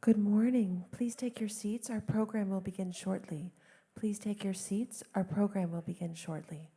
Good morning. Please take your seats. Our program will begin shortly. Please take your seats. Our program will begin shortly.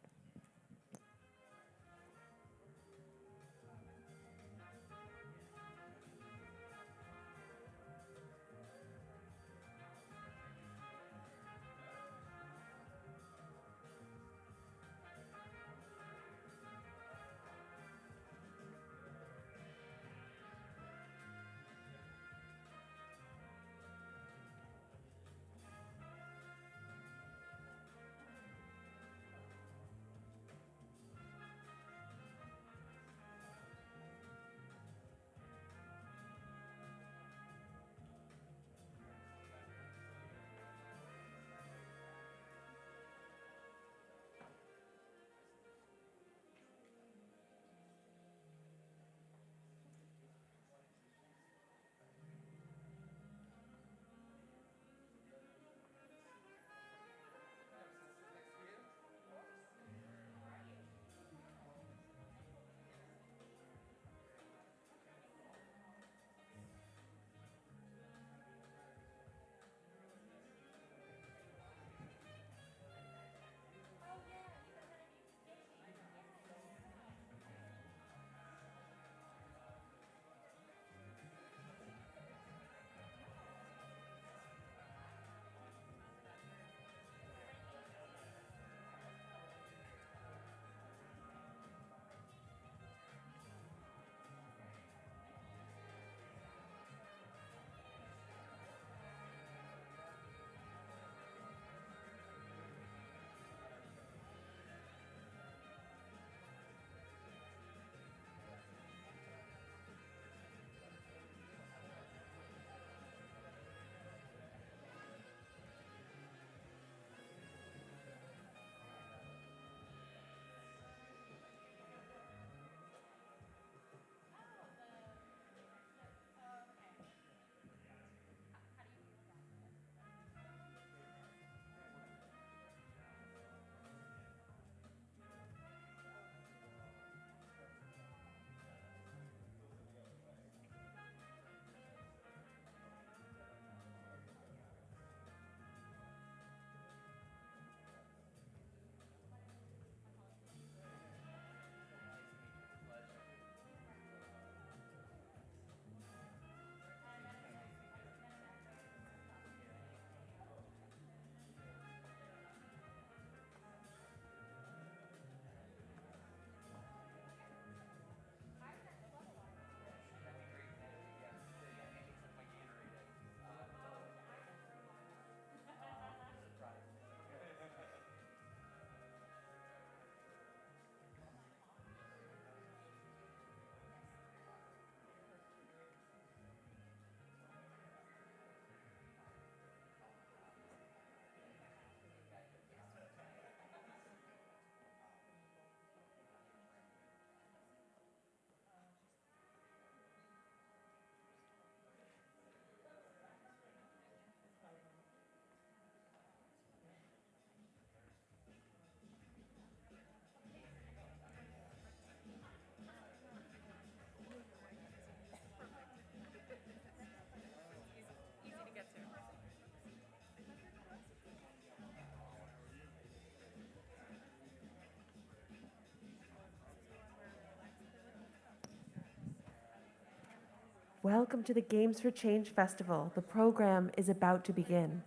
Welcome to the Games for Change Festival. The program is about to begin.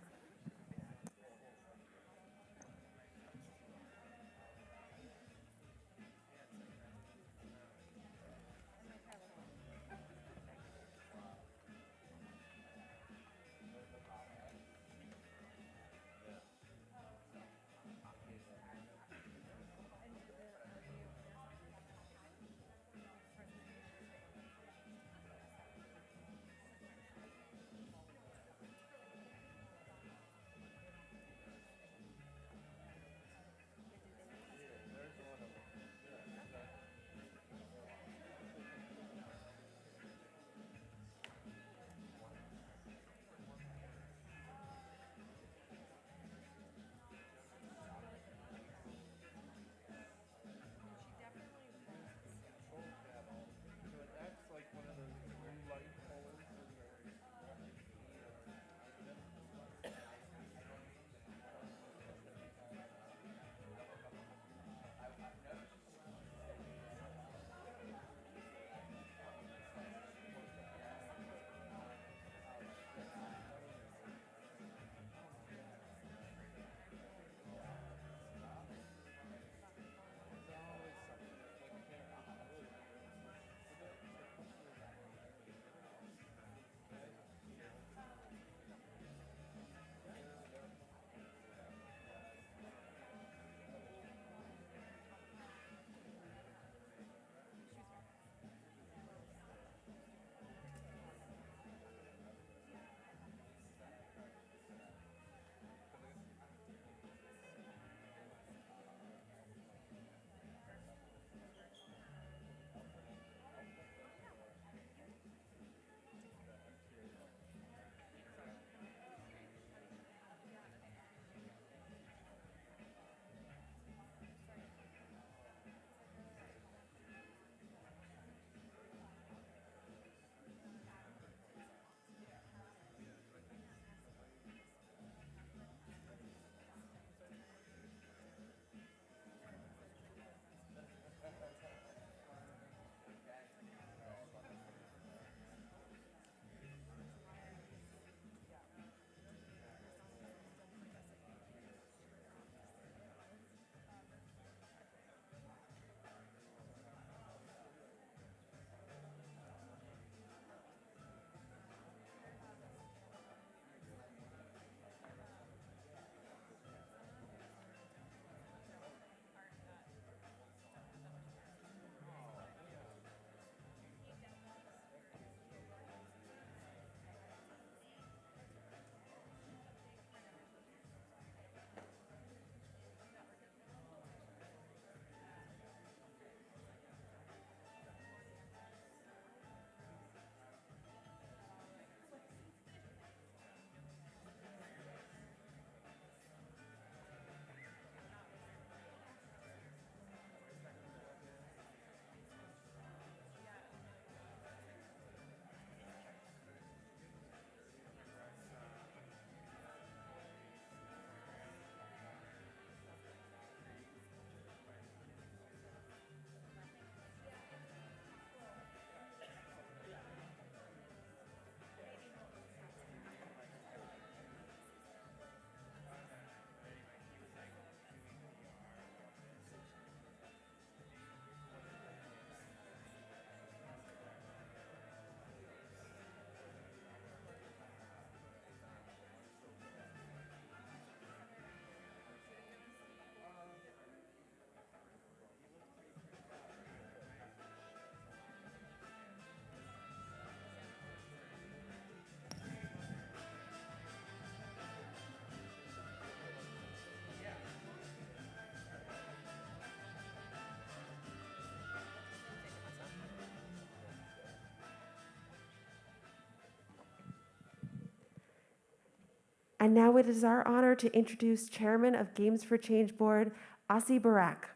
And now it is our honor to introduce Chairman of Games for Change Board, Asi Barak.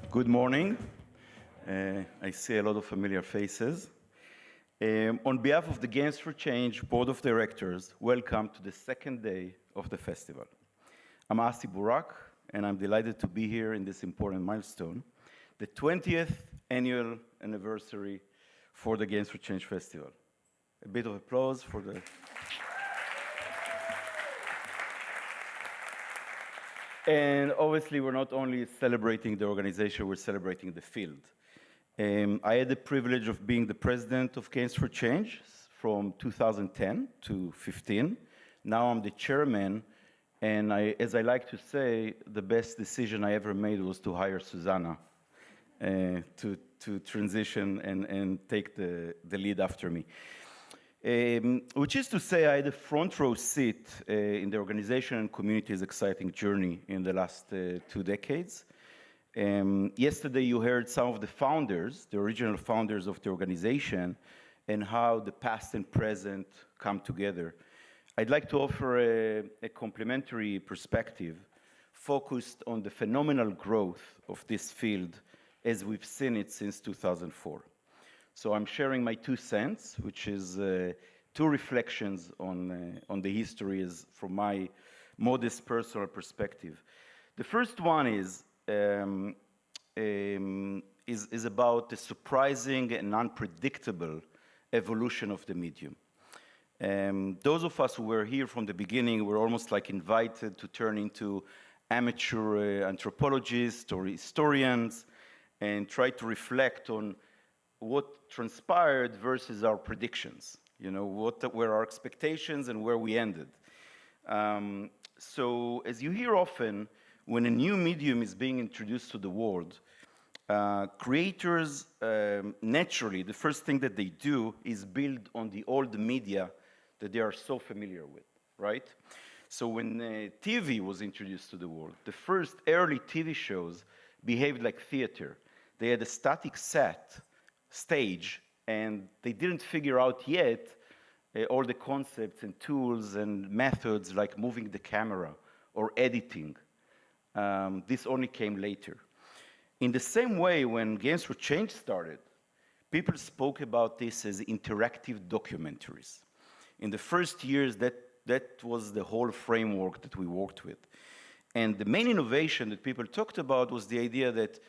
Good morning. I see a lot of familiar faces. On behalf of the Games for Change Board of Directors, welcome to the second day of the festival. I'm Asi Barak, and I'm delighted to be here in this important milestone, the 20th annual anniversary for the Games for Change Festival. A bit of applause for the... And obviously, we're not only celebrating the organization, we're celebrating the field. I had the privilege of being the president of Games for Change from 2010 to 15. Now I'm the chairman, and as I like to say, the best decision I ever made was to hire Susanna to transition and take the lead after me. Which is to say, I had a front row seat in the organization and community's exciting journey in the last 2 decades. Yesterday, you heard some of the founders, the original founders of the organization, and how the past and present come together. I'd like to offer a complementary perspective focused on the phenomenal growth of this field as we've seen it since 2004. So I'm sharing my 2 cents, which is 2 reflections on the history from my modest personal perspective. The first one is about the surprising and unpredictable evolution of the medium. Those of us who were here from the beginning were almost like invited to turn into amateur anthropologists or historians and try to reflect on what transpired versus our predictions. You know, what were our expectations and where we ended. So as you hear often, when a new medium is being introduced to the world, creators, naturally, the first thing that they do is build on the old media that they are so familiar with, right? So when TV was introduced to the world, the first early TV shows behaved like theater. They had a static stage, and they didn't figure out yet all the concepts and tools and methods like moving the camera or editing. This only came later. In the same way, when Games for Change started, people spoke about this as interactive documentaries. In the first years, that was the whole framework that we worked with. And the main innovation that people talked about was the idea that,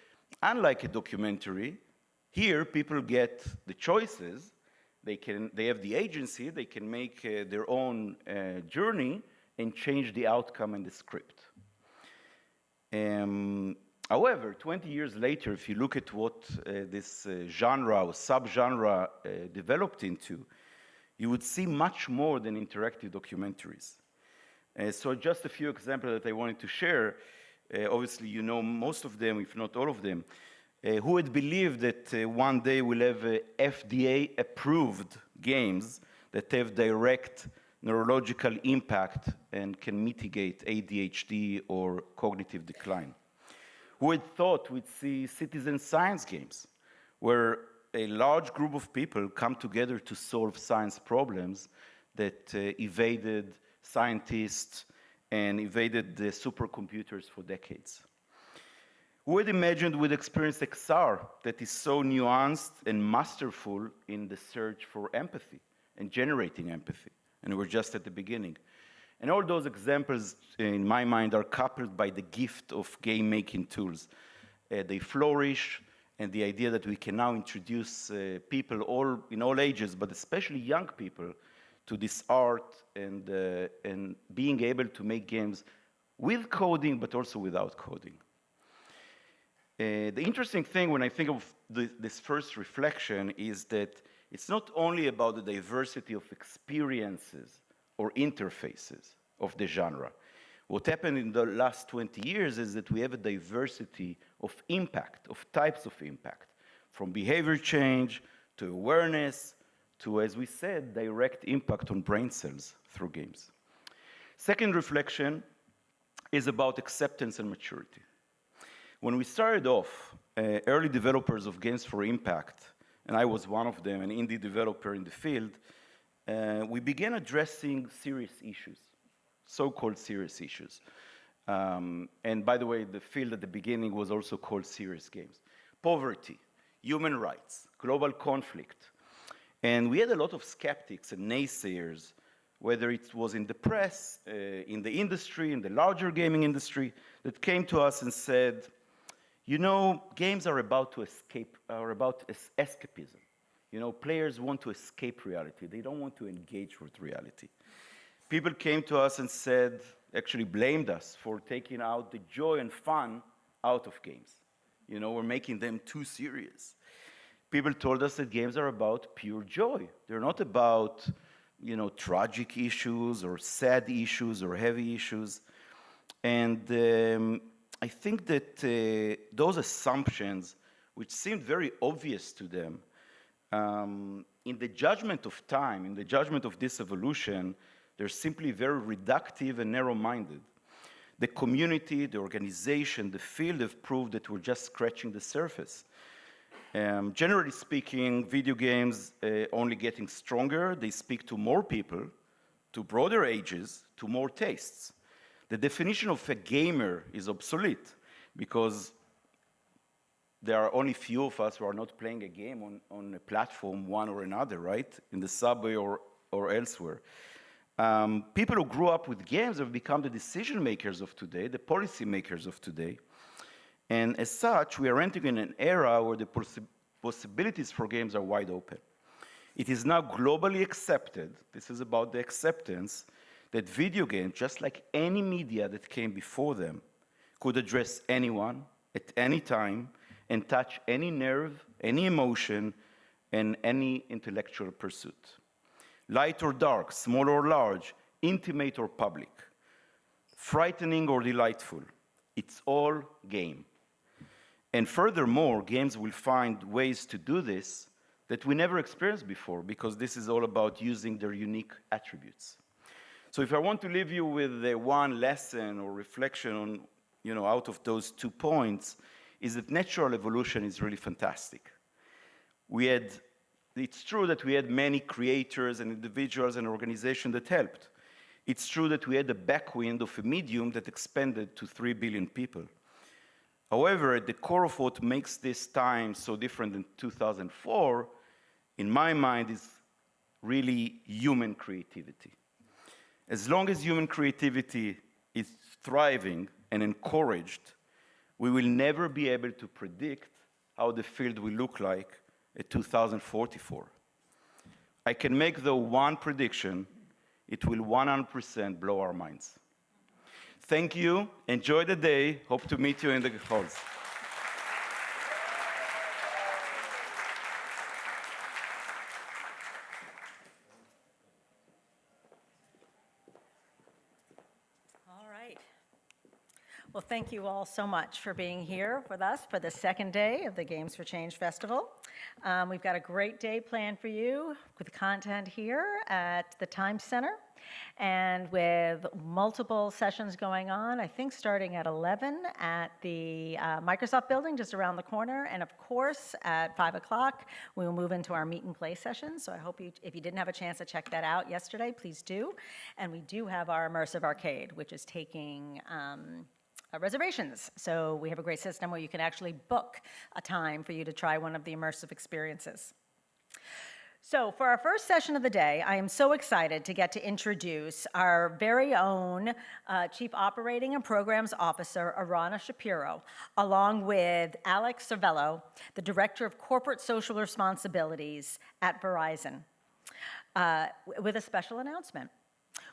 unlike a documentary, here people get the choices, they have the agency, they can make their own journey and change the outcome and the script. However, 20 years later, if you look at what this genre or subgenre developed into, you would see much more than interactive documentaries. So just a few examples that I wanted to share. Obviously, you know most of them, if not all of them. Who would believe that one day we'll have FDA-approved games that have direct neurological impact and can mitigate ADHD or cognitive decline? Who had thought we'd see citizen science games, where a large group of people come together to solve science problems that evaded scientists and evaded the supercomputers for decades? Who had imagined we'd experience XR that is so nuanced and masterful in the search for empathy and generating empathy? And we're just at the beginning. And all those examples, in my mind, are coupled by the gift of game-making tools. They flourish, and the idea that we can now introduce people in all ages, but especially young people, to this art and being able to make games with coding, but also without coding. The interesting thing when I think of this first reflection is that it's not only about the diversity of experiences or interfaces of the genre. What happened in the last 20 years is that we have a diversity of impact, of types of impact, from behavior change to awareness to, as we said, direct impact on brain cells through games. Second reflection is about acceptance and maturity. When we started off, early developers of Games for Impact, and I was one of them, an indie developer in the field, we began addressing serious issues, so-called serious issues. And by the way, the field at the beginning was also called serious games. Poverty, human rights, global conflict. And we had a lot of skeptics and naysayers, whether it was in the press, in the industry, in the larger gaming industry, that came to us and said, you know, games are about escapism. You know, players want to escape reality. They don't want to engage with reality. People came to us and said, actually blamed us for taking out the joy and fun out of games. You know, we're making them too serious. People told us that games are about pure joy. They're not about, you know, tragic issues or sad issues or heavy issues. And I think that those assumptions, which seemed very obvious to them, in the judgment of time, in the judgment of this evolution, they're simply very reductive and narrow-minded. The community, the organization, the field have proved that we're just scratching the surface. Generally speaking, video games only getting stronger. They speak to more people, to broader ages, to more tastes. The definition of a gamer is obsolete because there are only few of us who are not playing a game on a platform, one or another, right? In the subway or elsewhere. People who grew up with games have become the decision makers of today, the policy makers of today. And as such, we are entering in an era where the possibilities for games are wide open. It is now globally accepted, this is about the acceptance, that video games, just like any media that came before them, could address anyone at any time and touch any nerve, any emotion, and any intellectual pursuit. Light or dark, small or large, intimate or public, frightening or delightful, it's all game. And furthermore, games will find ways to do this that we never experienced before, because this is all about using their unique attributes. So if I want to leave you with one lesson or reflection on, you know, out of those 2 points, is that natural evolution is really fantastic. It's true that we had many creators and individuals and organizations that helped. It's true that we had a backwind of a medium that expanded to 3 billion people. However, at the core of what makes this time so different than 2004, in my mind, is really human creativity. As long as human creativity is thriving and encouraged, we will never be able to predict how the field will look like at 2044. I can make the one prediction, it will 100% blow our minds. Thank you, enjoy the day, hope to meet you in the halls. Well, thank you all so much for being here with us for the second day of the Games for Change Festival. We've got a great day planned for you with content here at the Times Center and with multiple sessions going on, I think starting at 11 at the Microsoft building just around the corner. And of course, at 5 o'clock, we will move into our meet and play session. So I hope if you didn't have a chance to check that out yesterday, please do. And we do have our immersive arcade, which is taking reservations. So we have a great system where you can actually book a time for you to try one of the immersive experiences. So for our first session of the day, I am so excited to get to introduce our very own Chief Operating and Programs Officer, Arana Shapiro, along with Alex Cervello, the Director of Corporate Social Responsibilities at Verizon, with a special announcement.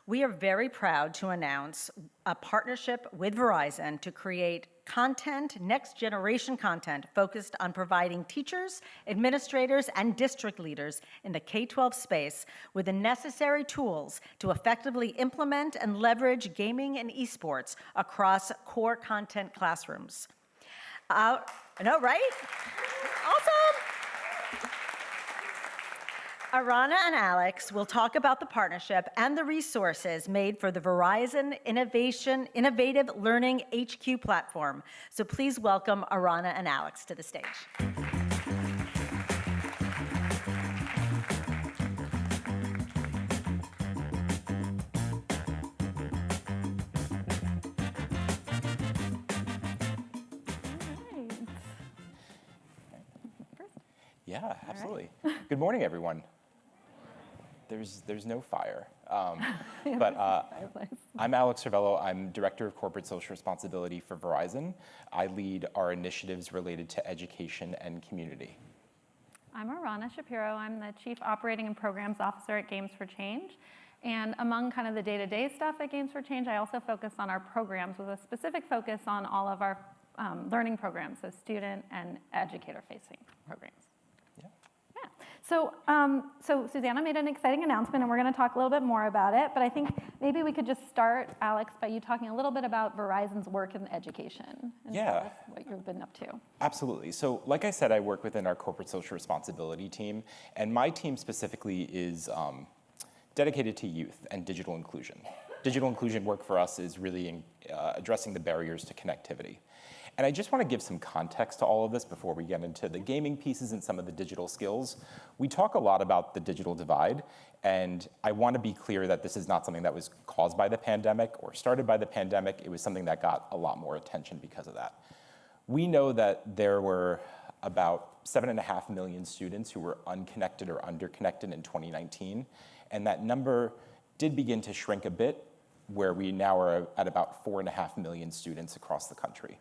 We are very proud to announce a partnership with Verizon to create content, next-generation content, focused on providing teachers, administrators, and district leaders in the K-12 space with the necessary tools to effectively implement and leverage gaming and esports across core content classrooms. I know, right? Awesome! Arana and Alex will talk about the partnership and the resources made for the Verizon Innovative Learning HQ platform. So please welcome Arana and Alex to the stage. Yeah, absolutely. Good morning, everyone. There's no fire. But I'm Alex Cervello. I'm Director of Corporate Social Responsibility for Verizon. I lead our initiatives related to education and community. I'm Arana Shapiro. I'm the Chief Operating and Programs Officer at Games for Change. And among kind of the day-to-day stuff at Games for Change, I also focus on our programs with a specific focus on all of our learning programs, so student and educator-facing programs. So Susanna made an exciting announcement, and we're going to talk a little bit more about it. But I think maybe we could just start, Alex, by you talking a little bit about Verizon's work in education and tell us what you've been up to. Absolutely. So like I said, I work within our corporate social responsibility team, and my team specifically is dedicated to youth and digital inclusion. Digital inclusion work for us is really addressing the barriers to connectivity. And I just want to give some context to all of this before we get into the gaming pieces and some of the digital skills. We talk a lot about the digital divide, and I want to be clear that this is not something that was caused by the pandemic or started by the pandemic. It was something that got a lot more attention because of that. We know that there were about 7.5 million students who were unconnected or underconnected in 2019, and that number did begin to shrink a bit, where we now are at about 4.5 million students across the country.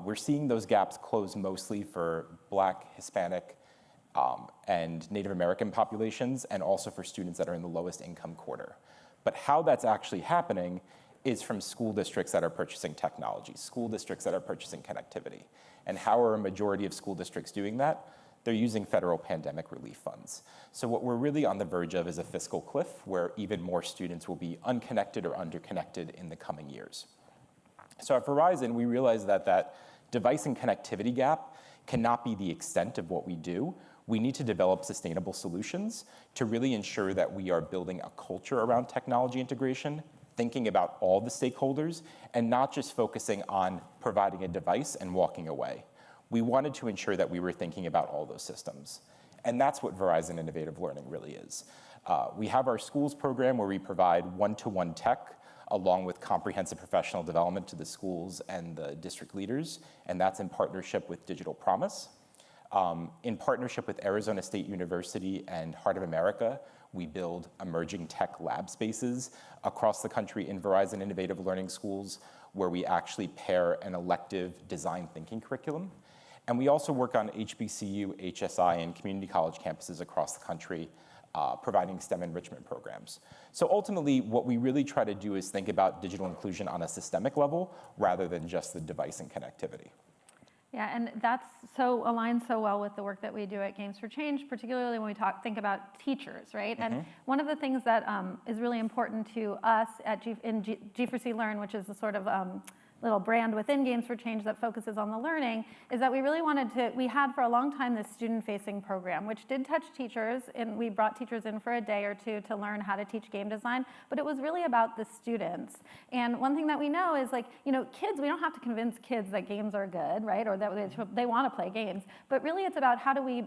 We're seeing those gaps close mostly for Black, Hispanic, and Native American populations, and also for students that are in the lowest income quarter. But how that's actually happening is from school districts that are purchasing technology, school districts that are purchasing connectivity. And how are a majority of school districts doing that? They're using federal pandemic relief funds. So what we're really on the verge of is a fiscal cliff where even more students will be unconnected or underconnected in the coming years. So at Verizon, we realized that that device and connectivity gap cannot be the extent of what we do. We need to develop sustainable solutions to really ensure that we are building a culture around technology integration, thinking about all the stakeholders, and not just focusing on providing a device and walking away. We wanted to ensure that we were thinking about all those systems. And that's what Verizon Innovative Learning really is. We have our schools program where we provide one-to-one tech along with comprehensive professional development to the schools and the district leaders, and that's in partnership with Digital Promise. In partnership with Arizona State University and Heart of America, we build emerging tech lab spaces across the country in Verizon Innovative Learning schools where we actually pair an elective design thinking curriculum. And we also work on HBCU, HSI, and community college campuses across the country, providing STEM enrichment programs. So ultimately, what we really try to do is think about digital inclusion on a systemic level rather than just the device and connectivity. Yeah, and that's so aligns so well with the work that we do at Games for Change, particularly when we think about teachers, right? Mm-hmm. And one of the things that is really important to us at G4C Learn, which is the sort of little brand within Games for Change that focuses on the learning, is that we really we had for a long time this student-facing program, which did touch teachers, and we brought teachers in for a day or two to learn how to teach game design, but it was really about the students. And one thing that we know is, like, kids, we don't have to convince kids that games are good, right, or that they want to play games, but really it's about how do we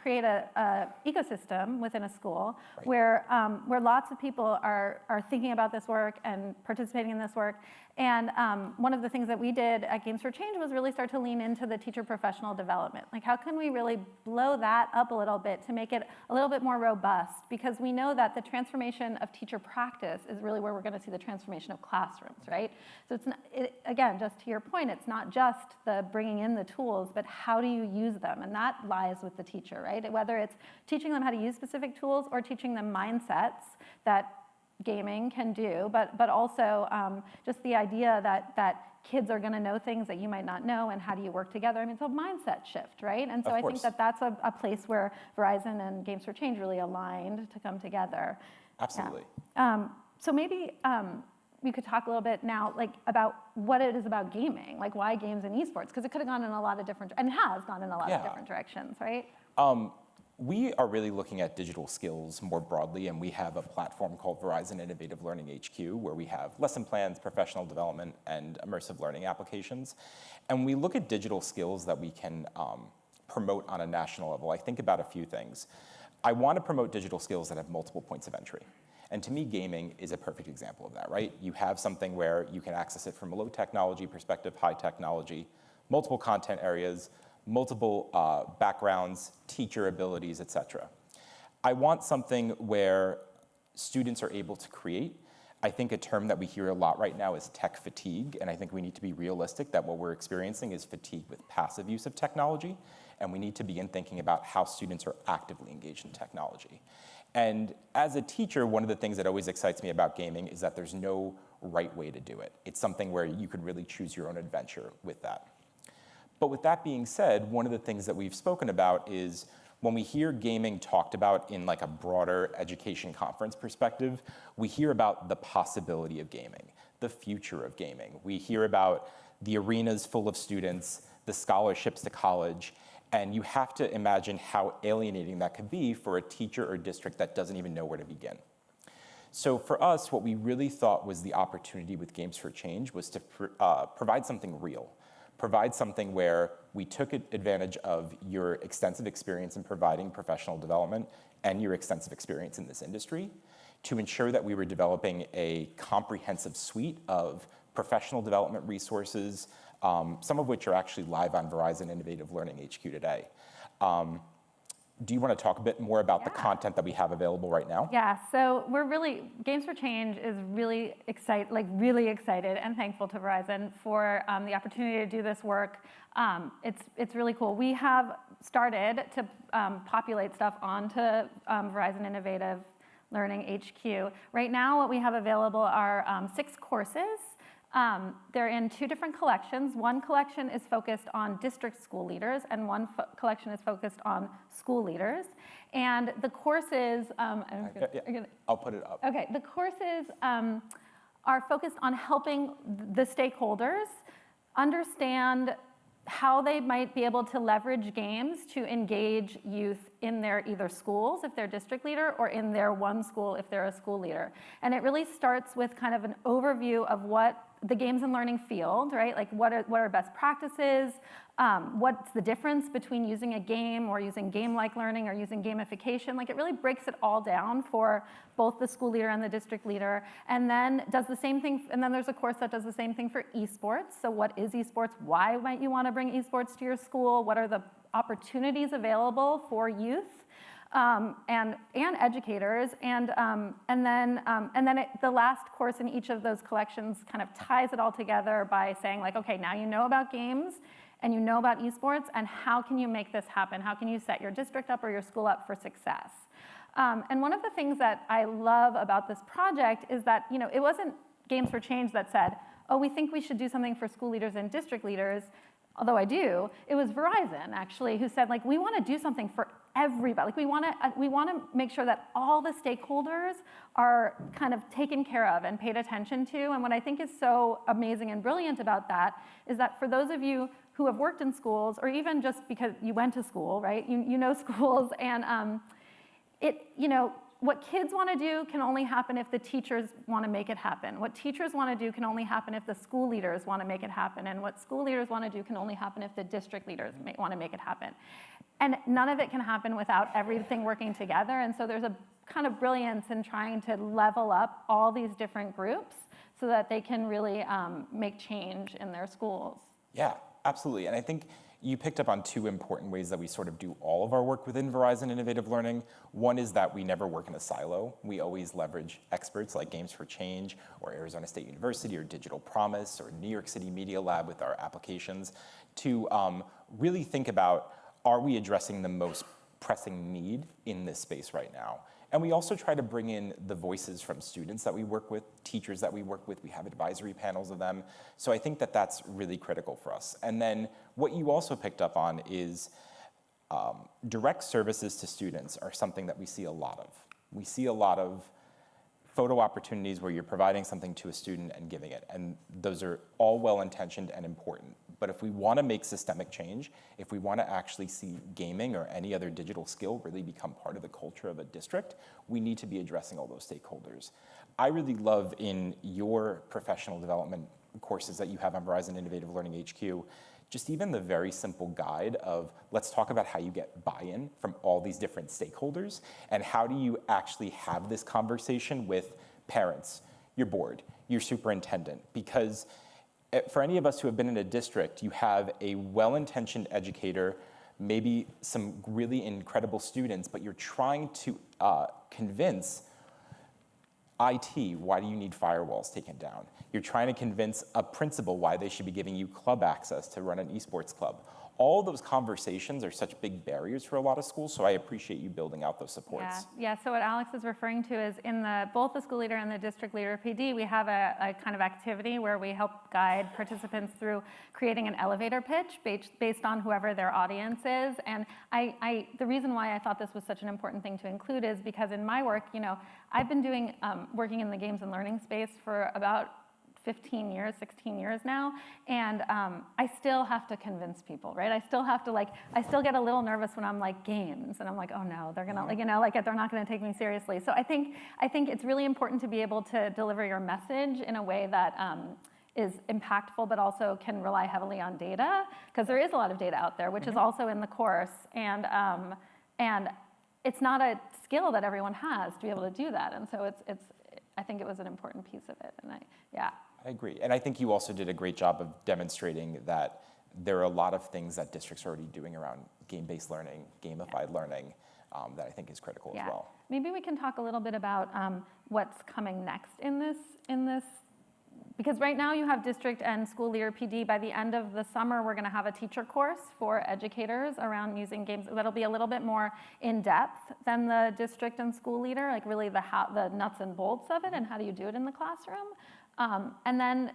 create a ecosystem within a school, right, where lots of people are thinking about this work and participating in this work. And one of the things that we did at Games for Change was really start to lean into the teacher professional development. Like, how can we really blow that up a little bit to make it a little bit more robust? Because we know that the transformation of teacher practice is really where we're going to see the transformation of classrooms, right? So it's not, again, just to your point, it's not just the bringing in the tools, but how do you use them? And that lies with the teacher, right? Whether it's teaching them how to use specific tools or teaching them mindsets that gaming can do, but also just the idea that kids are going to know things that you might not know, and how do you work together? I mean, it's a mindset shift, right? And so I think that's a place where Verizon and Games for Change really aligned to come together. Absolutely. Yeah. So maybe we could talk a little bit now, like, about what it is about gaming, like why games and esports, because it could have gone in a lot of different, and has gone in a lot of different directions, right? We are really looking at digital skills more broadly, and we have a platform called Verizon Innovative Learning HQ, where we have lesson plans, professional development, and immersive learning applications. And we look at digital skills that we can promote on a national level. I think about a few things. I want to promote digital skills that have multiple points of entry. And to me, gaming is a perfect example of that, right? You have something where you can access it from a low technology perspective, high technology, multiple content areas, multiple backgrounds, teacher abilities, et cetera. I want something where students are able to create. I think a term that we hear a lot right now is tech fatigue, and I think we need to be realistic that what we're experiencing is fatigue with passive use of technology, and we need to begin thinking about how students are actively engaged in technology. And as a teacher, one of the things that always excites me about gaming is that there's no right way to do it. It's something where you could really choose your own adventure with that. But with that being said, one of the things that we've spoken about is when we hear gaming talked about in like a broader education conference perspective, we hear about the possibility of gaming, the future of gaming. We hear about the arenas full of students, the scholarships to college, and you have to imagine how alienating that could be for a teacher or district that doesn't even know where to begin. So for us, what we really thought was the opportunity with Games for Change was to provide something real. Provide something where we took advantage of your extensive experience in providing professional development and your extensive experience in this industry to ensure that we were developing a comprehensive suite of professional development resources, some of which are actually live on Verizon Innovative Learning HQ today. Do you want to talk a bit more about the content that we have available right now? Yeah, so Games for Change is really excited and thankful to Verizon for the opportunity to do this work. It's really cool. We have started to populate stuff onto Verizon Innovative Learning HQ. Right now, what we have available are 6 courses. They're in 2 different collections. One collection is focused on district school leaders, and one collection is focused on school leaders. And the courses, I'll put it up. Okay, the courses are focused on helping the stakeholders understand how they might be able to leverage games to engage youth in their either schools, if they're district leader, or in their one school, if they're a school leader. And it really starts with kind of an overview of what the games and learning field, right? Like what are best practices? What's the difference between using a game or using game-like learning or using gamification? Like it really breaks it all down for both the school leader and the district leader, and then does the same thing. And then there's a course that does the same thing for esports. So what is esports? Why might you want to bring esports to your school? What are the opportunities available for youth? And educators, and then the last course in each of those collections kind of ties it all together by saying like, okay, now you know about games and you know about esports, and how can you make this happen? How can you set your district up or your school up for success? And one of the things that I love about this project is that it wasn't Games for Change that said, oh, we think we should do something for school leaders and district leaders, although I do. It was Verizon actually who said like, we want to do something for everybody. Like we want to make sure that all the stakeholders are kind of taken care of and paid attention to. And what I think is so amazing and brilliant about that is that for those of you who have worked in schools, or even just because you went to school, right? You know schools, and what kids want to do can only happen if the teachers want to make it happen. What teachers want to do can only happen if the school leaders want to make it happen. And what school leaders want to do can only happen if the district leaders want to make it happen. And none of it can happen without everything working together. And so there's a kind of brilliance in trying to level up all these different groups so that they can really make change in their schools. Yeah, absolutely. And I think you picked up on 2 important ways that we sort of do all of our work within Verizon Innovative Learning. One is that we never work in a silo. We always leverage experts like Games for Change, or Arizona State University, or Digital Promise, or New York City Media Lab with our applications to really think about, are we addressing the most pressing need in this space right now? And we also try to bring in the voices from students that we work with, teachers that we work with. We have advisory panels of them. So I think that that's really critical for us. And then what you also picked up on is direct services to students are something that we see a lot of. We see a lot of photo opportunities where you're providing something to a student and giving it. And those are all well-intentioned and important. But if we want to make systemic change, if we want to actually see gaming or any other digital skill really become part of the culture of a district, we need to be addressing all those stakeholders. I really love in your professional development courses that you have on Verizon Innovative Learning HQ, just even the very simple guide of let's talk about how you get buy-in from all these different stakeholders and how do you actually have this conversation with parents, your board, your superintendent, because for any of us who have been in a district, you have a well-intentioned educator, maybe some really incredible students, but you're trying to convince IT, why do you need firewalls taken down? You're trying to convince a principal why they should be giving you club access to run an esports club. All those conversations are such big barriers for a lot of schools, so I appreciate you building out those supports. Yeah. So what Alex is referring to is in both the school leader and the district leader PD, we have a kind of activity where we help guide participants through creating an elevator pitch based on whoever their audience is. And the reason why I thought this was such an important thing to include is because in my work, I've been working in the games and learning space for about 15 years, 16 years now, and I still have to convince people, right? I still have to I still get a little nervous when I'm like games, and I'm like, oh no, they're gonna, they're not gonna take me seriously. So I think it's really important to be able to deliver your message in a way that is impactful, but also can rely heavily on data, because there is a lot of data out there, which is also in the course, and it's not a skill that everyone has to be able to do that, and so I think it was an important piece of it, and I agree, and I think you also did a great job of demonstrating that there are a lot of things that districts are already doing around game-based learning, gamified learning, that I think is critical as well. Maybe we can talk a little bit about what's coming next in this, because right now you have district and school leader PD. By the end of the summer, we're gonna have a teacher course for educators around using games that'll be a little bit more in depth than the district and school leader, like really the nuts and bolts of it and how do you do it in the classroom. And then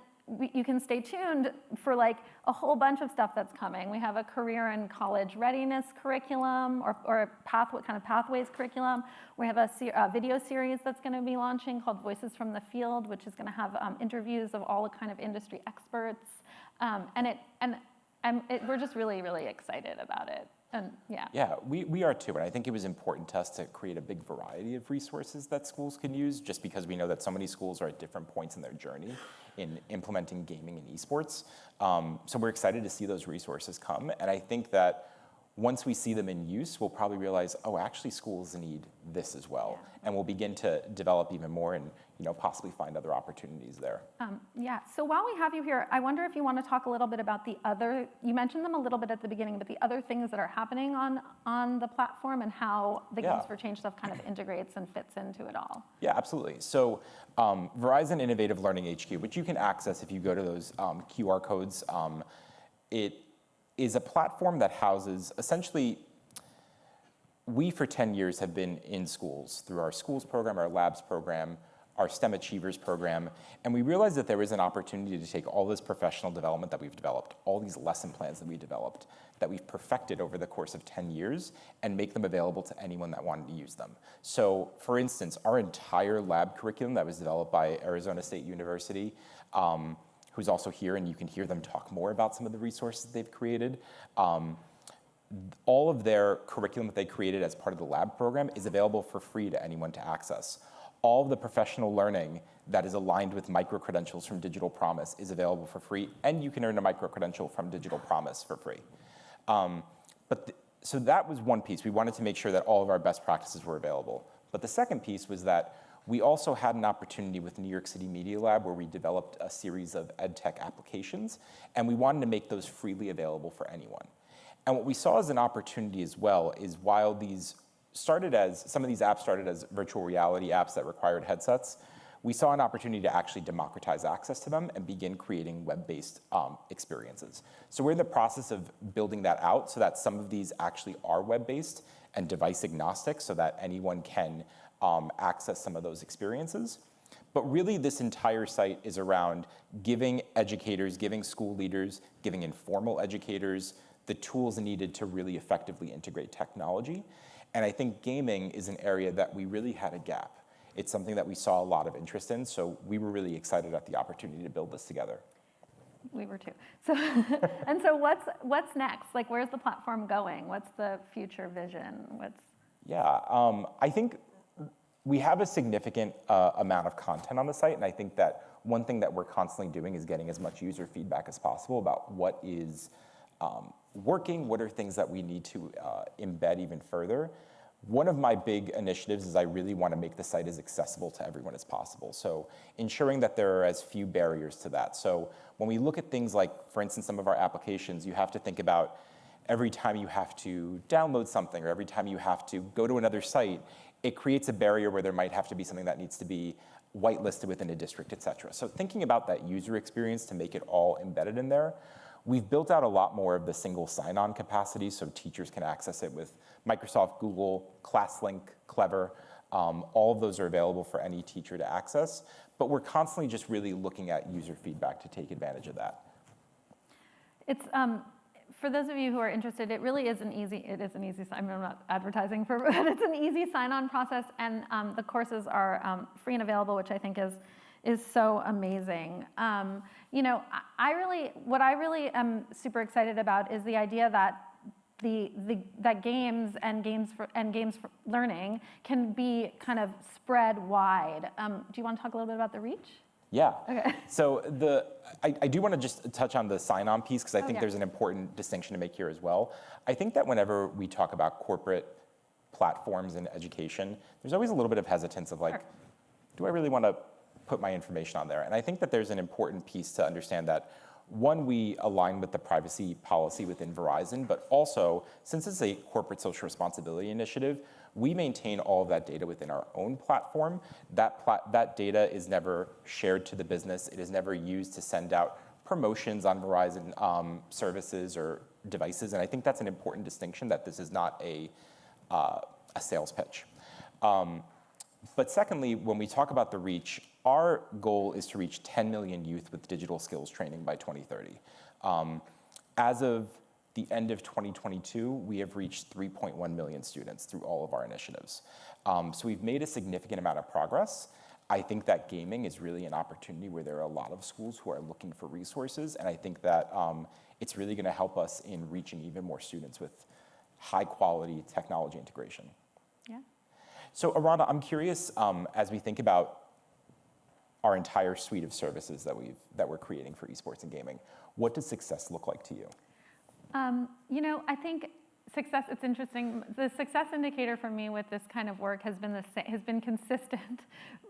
you can stay tuned for a whole bunch of stuff that's coming. We have a career and college readiness curriculum or a kind of pathways curriculum. We have a video series that's going to be launching called Voices from the Field, which is going to have interviews of all the kind of industry experts. We're just really, really excited about it. And Yeah, we are too, and I think it was important to us to create a big variety of resources that schools can use, just because we know that so many schools are at different points in their journey in implementing gaming and esports. So we're excited to see those resources come, and I think that once we see them in use, we'll probably realize, oh, actually schools need this as well, and we'll begin to develop even more and possibly find other opportunities there. So while we have you here, I wonder if you want to talk a little bit about you mentioned them a little bit at the beginning, but the other things that are happening on the platform and how the Games for Change stuff kind of integrates and fits into it all. Yeah, absolutely. So Verizon Innovative Learning HQ, which you can access if you go to those QR codes, it is a platform that houses, essentially, we for 10 years have been in schools through our schools program, our labs program, our STEM Achievers program, and we realized that there was an opportunity to take all this professional development that we've developed, all these lesson plans that we developed, that we've perfected over the course of 10 years, and make them available to anyone that wanted to use them. So, for instance, our entire lab curriculum that was developed by Arizona State University, who's also here, and you can hear them talk more about some of the resources they've created. All of their curriculum that they created as part of the lab program is available for free to anyone to access. All of the professional learning that is aligned with micro-credentials from Digital Promise is available for free, and you can earn a micro-credential from Digital Promise for free. So that was one piece. We wanted to make sure that all of our best practices were available. But the second piece was that we also had an opportunity with New York City Media Lab where we developed a series of ed tech applications, and we wanted to make those freely available for anyone. And what we saw as an opportunity as well is while some of these apps started as virtual reality apps that required headsets, we saw an opportunity to actually democratize access to them and begin creating web-based experiences. So we're in the process of building that out so that some of these actually are web-based and device agnostic so that anyone can access some of those experiences. But really this entire site is around giving educators, giving school leaders, giving informal educators the tools needed to really effectively integrate technology. And I think gaming is an area that we really had a gap. It's something that we saw a lot of interest in, so we were really excited at the opportunity to build this together. We were too. So, and so what's next? Like, where's the platform going? What's the future vision? Yeah, I think we have a significant amount of content on the site, and I think that one thing that we're constantly doing is getting as much user feedback as possible about what is working, what are things that we need to embed even further. One of my big initiatives is I really want to make the site as accessible to everyone as possible. So ensuring that there are as few barriers to that. So when we look at things like, for instance, some of our applications, you have to think about every time you have to download something or every time you have to go to another site, it creates a barrier where there might have to be something that needs to be whitelisted within a district, et cetera. So thinking about that user experience to make it all embedded in there, we've built out a lot more of the single sign-on capacity so teachers can access it with Microsoft, Google, ClassLink, Clever. All of those are available for any teacher to access, but we're constantly just really looking at user feedback to take advantage of that. It's, for those of you who are interested, it really is an easy, I'm not advertising for, but it's an easy sign-on process, and the courses are free and available, which I think is so amazing. You know, what I really am super excited about is the idea that that games for learning can be kind of spread wide. Do you want to talk a little bit about the reach? Yeah. Okay. So I do want to just touch on the sign-on piece because I think there's an important distinction to make here as well. I think that whenever we talk about corporate platforms in education, there's always a little bit of hesitance of like, do I really want to put my information on there? And I think that there's an important piece to understand that one, we align with the privacy policy within Verizon, but also, since it's a corporate social responsibility initiative, we maintain all of that data within our own platform. That data is never shared to the business. It is never used to send out promotions on Verizon services or devices, and I think that's an important distinction, that this is not a sales pitch. But secondly, when we talk about the reach, our goal is to reach 10 million youth with digital skills training by 2030. As of the end of 2022, we have reached 3.1 million students through all of our initiatives. So we've made a significant amount of progress. I think that gaming is really an opportunity where there are a lot of schools who are looking for resources, and I think that it's really going to help us in reaching even more students with high quality technology integration. Yeah. So Arana, I'm curious, as we think about our entire suite of services that we're creating for esports and gaming, what does success look like to you? You know, I think success, it's interesting. The success indicator for me with this kind of work has been consistent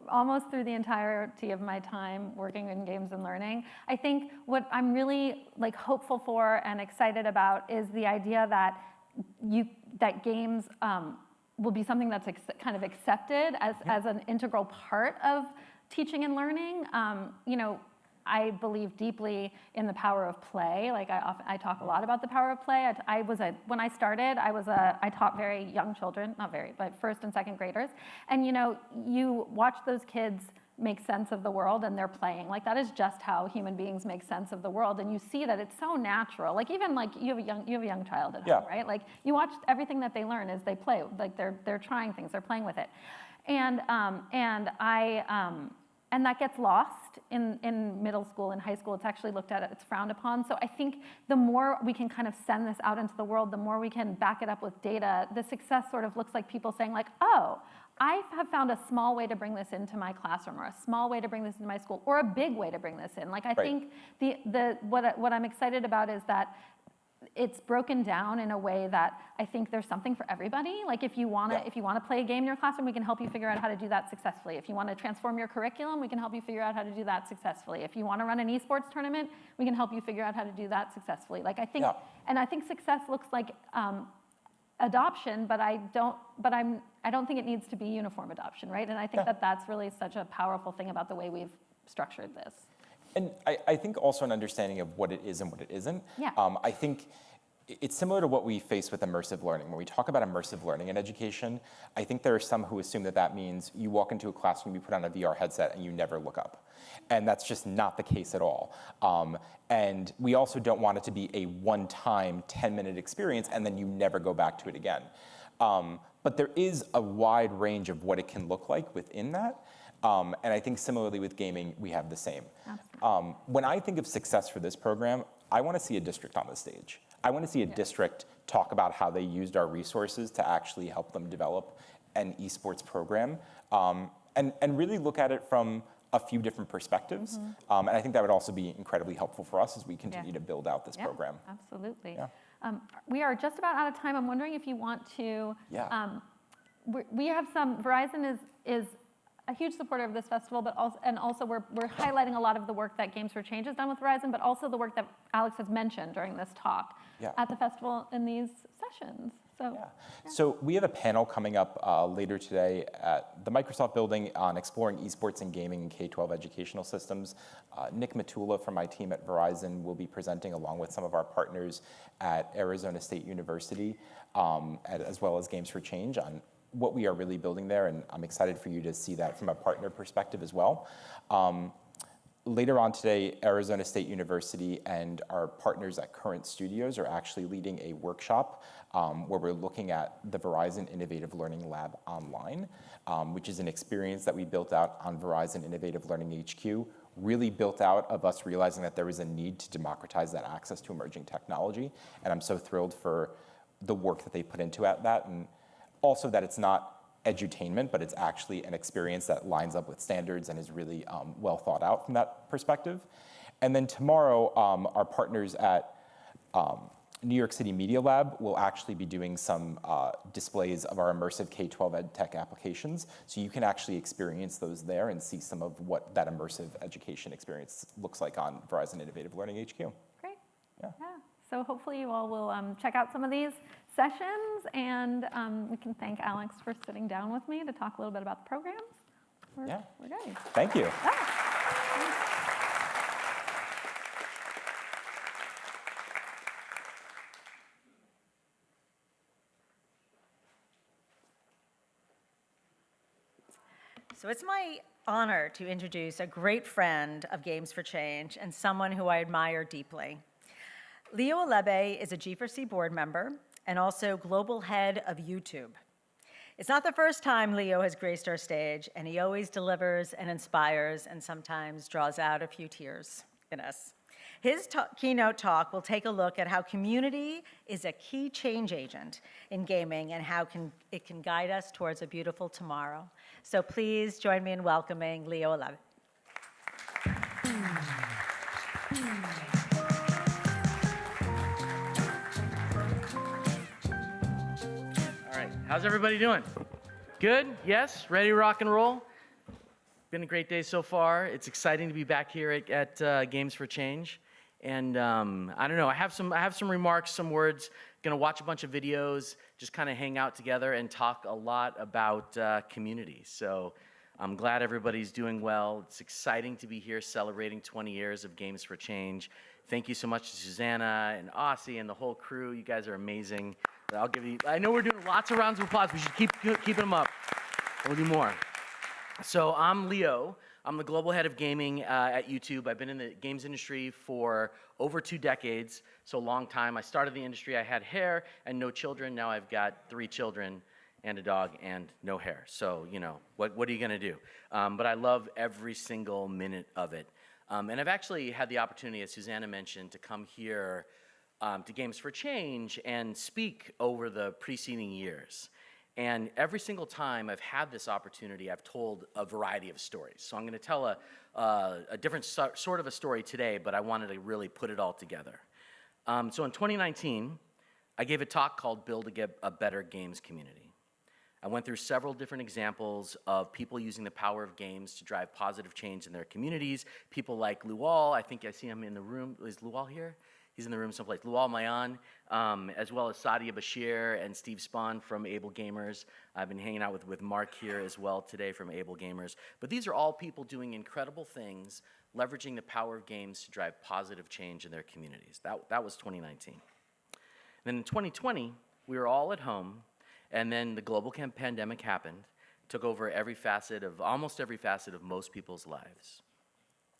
almost through the entirety of my time working in games and learning. I think what I'm really like hopeful for and excited about is the idea that games will be something that's kind of accepted as an integral part of teaching and learning. You know, I believe deeply in the power of play. Like I talk a lot about the power of play. When I started, I taught very young children, not very, but first and second graders. And you know, you watch those kids make sense of the world and they're playing. Like that is just how human beings make sense of the world. And you see that it's so natural. Like even like you have a young child at home, right? Like you watch everything that they learn as they play. Like they're trying things, they're playing with it. And that gets lost in middle school and high school. It's actually looked at, it's frowned upon. So I think the more we can kind of send this out into the world, the more we can back it up with data. The success sort of looks like people saying like, oh, I have found a small way to bring this into my classroom, or a small way to bring this into my school, or a big way to bring this in. Like I think what I'm excited about is that it's broken down in a way that I think there's something for everybody. Like if you want to play a game in your classroom, we can help you figure out how to do that successfully. If you want to transform your curriculum, we can help you figure out how to do that successfully. If you want to run an esports tournament, we can help you figure out how to do that successfully. Like I think, and I think success looks like adoption, but I don't think it needs to be uniform adoption, right? And I think that that's really such a powerful thing about the way we've structured this. And I think also an understanding of what it is and what it isn't. Yeah. I think it's similar to what we face with immersive learning. When we talk about immersive learning in education, I think there are some who assume that that means you walk into a classroom, you put on a VR headset, and you never look up. And that's just not the case at all. And we also don't want it to be a one-time 10-minute experience, and then you never go back to it again. But there is a wide range of what it can look like within that. And I think similarly with gaming, we have the same. When I think of success for this program, I want to see a district on the stage. I want to see a district talk about how they used our resources to actually help them develop an esports program, and really look at it from a few different perspectives. And I think that would also be incredibly helpful for us as we continue to build out this program. Absolutely. Yeah. We are just about out of time. I'm wondering if you want to, we have Verizon is a huge supporter of this festival, but also we're highlighting a lot of the work that Games for Change has done with Verizon, but also the work that Alex has mentioned during this talk at the festival in these sessions. So we have a panel coming up later today at the Microsoft building on exploring esports and gaming in K-12 educational systems. Nick Matula from my team at Verizon will be presenting along with some of our partners at Arizona State University, as well as Games for Change, on what we are really building there, and I'm excited for you to see that from a partner perspective as well. Later on today, Arizona State University and our partners at Current Studios are actually leading a workshop where we're looking at the Verizon Innovative Learning Lab online, which is an experience that we built out on Verizon Innovative Learning HQ, really built out of us realizing that there was a need to democratize that access to emerging technology. And I'm so thrilled for the work that they put into that, and also that it's not edutainment, but it's actually an experience that lines up with standards and is really well thought out from that perspective. And then tomorrow, our partners at New York City Media Lab will actually be doing some displays of our immersive K-12 ed tech applications. So you can actually experience those there and see some of what that immersive education experience looks like on Verizon Innovative Learning HQ. Great. Yeah. So hopefully you all will check out some of these sessions, and we can thank Alex for sitting down with me to talk a little bit about the programs. We're good. Thank you. So it's my honor to introduce a great friend of Games for Change and someone who I admire deeply. Leo Alebe is a G4C board member and also global head of YouTube. It's not the first time Leo has graced our stage, and he always delivers and inspires and sometimes draws out a few tears in us. His keynote talk will take a look at how community is a key change agent in gaming and how it can guide us towards a beautiful tomorrow. So please join me in welcoming Leo Alebe. How's everybody doing? Good? Yes? Ready to rock and roll? Been a great day so far. It's exciting to be back here at Games for Change. And I don't know, I have some remarks, some words. Gonna watch a bunch of videos, just kind of hang out together and talk a lot about community. So I'm glad everybody's doing well. It's exciting to be here celebrating 20 years of Games for Change. Thank you so much to Susanna and Aussie and the whole crew. You guys are amazing. I know we're doing lots of rounds of applause. We should keep them up. We'll do more. So I'm Leo. I'm the global head of gaming at YouTube. I've been in the games industry for over 2 decades, so a long time. I started the industry, I had hair and no children. Now I've got 3 children and a dog and no hair. So, you know, what are you gonna do? But I love every single minute of it. And I've actually had the opportunity, as Susanna mentioned, to come here to Games for Change and speak over the preceding years. And every single time I've had this opportunity, I've told a variety of stories. So I'm going to tell a different sort of a story today, but I wanted to really put it all together. So in 2019, I gave a talk called Build a Better Games Community. I went through several different examples of people using the power of games to drive positive change in their communities. People like Lual, I think I see him in the room. Is Lual here? He's in the room someplace. Lual Mayan, as well as Sadia Bashir and Steve Spahn from Able Gamers. I've been hanging out with Mark here as well today from Able Gamers. But these are all people doing incredible things, leveraging the power of games to drive positive change in their communities. That was 2019. Then in 2020, we were all at home, and then the global pandemic happened, took over almost every facet of most people's lives.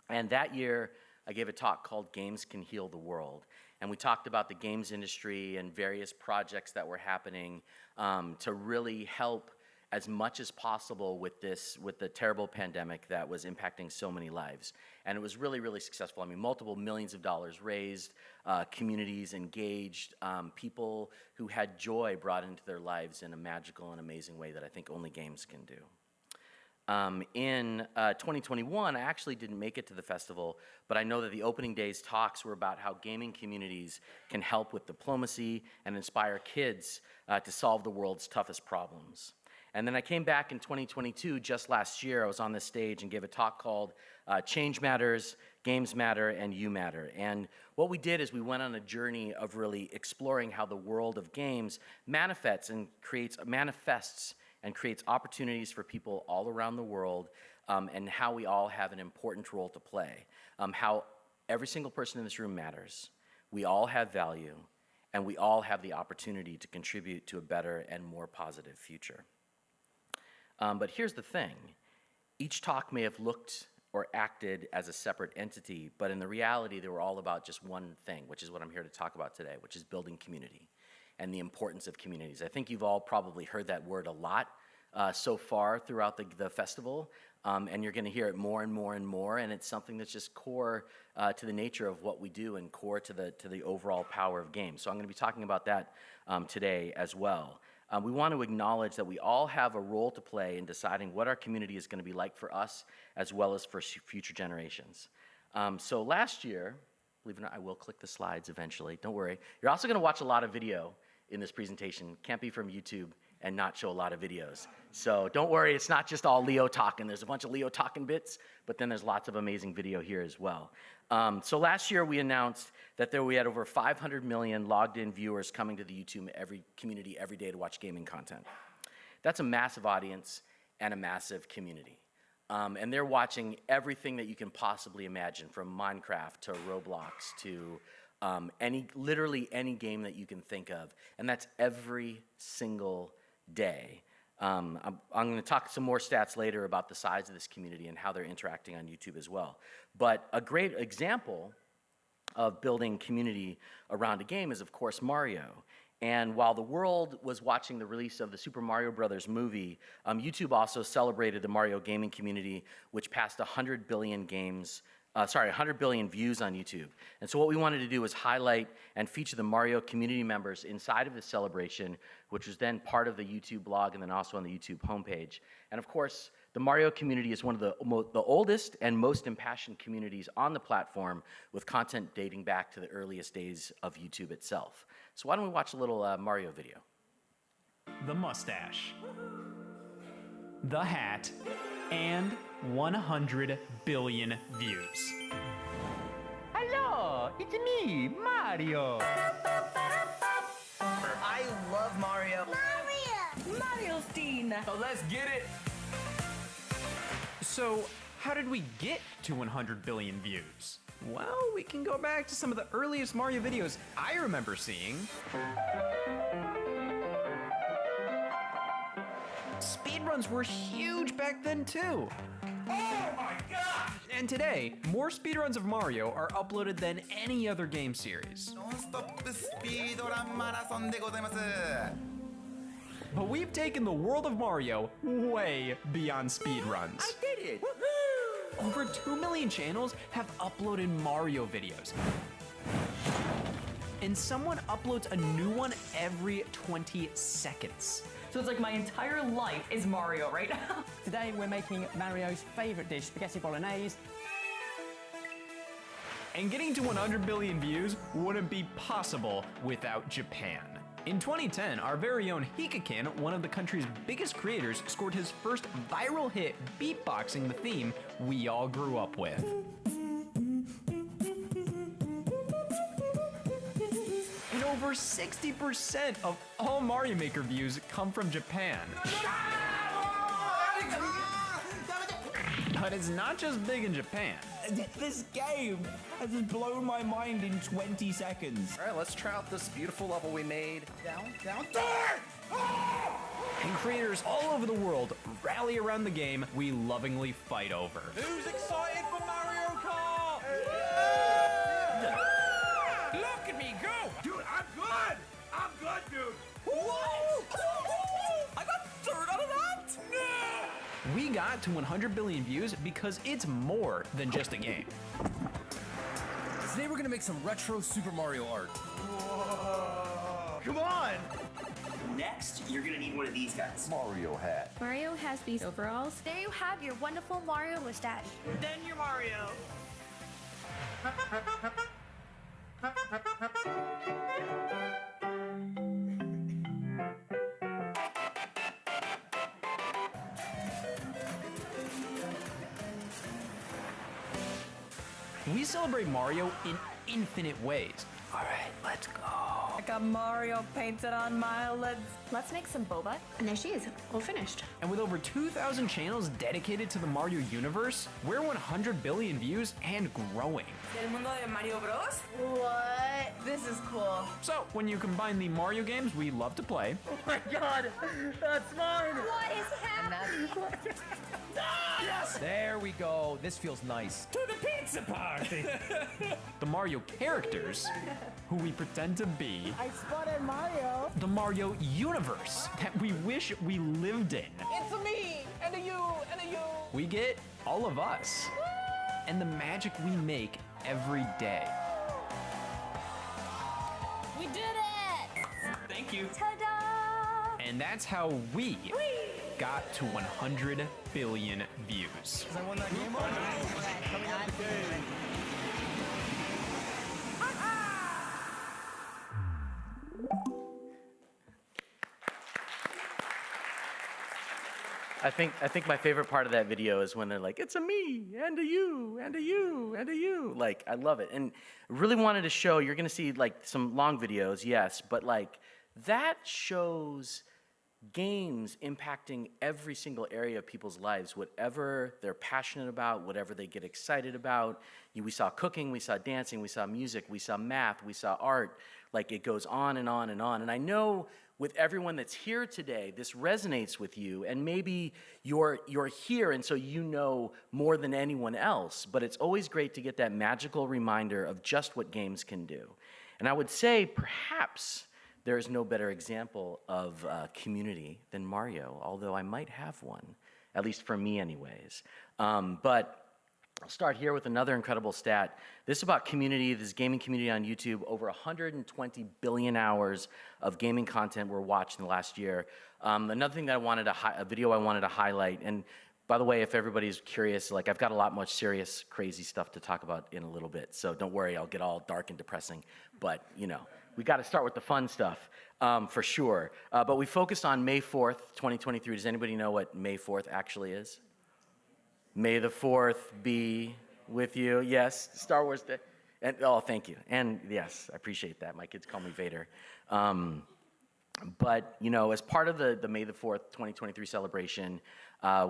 And that year, I gave a talk called Games Can Heal the World. And we talked about the games industry and various projects that were happening to really help as much as possible with the terrible pandemic that was impacting so many lives. And it was really, really successful. I mean, multiple millions of dollars raised, communities engaged, people who had joy brought into their lives in a magical and amazing way that I think only games can do. In 2021, I actually didn't make it to the festival, but I know that the opening day's talks were about how gaming communities can help with diplomacy and inspire kids to solve the world's toughest problems. And then I came back in 2022, just last year. I was on this stage and gave a talk called Change Matters, Games Matter, and You Matter. And what we did is we went on a journey of really exploring how the world of games manifests and creates opportunities for people all around the world, and how we all have an important role to play. How every single person in this room matters. We all have value, and we all have the opportunity to contribute to a better and more positive future. But here's the thing. Each talk may have looked or acted as a separate entity, but in the reality, they were all about just one thing, which is what I'm here to talk about today, which is building community and the importance of communities. I think you've all probably heard that word a lot so far throughout the festival, and you're gonna hear it more and more and more, and it's something that's just core to the nature of what we do and core to the overall power of games. So I'm gonna be talking about that today as well. We want to acknowledge that we all have a role to play in deciding what our community is gonna be like for us as well as for future generations. So last year, believe it or not, I will click the slides eventually, don't worry. You're also gonna watch a lot of video in this presentation. Can't be from YouTube and not show a lot of videos. So don't worry, it's not just all Leo talking. There's a bunch of Leo talking bits, but then there's lots of amazing video here as well. So last year we announced that we had over 500 million logged in viewers coming to the YouTube community every day to watch gaming content. That's a massive audience and a massive community. And they're watching everything that you can possibly imagine, from Minecraft to Roblox to literally any game that you can think of. And that's every single day. I'm going to talk some more stats later about the size of this community and how they're interacting on YouTube as well. But a great example of building community around a game is, of course, Mario. And while the world was watching the release of the Super Mario Brothers movie, YouTube also celebrated the Mario gaming community, which passed 100 billion 100 billion views on YouTube. And so what we wanted to do was highlight and feature the Mario community members inside of this celebration, which was then part of the YouTube blog and then also on the YouTube homepage. And of course, the Mario community is one of the oldest and most impassioned communities on the platform, with content dating back to the earliest days of YouTube itself. So why don't we watch a little Mario video? The mustache, the hat, and 100 billion views. Hello, it's me, Mario. I love Mario. Mario Steen. So let's get it. So, how did we get to 100 billion views? Well, we can go back to some of the earliest Mario videos I remember seeing. Speedruns were huge back then too. Oh my gosh! And today, more speedruns of Mario are uploaded than any other game series. Non-stop speedrun marathon でございます。 But we've taken the world of Mario way beyond speedruns. I did it! Over 2 million channels have uploaded Mario videos. And someone uploads a new one every 20 seconds. So it's like my entire life is Mario right now. Today we're making Mario's favorite dish, spaghetti bolognese. And getting to 100 billion views wouldn't be possible without Japan. In 2010, our very own Hikakin, one of the country's biggest creators, scored his first viral hit beatboxing the theme we all grew up with. And over 60% of all Mario Maker views come from Japan. But it's not just big in Japan. This game has just blown my mind in 20 seconds. All right, let's try out this beautiful level we made. Down, down, down! And creators all over the world rally around the game we lovingly fight over. Who's excited for Mario Kart? Look at me go! Dude, I'm good! I'm good, dude! What? I got third out of that? We got to 100 billion views because it's more than just a game. Today we're gonna make some retro Super Mario art. Come on! Next, you're gonna need one of these guys. Mario hat. Mario has these overalls. There you have your wonderful Mario mustache. Then you're Mario. We celebrate Mario in infinite ways. All right, let's go. I got Mario painted on my lids. Let's make some boba. And there she is, all finished. And with over 2,000 channels dedicated to the Mario universe, we're 100 billion views and growing. El mundo de Mario Bros. What? This is cool. So, when you combine the Mario games we love to play, Oh my God, that's mine. What is happening? Yes! There we go. This feels nice. To the pizza party! the Mario characters, who we pretend to be, I spotted Mario. the Mario universe that we wish we lived in. It's a me, and a you, and a you. We get all of us and the magic we make every day. We did it! Thank you. Ta-da! And that's how we got to 100 billion views. I won that game I think my favorite part of that video is when they're like, it's a me, and a you, and a you, and a you. Like, I love it. And really wanted to show, you're gonna see like some long videos, yes, but like that shows games impacting every single area of people's lives, whatever they're passionate about, whatever they get excited about. We saw cooking, we saw dancing, we saw music, we saw math, we saw art. Like, it goes on and on and on. And I know with everyone that's here today, this resonates with you, and maybe you're here and so you know more than anyone else, but it's always great to get that magical reminder of just what games can do. And I would say perhaps there is no better example of community than Mario, although I might have one, at least for me anyways. But I'll start here with another incredible stat. This is about community, this gaming community on YouTube. Over 120 billion hours of gaming content were watched in the last year. Another thing that a video I wanted to highlight, and by the way, if everybody's curious, like, I've got a lot more serious, crazy stuff to talk about in a little bit, so don't worry, I'll get all dark and depressing. But, you know, we got to start with the fun stuff, for sure. But we focused on May 4th, 2023. Does anybody know what May 4th actually is? May the 4th be with you. Yes, Star Wars Day. And, oh, thank you. And yes, I appreciate that. My kids call me Vader. But, you know, as part of the May the 4th, 2023 celebration,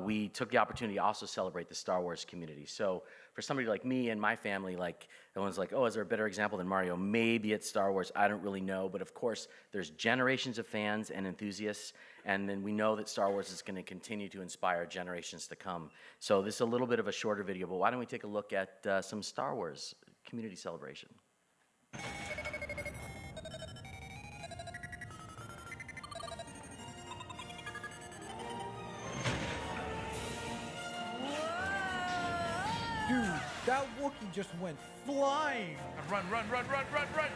we took the opportunity to also celebrate the Star Wars community. So for somebody like me and my family, like, everyone's like, oh, is there a better example than Mario? Maybe it's Star Wars. I don't really know. But of course, there's generations of fans and enthusiasts. And then we know that Star Wars is going to continue to inspire generations to come. So this is a little bit of a shorter video, but why don't we take a look at some Star Wars community celebration. Dude, that Wookiee just went flying. Run, run, run, run, run, run.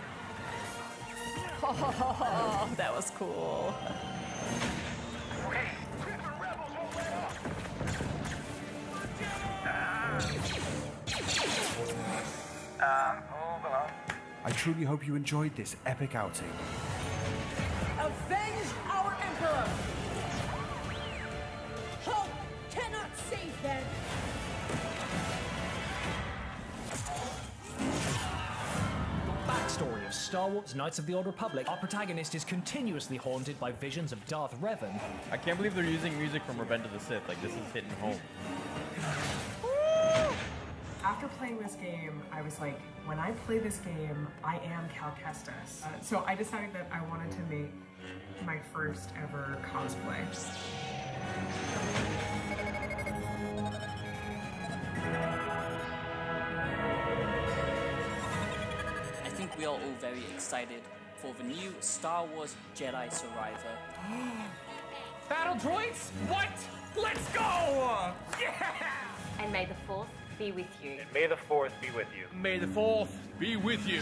Oh, that was cool. I truly hope you enjoyed this epic outing. Avenge our Emperor! Hulk cannot save them! Backstory of Star Wars Knights of the Old Republic, our protagonist is continuously haunted by visions of Darth Revan. I can't believe they're using music from Revenge of the Sith. Like, this is hitting home. After playing this game, I was like, when I play this game, I am Cal Kestis. So I decided that I wanted to make my first ever cosplay. I think we are all very excited for the new Star Wars Jedi Survivor. Battle droids? What? Let's go! Yeah! And may the 4th be with you. May the 4th be with you. May the 4th be with you.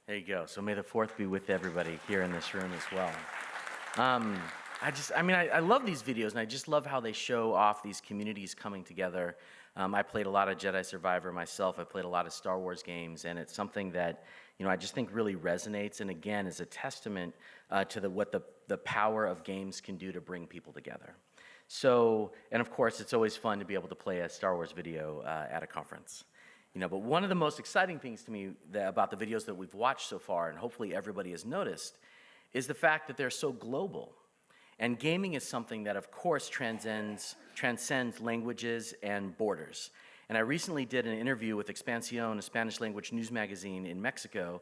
There you go. So may the 4th be with everybody here in this room as well. I love these videos, and I just love how they show off these communities coming together. I played a lot of Jedi Survivor myself. I played a lot of Star Wars games, and it's something that, I just think really resonates, and again, is a testament to what the power of games can do to bring people together. So, and of course, it's always fun to be able to play a Star Wars video at a conference. But one of the most exciting things to me about the videos that we've watched so far, and hopefully everybody has noticed, is the fact that they're so global. And gaming is something that, of course, transcends languages and borders. And I recently did an interview with Expansión, a Spanish language news magazine in Mexico.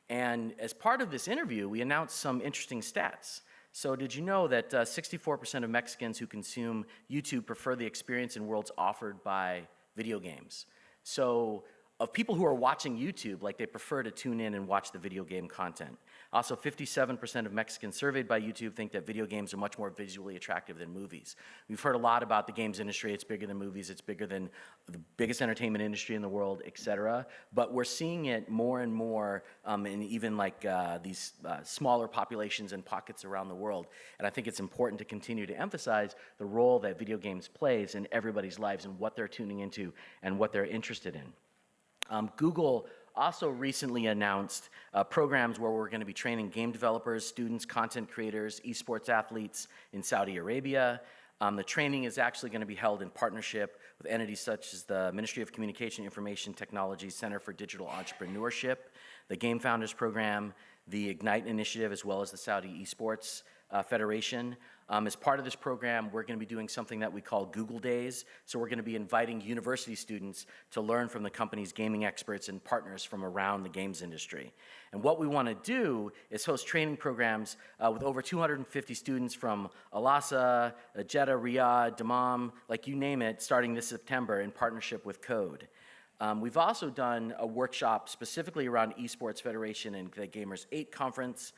And as part of this interview, we announced some interesting stats. So did you know that 64% of Mexicans who consume YouTube prefer the experience in worlds offered by video games? So of people who are watching YouTube, like they prefer to tune in and watch the video game content. Also, 57% of Mexicans surveyed by YouTube think that video games are much more visually attractive than movies. We've heard a lot about the games industry. It's bigger than movies. It's bigger than the biggest entertainment industry in the world, et cetera. But we're seeing it more and more in even like these smaller populations and pockets around the world. And I think it's important to continue to emphasize the role that video games plays in everybody's lives and what they're tuning into and what they're interested in. Google also recently announced programs where we're going to be training game developers, students, content creators, esports athletes in Saudi Arabia. The training is actually going to be held in partnership with entities such as the Ministry of Communication, Information Technology, Center for Digital Entrepreneurship, the Game Founders Program, the Ignite Initiative, as well as the Saudi Esports Federation. As part of this program, we're going to be doing something that we call Google Days. So we're going to be inviting university students to learn from the company's gaming experts and partners from around the games industry. And what we want to do is host training programs with over 250 students from Al-Asa, Jeddah, Riyadh, Dammam, like you name it, starting this September in partnership with Code. We've also done a workshop specifically around Esports Federation and the Gamers 8 conference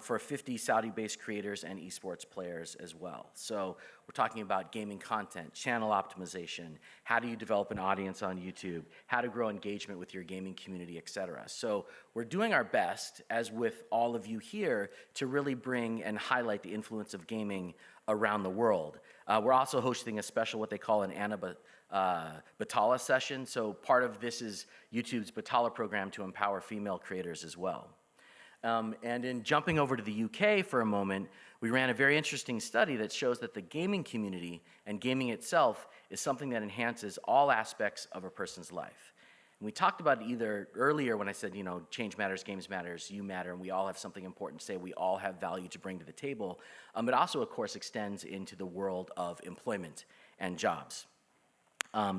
for 50 Saudi-based creators and esports players as well. So we're talking about gaming content, channel optimization, how do you develop an audience on YouTube, how to grow engagement with your gaming community, et cetera. So we're doing our best, as with all of you here, to really bring and highlight the influence of gaming around the world. We're also hosting a special, what they call an Anna Batala session. So part of this is YouTube's Batala program to empower female creators as well. And in jumping over to the UK for a moment, we ran a very interesting study that shows that the gaming community and gaming itself is something that enhances all aspects of a person's life. And we talked about it either earlier when I said, change matters, games matters, you matter, and we all have something important to say. We all have value to bring to the table. It also, of course, extends into the world of employment and jobs.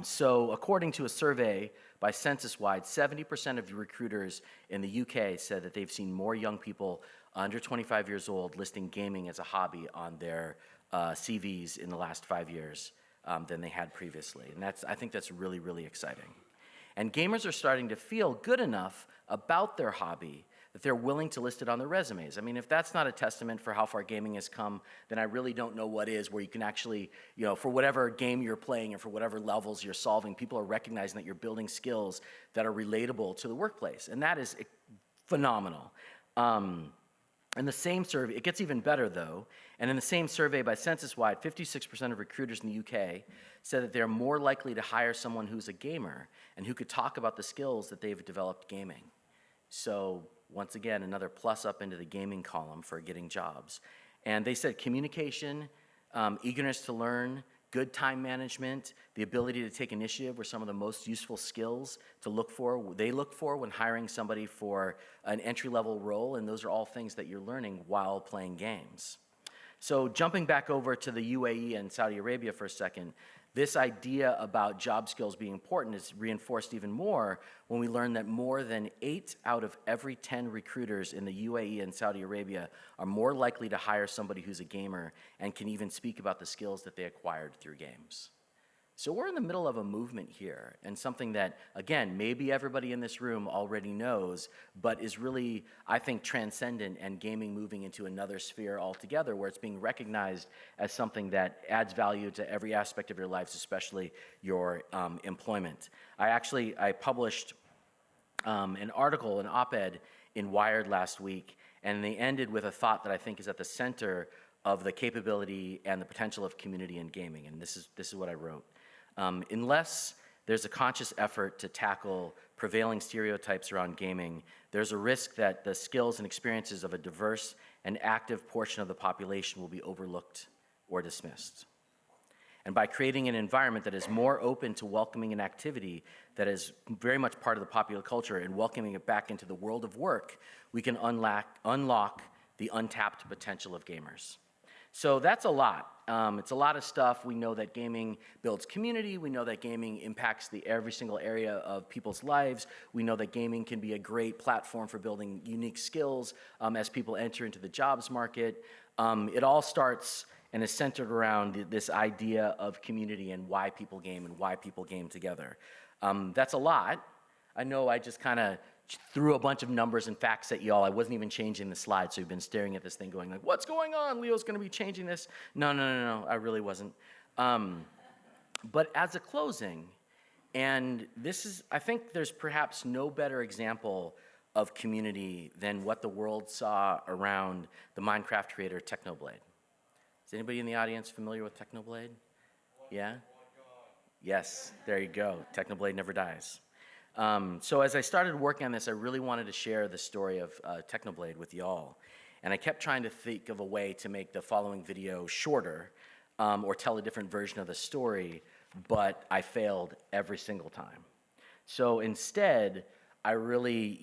So according to a survey by CensusWide, 70% of recruiters in the UK said that they've seen more young people under 25 years old listing gaming as a hobby on their CVs in the last 5 years than they had previously. And I think that's really, really exciting. And gamers are starting to feel good enough about their hobby that they're willing to list it on their resumes. I mean, if that's not a testament for how far gaming has come, then I really don't know what is, where you can actually, for whatever game you're playing or for whatever levels you're solving, people are recognizing that you're building skills that are relatable to the workplace. And that is phenomenal. In the same survey, it gets even better though, and in the same survey by CensusWide, 56% of recruiters in the UK said that they're more likely to hire someone who's a gamer and who could talk about the skills that they've developed gaming. So once again, another plus up into the gaming column for getting jobs. And they said communication, eagerness to learn, good time management, the ability to take initiative were some of the most useful skills to look for when hiring somebody for an entry-level role, and those are all things that you're learning while playing games. So jumping back over to the UAE and Saudi Arabia for a second, this idea about job skills being important is reinforced even more when we learn that more than 8 out of every 10 recruiters in the UAE and Saudi Arabia are more likely to hire somebody who's a gamer and can even speak about the skills that they acquired through games. So we're in the middle of a movement here, and something that, again, maybe everybody in this room already knows, but is really, I think, transcendent, and gaming moving into another sphere altogether, where it's being recognized as something that adds value to every aspect of your lives, especially your employment. I published an article, an op-ed in Wired last week, and they ended with a thought that I think is at the center of the capability and the potential of community in gaming, and this is what I wrote. Unless there's a conscious effort to tackle prevailing stereotypes around gaming, there's a risk that the skills and experiences of a diverse and active portion of the population will be overlooked or dismissed. And by creating an environment that is more open to welcoming an activity that is very much part of the popular culture and welcoming it back into the world of work, we can unlock the untapped potential of gamers. So that's a lot. It's a lot of stuff. We know that gaming builds community. We know that gaming impacts every single area of people's lives. We know that gaming can be a great platform for building unique skills as people enter into the jobs market. It all starts and is centered around this idea of community and why people game and why people game together. That's a lot. I know I just kind of threw a bunch of numbers and facts at y'all. I wasn't even changing the slide, so you've been staring at this thing going like, what's going on? Leo's gonna be changing this. No, I really wasn't. But as a closing, and this is, I think there's perhaps no better example of community than what the world saw around the Minecraft creator Technoblade. Is anybody in the audience familiar with Technoblade? Yeah? Yes, there you go. Technoblade never dies. So as I started working on this, I really wanted to share the story of Technoblade with y'all. And I kept trying to think of a way to make the following video shorter or tell a different version of the story, but I failed every single time. So instead, I really,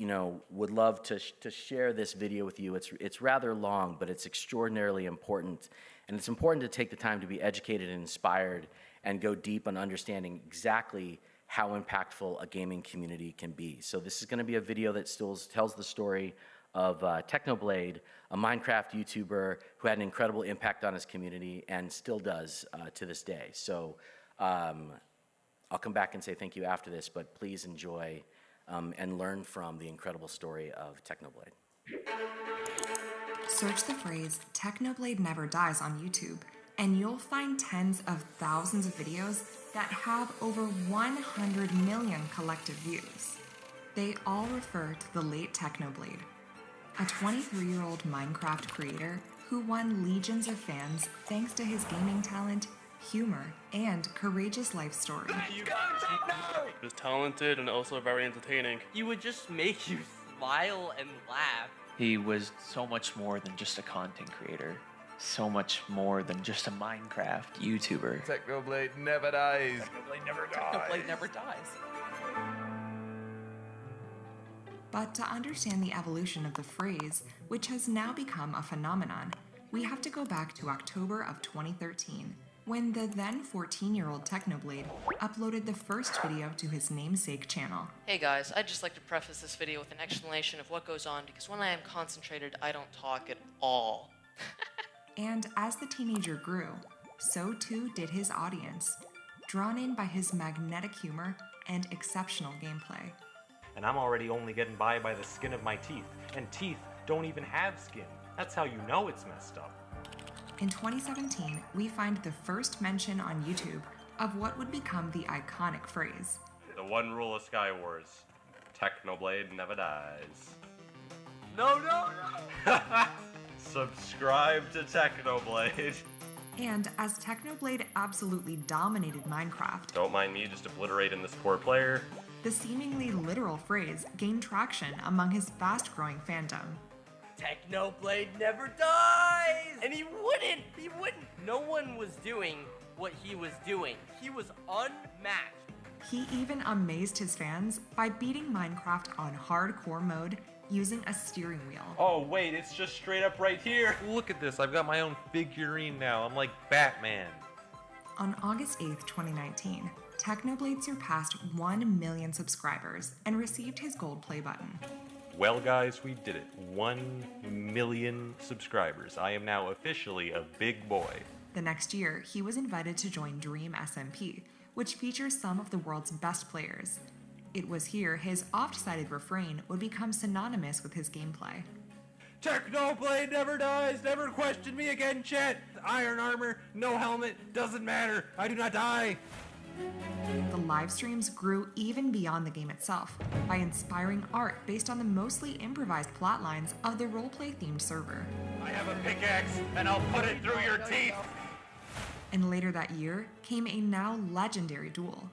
would love to share this video with you. It's rather long, but it's extraordinarily important. And it's important to take the time to be educated and inspired and go deep on understanding exactly how impactful a gaming community can be. So this is gonna be a video that still tells the story of Technoblade, a Minecraft YouTuber who had an incredible impact on his community and still does to this day. So I'll come back and say thank you after this, but please enjoy and learn from the incredible story of Technoblade. Search the phrase Technoblade Never Dies on YouTube, and you'll find tens of thousands of videos that have over 100 million collective views. They all refer to the late Technoblade, a 23-year-old Minecraft creator who won legions of fans thanks to his gaming talent, humor, and courageous life story. He was talented and also very entertaining. He would just make you smile and laugh. He was so much more than just a content creator. So much more than just a Minecraft YouTuber. Technoblade never dies. Technoblade never dies. Technoblade never dies. But to understand the evolution of the phrase, which has now become a phenomenon, we have to go back to October of 2013, when the then 14-year-old Technoblade uploaded the first video to his namesake channel. Hey guys, I'd just like to preface this video with an explanation of what goes on, because when I am concentrated, I don't talk at all. And as the teenager grew, so too did his audience, drawn in by his magnetic humor and exceptional gameplay. And I'm already only getting by the skin of my teeth, and teeth don't even have skin. That's how you know it's messed up. In 2017, we find the first mention on YouTube of what would become the iconic phrase. The one rule of Skywars, Technoblade never dies. No! Subscribe to Technoblade. And as Technoblade absolutely dominated Minecraft, Don't mind me just obliterating this poor player. The seemingly literal phrase gained traction among his fast-growing fandom. Technoblade never dies! And he wouldn't! No one was doing what he was doing. He was unmatched. He even amazed his fans by beating Minecraft on hardcore mode using a steering wheel. Oh wait, it's just straight up right here. Look at this, I've got my own figurine now. I'm like Batman. On August 8th, 2019, Technoblade surpassed 1 million subscribers and received his gold play button. Well guys, we did it. 1 million subscribers. I am now officially a big boy. The next year, he was invited to join Dream SMP, which features some of the world's best players. It was here his oft-cited refrain would become synonymous with his gameplay. Technoblade never dies! Never question me again, chat! Iron armor, no helmet, doesn't matter. I do not die! The live streams grew even beyond the game itself by inspiring art based on the mostly improvised plotlines of the roleplay themed server. I have a pickaxe, and I'll put it through your teeth! And later that year came a now legendary duel.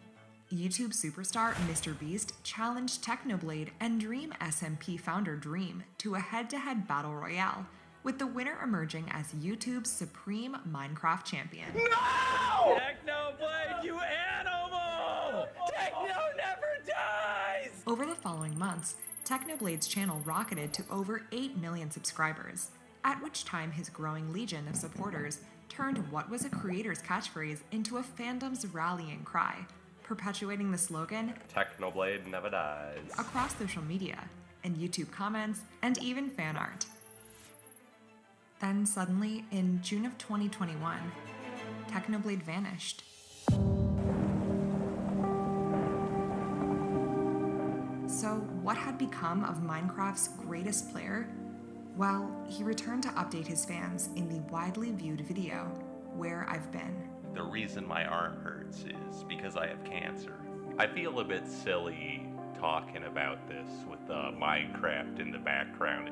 YouTube superstar Mr. Beast challenged Technoblade and Dream SMP founder Dream to a head-to-head battle royale, with the winner emerging as YouTube's supreme Minecraft champion. No! Technoblade, you animal! Techno never dies! Over the following months, Technoblade's channel rocketed to over 8 million subscribers, at which time his growing legion of supporters turned what was a creator's catchphrase into a fandom's rallying cry, perpetuating the slogan, Technoblade never dies. across social media, and YouTube comments, and even fan art. Then suddenly, in June of 2021, Technoblade vanished. So what had become of Minecraft's greatest player? Well, he returned to update his fans in the widely viewed video, Where I've Been. The reason my arm hurts is because I have cancer. I feel a bit silly talking about this with Minecraft in the background.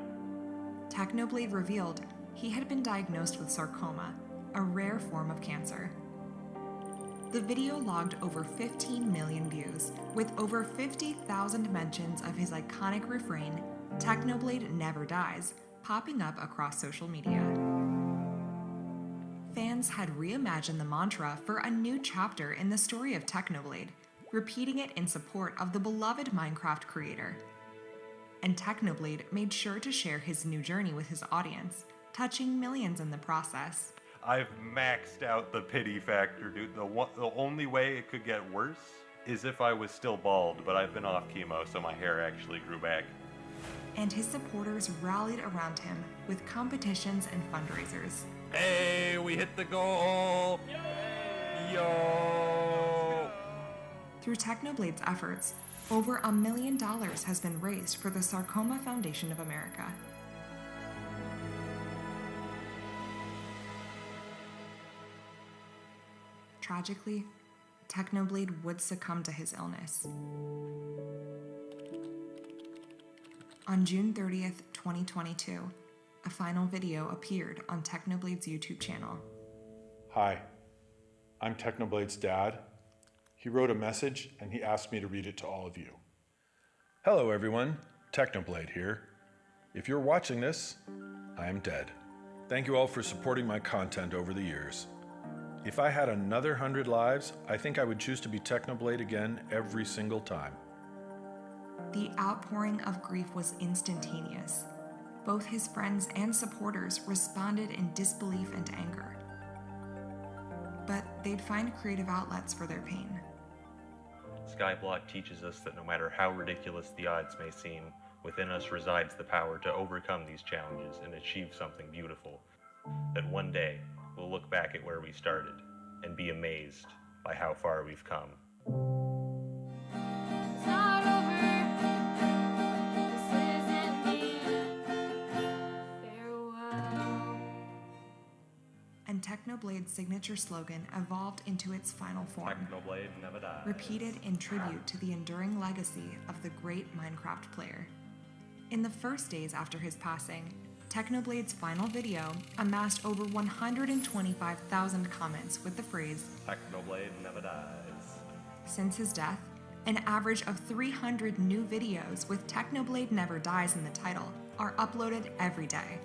Technoblade revealed he had been diagnosed with sarcoma, a rare form of cancer. The video logged over 15 million views, with over 50,000 mentions of his iconic refrain, Technoblade never dies, popping up across social media. Fans had reimagined the mantra for a new chapter in the story of Technoblade, repeating it in support of the beloved Minecraft creator. And Technoblade made sure to share his new journey with his audience, touching millions in the process. I've maxed out the pity factor, dude. The only way it could get worse is if I was still bald, but I've been off chemo, so my hair actually grew back. And his supporters rallied around him with competitions and fundraisers. Hey, we hit the goal! Yo! Through Technoblade's efforts, over $1 million has been raised for the Sarcoma Foundation of America. Tragically, Technoblade would succumb to his illness. On June 30th, 2022, a final video appeared on Technoblade's YouTube channel. Hi, I'm Technoblade's dad. He wrote a message and he asked me to read it to all of you. Hello everyone, Technoblade here. If you're watching this, I am dead. Thank you all for supporting my content over the years. If I had another 100 lives, I think I would choose to be Technoblade again every single time. The outpouring of grief was instantaneous. Both his friends and supporters responded in disbelief and anger. But they'd find creative outlets for their pain. Skyblock teaches us that no matter how ridiculous the odds may seem, within us resides the power to overcome these challenges and achieve something beautiful. That one day, we'll look back at where we started and be amazed by how far we've come. It's not over. This isn't me. Farewell. And Technoblade's signature slogan evolved into its final form, Technoblade never dies. repeated in tribute to the enduring legacy of the great Minecraft player. In the first days after his passing, Technoblade's final video amassed over 125,000 comments with the phrase, Technoblade never dies. Since his death, an average of 300 new videos with Technoblade Never Dies in the title are uploaded every day.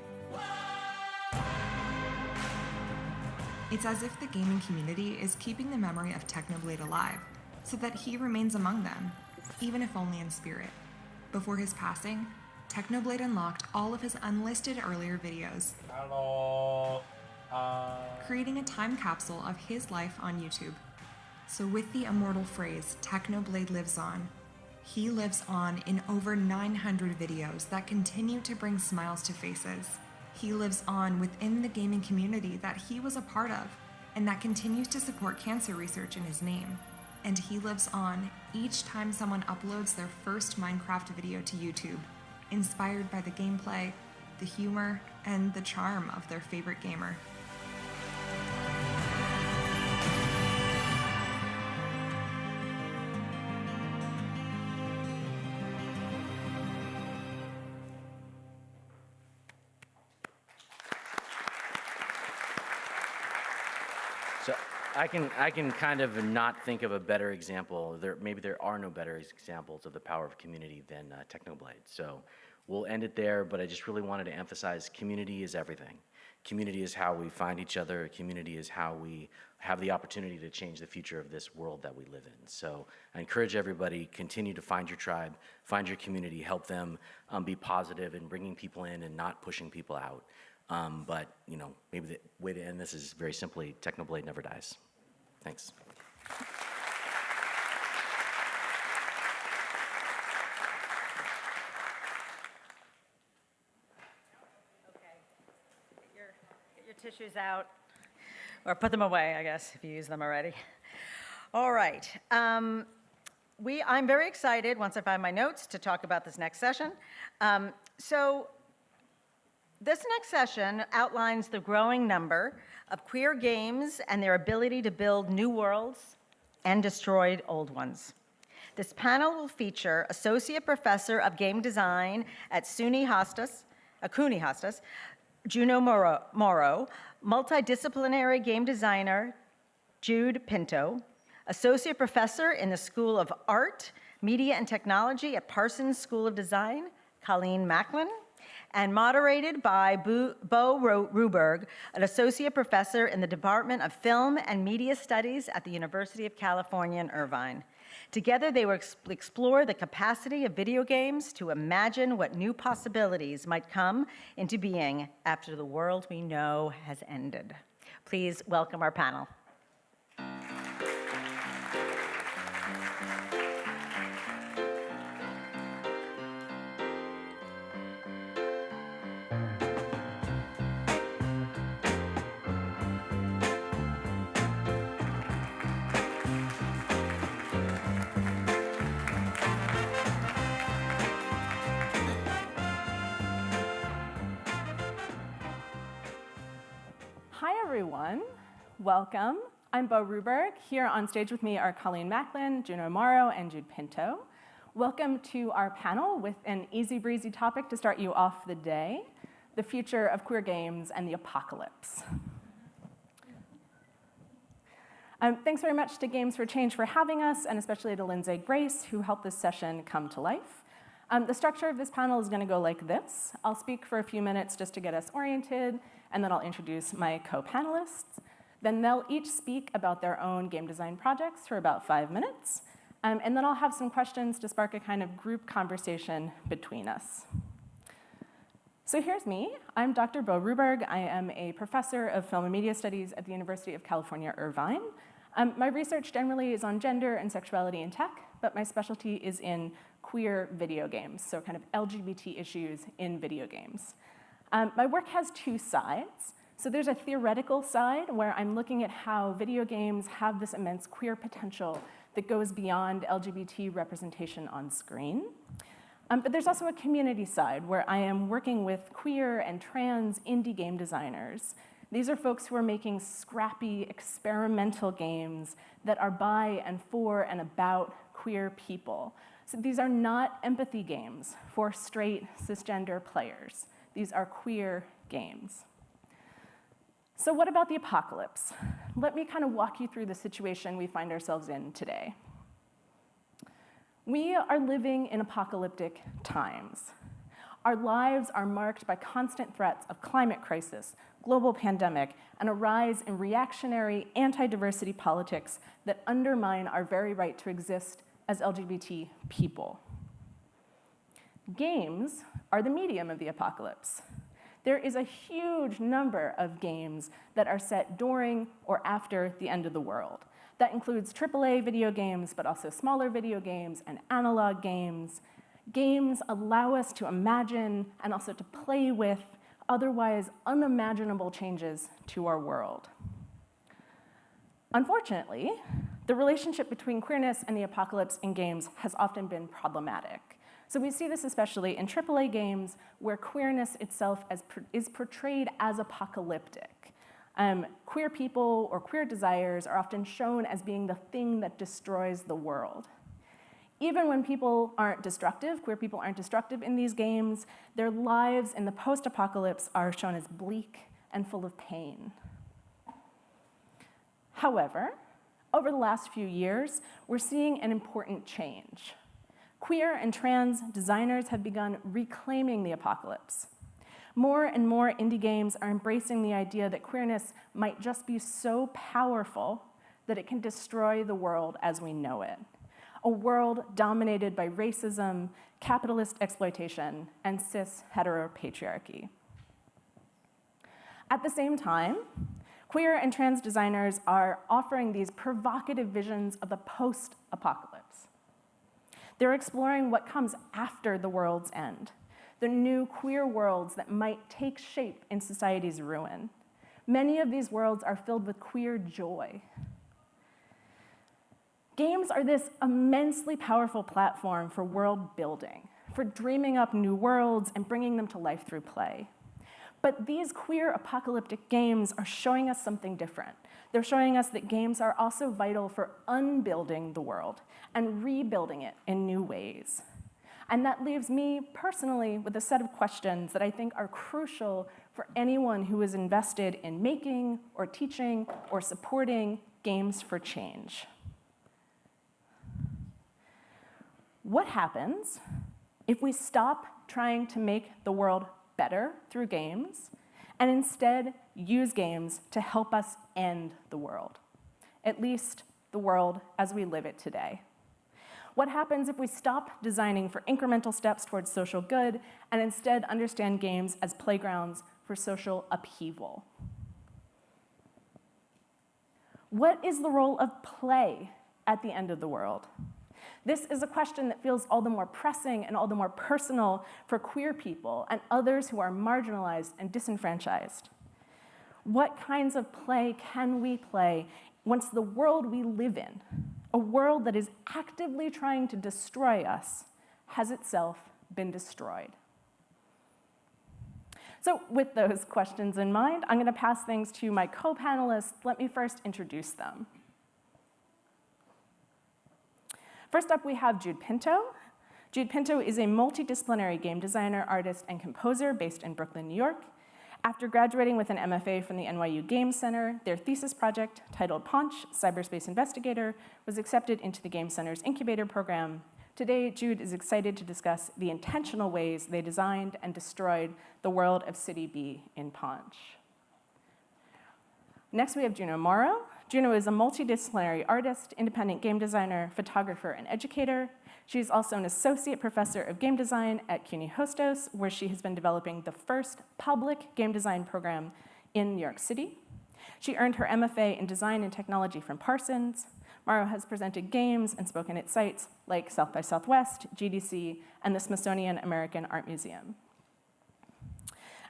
It's as if the gaming community is keeping the memory of Technoblade alive, so that he remains among them, even if only in spirit. Before his passing, Technoblade unlocked all of his unlisted earlier videos, creating a time capsule of his life on YouTube. So with the immortal phrase, Technoblade lives on, he lives on in over 900 videos that continue to bring smiles to faces. He lives on within the gaming community that he was a part of, and that continues to support cancer research in his name. and he lives on each time someone uploads their first Minecraft video to YouTube, inspired by the gameplay, the humor, and the charm of their favorite gamer. So I can kind of not think of a better example. Maybe there are no better examples of the power of community than Technoblade. So we'll end it there, but I just really wanted to emphasize community is everything. Community is how we find each other. Community is how we have the opportunity to change the future of this world that we live in. So I encourage everybody, continue to find your tribe, find your community, help them be positive in bringing people in and not pushing people out. But, you know, maybe the way to end this is very simply, Technoblade never dies. Thanks. Get your tissues out, or put them away, I guess, if you use them already. All right. I'm very excited, once I find my notes, to talk about this next session. This next session outlines the growing number of queer games and their ability to build new worlds and destroy old ones. This panel will feature Associate Professor of Game Design at CUNY Hostos, Juno Morrow, multidisciplinary game designer Jude Pinto, Associate Professor in the School of Art, Media and Technology at Parsons School of Design, Colleen Macklin, and moderated by Bo Ruberg, an associate professor in the Department of Film and Media Studies at the University of California in Irvine. Together, they will explore the capacity of video games to imagine what new possibilities might come into being after the world we know has ended. Please welcome our panel. Hi, everyone. Welcome. I'm Bo Ruberg. Here on stage with me are Colleen Macklin, Juno Morrow, and Jude Pinto. Welcome to our panel with an easy breezy topic to start you off the day, the future of queer games and the apocalypse. Thanks very much to Games for Change for having us, and especially to Lindsay Grace, who helped this session come to life. The structure of this panel is going to go like this. I'll speak for a few minutes just to get us oriented, and then I'll introduce my co-panelists. Then they'll each speak about their own game design projects for about 5 minutes, and then I'll have some questions to spark a kind of group conversation between us. So here's me. I'm Dr. Bo Ruberg. I am a professor of film and media studies at the University of California, Irvine. My research generally is on gender and sexuality in tech, but my specialty is in queer video games, so kind of LGBT issues in video games. My work has two sides. So there's a theoretical side where I'm looking at how video games have this immense queer potential that goes beyond LGBT representation on screen. But there's also a community side where I am working with queer and trans indie game designers. These are folks who are making scrappy, experimental games that are by and for and about queer people. So these are not empathy games for straight, cisgender players. These are queer games. So what about the apocalypse? Let me kind of walk you through the situation we find ourselves in today. We are living in apocalyptic times. Our lives are marked by constant threats of climate crisis, global pandemic, and a rise in reactionary anti-diversity politics that undermine our very right to exist as LGBT people. Games are the medium of the apocalypse. There is a huge number of games that are set during or after the end of the world. That includes AAA video games, but also smaller video games and analog games. Games allow us to imagine and also to play with otherwise unimaginable changes to our world. Unfortunately, the relationship between queerness and the apocalypse in games has often been problematic. So we see this especially in AAA games where queerness itself is portrayed as apocalyptic. Queer people or queer desires are often shown as being the thing that destroys the world. Even when people aren't destructive, queer people aren't destructive in these games, their lives in the post-apocalypse are shown as bleak and full of pain. However, over the last few years, we're seeing an important change. Queer and trans designers have begun reclaiming the apocalypse. More and more indie games are embracing the idea that queerness might just be so powerful that it can destroy the world as we know it. A world dominated by racism, capitalist exploitation, and cis heteropatriarchy. At the same time, queer and trans designers are offering these provocative visions of the post-apocalypse. They're exploring what comes after the world's end, the new queer worlds that might take shape in society's ruin. Many of these worlds are filled with queer joy. Games are this immensely powerful platform for world building, for dreaming up new worlds and bringing them to life through play. But these queer apocalyptic games are showing us something different. They're showing us that games are also vital for unbuilding the world and rebuilding it in new ways. And that leaves me personally with a set of questions that I think are crucial for anyone who is invested in making or teaching or supporting games for change. What happens if we stop trying to make the world better through games and instead use games to help us end the world, at least the world as we live it today? What happens if we stop designing for incremental steps towards social good and instead understand games as playgrounds for social upheaval? What is the role of play at the end of the world? This is a question that feels all the more pressing and all the more personal for queer people and others who are marginalized and disenfranchised. What kinds of play can we play once the world we live in, a world that is actively trying to destroy us, has itself been destroyed? So with those questions in mind, I'm going to pass things to my co-panelists. Let me first introduce them. First up, we have Jude Pinto. Jude Pinto is a multidisciplinary game designer, artist, and composer based in Brooklyn, New York. After graduating with an MFA from the NYU Game Center, their thesis project, titled Paunch, Cyberspace Investigator, was accepted into the Game Center's incubator program. Today, Jude is excited to discuss the intentional ways they designed and destroyed the world of City B in Paunch. Next, we have Juno Morrow. Juno is a multidisciplinary artist, independent game designer, photographer, and educator. She's also an associate professor of game design at CUNY Hostos, where she has been developing the first public game design program in New York City. She earned her MFA in design and technology from Parsons. Morrow has presented games and spoken at sites like South by Southwest, GDC, and the Smithsonian American Art Museum.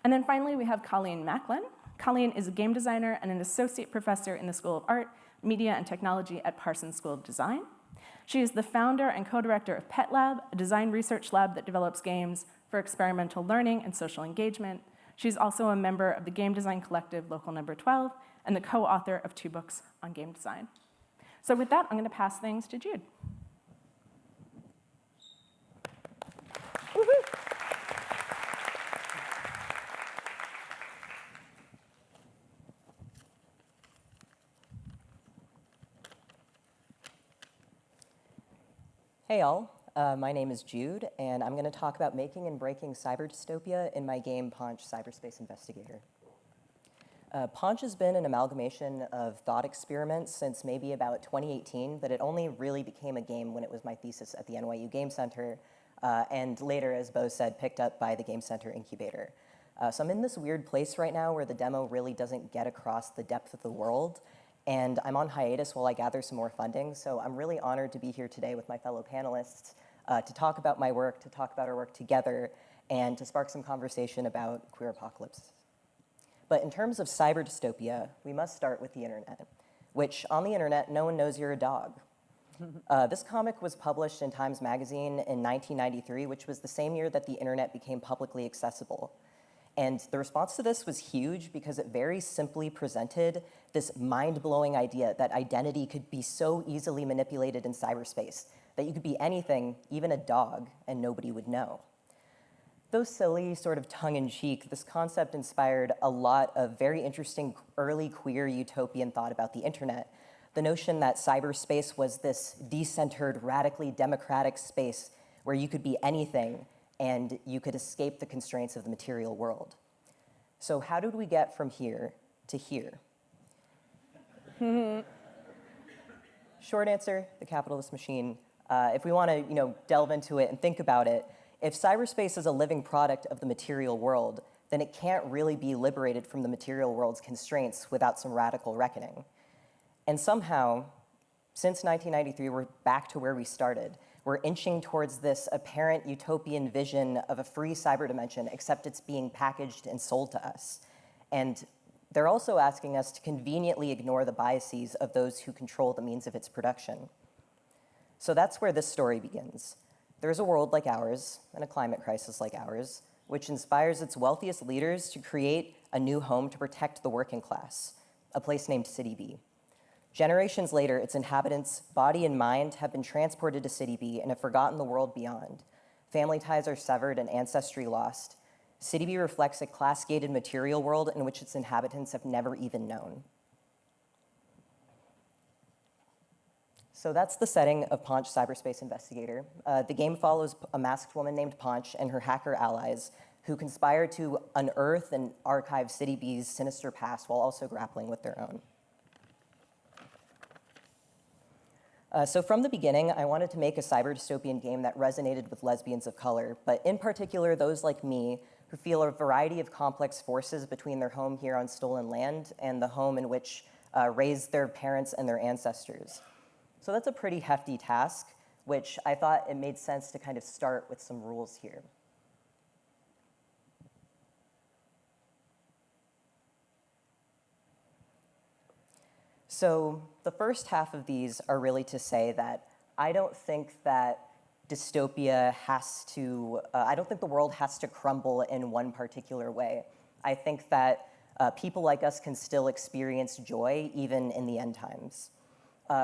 And then finally, we have Colleen Macklin. Colleen is a game designer and an associate professor in the School of Art, Media, and Technology at Parsons School of Design. She is the founder and co-director of Pet Lab, a design research lab that develops games for experimental learning and social engagement. She's also a member of the Game Design Collective Local Number 12 and the co-author of 2 books on game design. So with that, I'm going to pass things to Jude. Woo-hoo. Hey all, my name is Jude, and I'm going to talk about making and breaking cyber dystopia in my game Paunch, Cyberspace Investigator. Paunch has been an amalgamation of thought experiments since maybe about 2018, but it only really became a game when it was my thesis at the NYU Game Center, and later, as Bo said, picked up by the Game Center incubator. So I'm in this weird place right now where the demo really doesn't get across the depth of the world, and I'm on hiatus while I gather some more funding, so I'm really honored to be here today with my fellow panelists to talk about my work, to talk about our work together, and to spark some conversation about queer apocalypse. But in terms of cyber dystopia, we must start with the internet. which on the internet, no one knows you're a dog. This comic was published in Times Magazine in 1993, which was the same year that the internet became publicly accessible. And the response to this was huge because it very simply presented this mind-blowing idea that identity could be so easily manipulated in cyberspace, that you could be anything, even a dog, and nobody would know. Though silly, sort of tongue-in-cheek, this concept inspired a lot of very interesting early queer utopian thought about the internet. The notion that cyberspace was this decentered, radically democratic space where you could be anything and you could escape the constraints of the material world. So how did we get from here to here? Short answer, the capitalist machine. If we want to delve into it and think about it, if cyberspace is a living product of the material world, then it can't really be liberated from the material world's constraints without some radical reckoning. And somehow, since 1993, we're back to where we started. We're inching towards this apparent utopian vision of a free cyber dimension, except it's being packaged and sold to us. And they're also asking us to conveniently ignore the biases of those who control the means of its production. So that's where this story begins. There's a world like ours, and a climate crisis like ours, which inspires its wealthiest leaders to create a new home to protect the working class, a place named City B. Generations later, its inhabitants, body and mind, have been transported to City B and have forgotten the world beyond. Family ties are severed and ancestry lost. City B reflects a class-gated material world in which its inhabitants have never even known. So that's the setting of Paunch Cyberspace Investigator. The game follows a masked woman named Paunch and her hacker allies who conspire to unearth and archive City B's sinister past while also grappling with their own. So from the beginning, I wanted to make a cyber dystopian game that resonated with lesbians of color, but in particular, those like me who feel a variety of complex forces between their home here on stolen land and the home in which raised their parents and their ancestors. So that's a pretty hefty task, which I thought it made sense to kind of start with some rules here. So the first half of these are really to say that I don't think that dystopia has to, I don't think the world has to crumble in one particular way. I think that people like us can still experience joy even in the end times.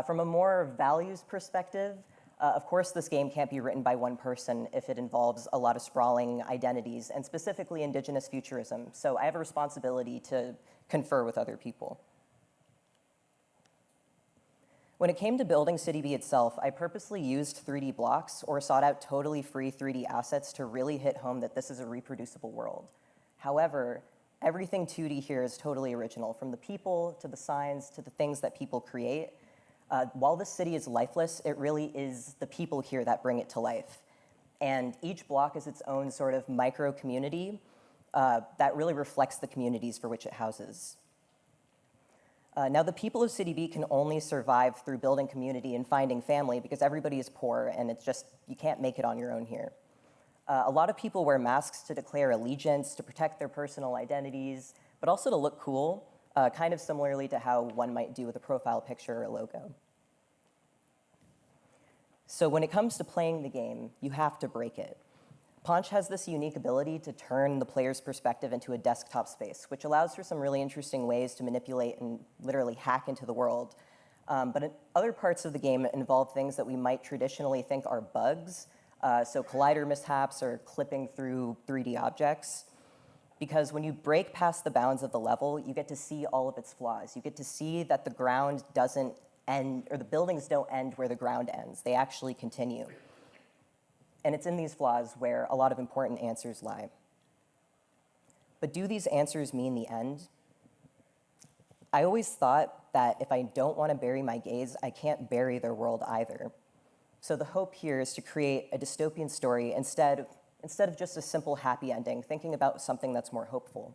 From a more values perspective, of course this game can't be written by one person if it involves a lot of sprawling identities, and specifically indigenous futurism. So I have a responsibility to confer with other people. When it came to building City B itself, I purposely used 3D blocks or sought out totally free 3D assets to really hit home that this is a reproducible world. However, everything 2D here is totally original, from the people to the signs to the things that people create. While this city is lifeless, it really is the people here that bring it to life. And each block is its own sort of micro-community that really reflects the communities for which it houses. Now, the people of City B can only survive through building community and finding family because everybody is poor and it's just, you can't make it on your own here. A lot of people wear masks to declare allegiance, to protect their personal identities, but also to look cool, kind of similarly to how one might do with a profile picture or a logo. So when it comes to playing the game, you have to break it. Paunch has this unique ability to turn the player's perspective into a desktop space, which allows for some really interesting ways to manipulate and literally hack into the world. But other parts of the game involve things that we might traditionally think are bugs, so collider mishaps or clipping through 3D objects. Because when you break past the bounds of the level, you get to see all of its flaws. You get to see that the ground doesn't end, or the buildings don't end where the ground ends. They actually continue. And it's in these flaws where a lot of important answers lie. But do these answers mean the end? I always thought that if I don't want to bury my gaze, I can't bury their world either. So the hope here is to create a dystopian story instead of just a simple happy ending, thinking about something that's more hopeful.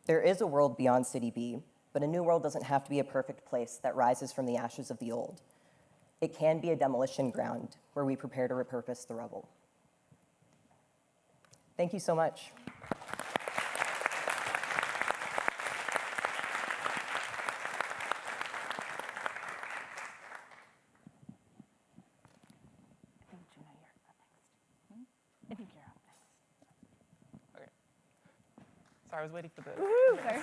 There is a world beyond City B, but a new world doesn't have to be a perfect place that rises from the ashes of the old. It can be a demolition ground where we prepare to repurpose the rubble. Thank you so much. Sorry, I was waiting for the. Woohoo! Sorry.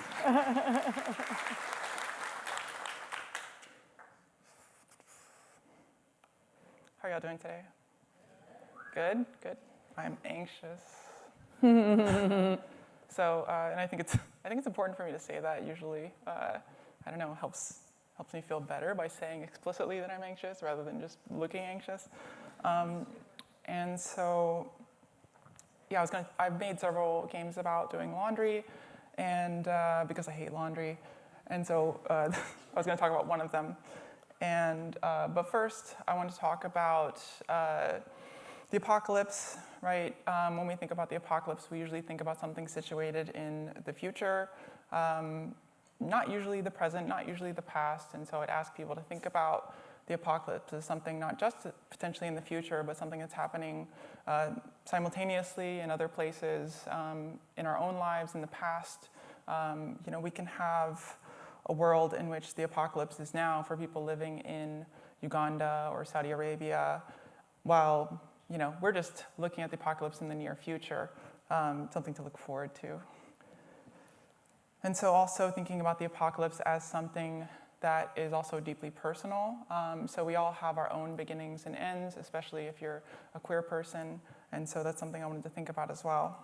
How are y'all doing today? Good, good. I'm anxious. So, and I think it's important for me to say that. Usually, I don't know, helps me feel better by saying explicitly that I'm anxious rather than just looking anxious. And so, yeah, I've made several games about doing laundry, and because I hate laundry, and so I was going to talk about one of them. And but first, I want to talk about the apocalypse, right? When we think about the apocalypse, we usually think about something situated in the future, not usually the present, not usually the past. And so I'd ask people to think about the apocalypse as something not just potentially in the future, but something that's happening simultaneously in other places, in our own lives, in the past. We can have a world in which the apocalypse is now for people living in Uganda or Saudi Arabia, while we're just looking at the apocalypse in the near future, something to look forward to. And so also thinking about the apocalypse as something that is also deeply personal. So we all have our own beginnings and ends, especially if you're a queer person. And so that's something I wanted to think about as well.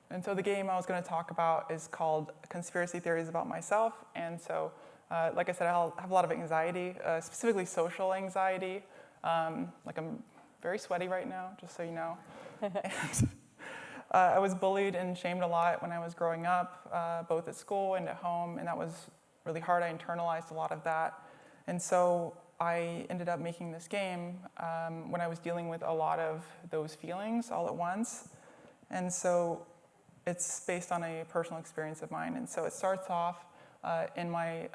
And so the game I was going to talk about is called Conspiracy Theories About Myself. And so, like I said, I have a lot of anxiety, specifically social anxiety. Like I'm very sweaty right now, just so you know. And, I was bullied and shamed a lot when I was growing up, both at school and at home, and that was really hard. I internalized a lot of that. And so I ended up making this game when I was dealing with a lot of those feelings all at once. And so it's based on a personal experience of mine. And so it starts off in my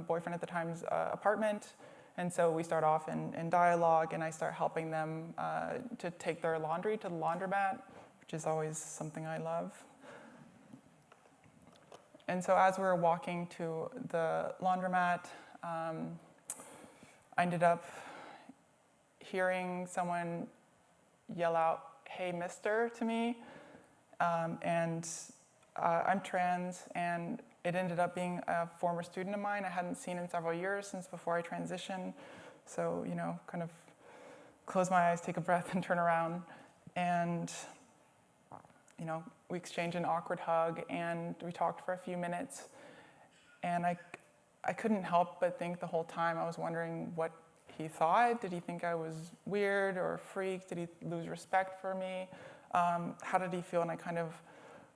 boyfriend at the time's apartment. And so we start off in dialogue, and I start helping them to take their laundry to the laundromat, which is always something I love. And so as we were walking to the laundromat, I ended up hearing someone yell out, "Hey, mister," to me. And I'm trans, and it ended up being a former student of mine I hadn't seen in several years since before I transitioned. So, kind of close my eyes, take a breath, and turn around. And, we exchanged an awkward hug, and we talked for a few minutes. And I couldn't help but think the whole time, I was wondering what he thought. Did he think I was weird or a freak? Did he lose respect for me? How did he feel? And I kind of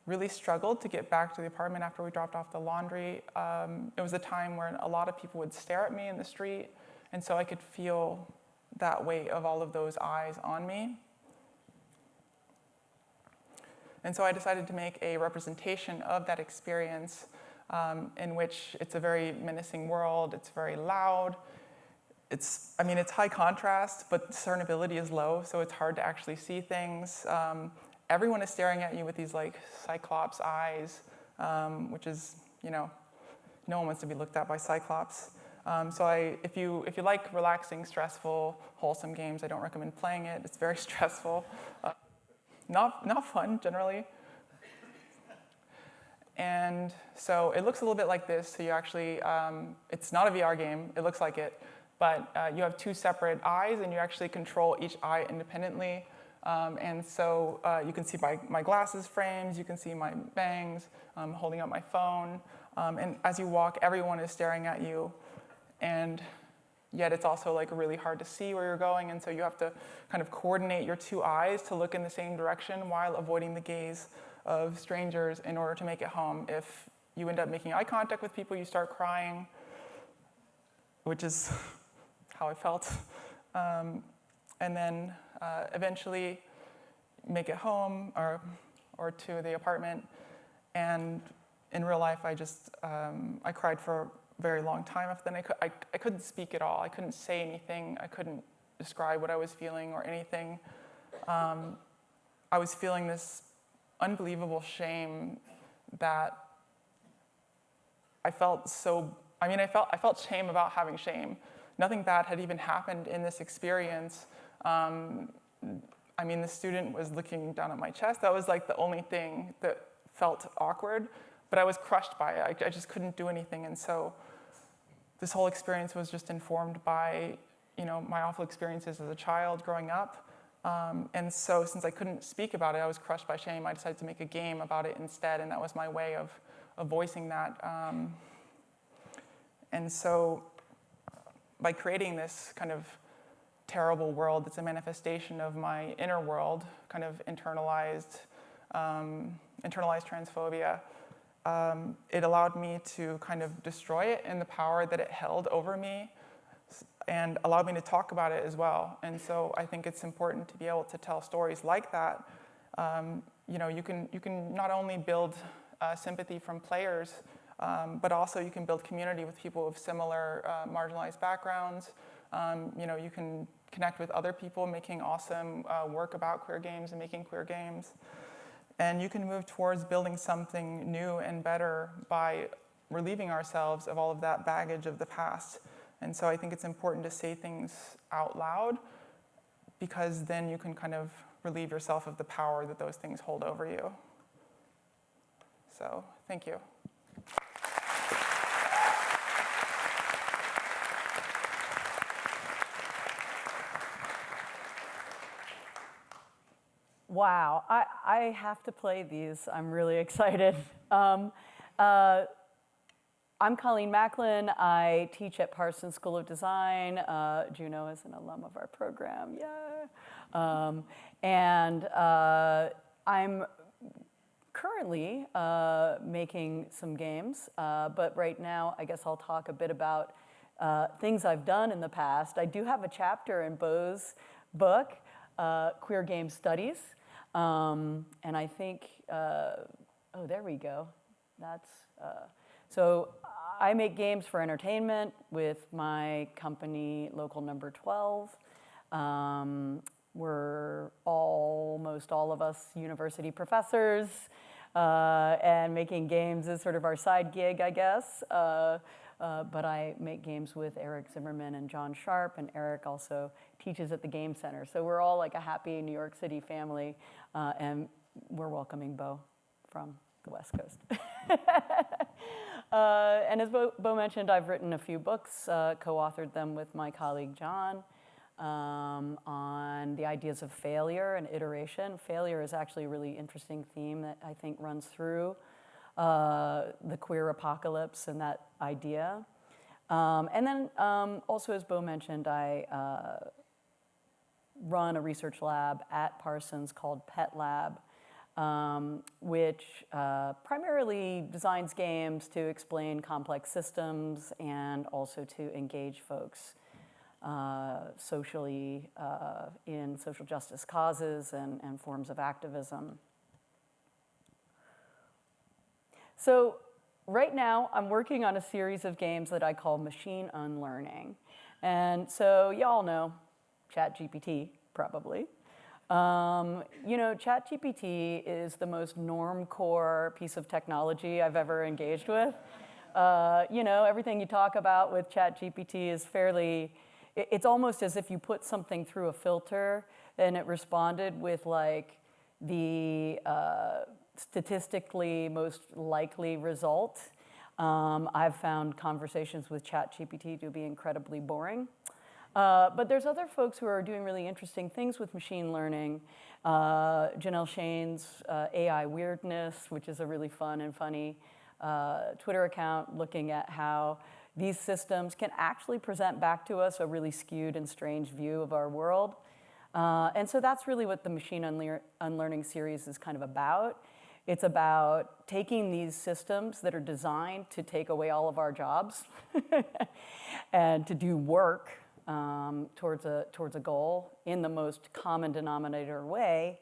really struggled to get back to the apartment after we dropped off the laundry. It was a time where a lot of people would stare at me in the street, and so I could feel that weight of all of those eyes on me. And so I decided to make a representation of that experience in which it's a very menacing world, it's very loud, it's high contrast, but discernibility is low, so it's hard to actually see things. Everyone is staring at you with these Cyclops eyes, which is, no one wants to be looked at by Cyclops. So if you like relaxing, stressful, wholesome games, I don't recommend playing it. It's very stressful, not fun generally. And so it looks a little bit like this. So you actually, it's not a VR game. It looks like it, but you have two separate eyes, and you actually control each eye independently. And so you can see my glasses frames, you can see my bangs, holding up my phone. And as you walk, everyone is staring at you. And yet it's also really hard to see where you're going. And so you have to kind of coordinate your two eyes to look in the same direction while avoiding the gaze of strangers in order to make it home. If you end up making eye contact with people, you start crying, which is how I felt. And then eventually make it home or to the apartment. And in real life, I cried for a very long time. After then, I couldn't speak at all. I couldn't say anything. I couldn't describe what I was feeling or anything. I was feeling this unbelievable shame that I felt I felt shame about having shame. Nothing bad had even happened in this experience. I mean, the student was looking down at my chest. That was like the only thing that felt awkward, but I was crushed by it. I just couldn't do anything. And so this whole experience was just informed by, my awful experiences as a child growing up. And so since I couldn't speak about it, I was crushed by shame. I decided to make a game about it instead, and that was my way of voicing that. And so by creating this kind of terrible world that's a manifestation of my inner world, kind of internalized transphobia, it allowed me to kind of destroy it and the power that it held over me, and allowed me to talk about it as well. And so I think it's important to be able to tell stories like that. You can not only build sympathy from players, but also you can build community with people with similar marginalized backgrounds. You can connect with other people making awesome work about queer games and making queer games. And you can move towards building something new and better by relieving ourselves of all of that baggage of the past. And so I think it's important to say things out loud, because then you can kind of relieve yourself of the power that those things hold over you. So, thank you. Wow, I have to play these. I'm really excited. I'm Colleen Macklin. I teach at Parsons School of Design. Juno is an alum of our program, yeah. I'm currently making some games, but right now I guess I'll talk a bit about things I've done in the past. I do have a chapter in Beau's book, Queer Game Studies. And I think, oh, there we go. So I make games for entertainment with my company, Local Number 12. We're almost all of us university professors, and making games is sort of our side gig, I guess. But I make games with Eric Zimmerman and John Sharp, and Eric also teaches at the Game Center. So we're all like a happy New York City family, and we're welcoming Beau from the West Coast. And as Beau mentioned, I've written a few books, co-authored them with my colleague John, on the ideas of failure and iteration. Failure is actually a really interesting theme that I think runs through the queer apocalypse and that idea. And then also, as Beau mentioned, I run a research lab at Parsons called Pet Lab, which primarily designs games to explain complex systems and also to engage folks socially in social justice causes and forms of activism. So right now, I'm working on a series of games that I call machine unlearning. And so y'all know ChatGPT, probably. ChatGPT is the most norm-core piece of technology I've ever engaged with. Everything you talk about with ChatGPT is fairly, it's almost as if you put something through a filter and it responded with like the statistically most likely result. I've found conversations with ChatGPT to be incredibly boring. But there's other folks who are doing really interesting things with machine learning. Janelle Shane's AI Weirdness, which is a really fun and funny Twitter account looking at how these systems can actually present back to us a really skewed and strange view of our world. And so that's really what the machine unlearning series is kind of about. It's about taking these systems that are designed to take away all of our jobs and to do work towards a goal in the most common denominator way,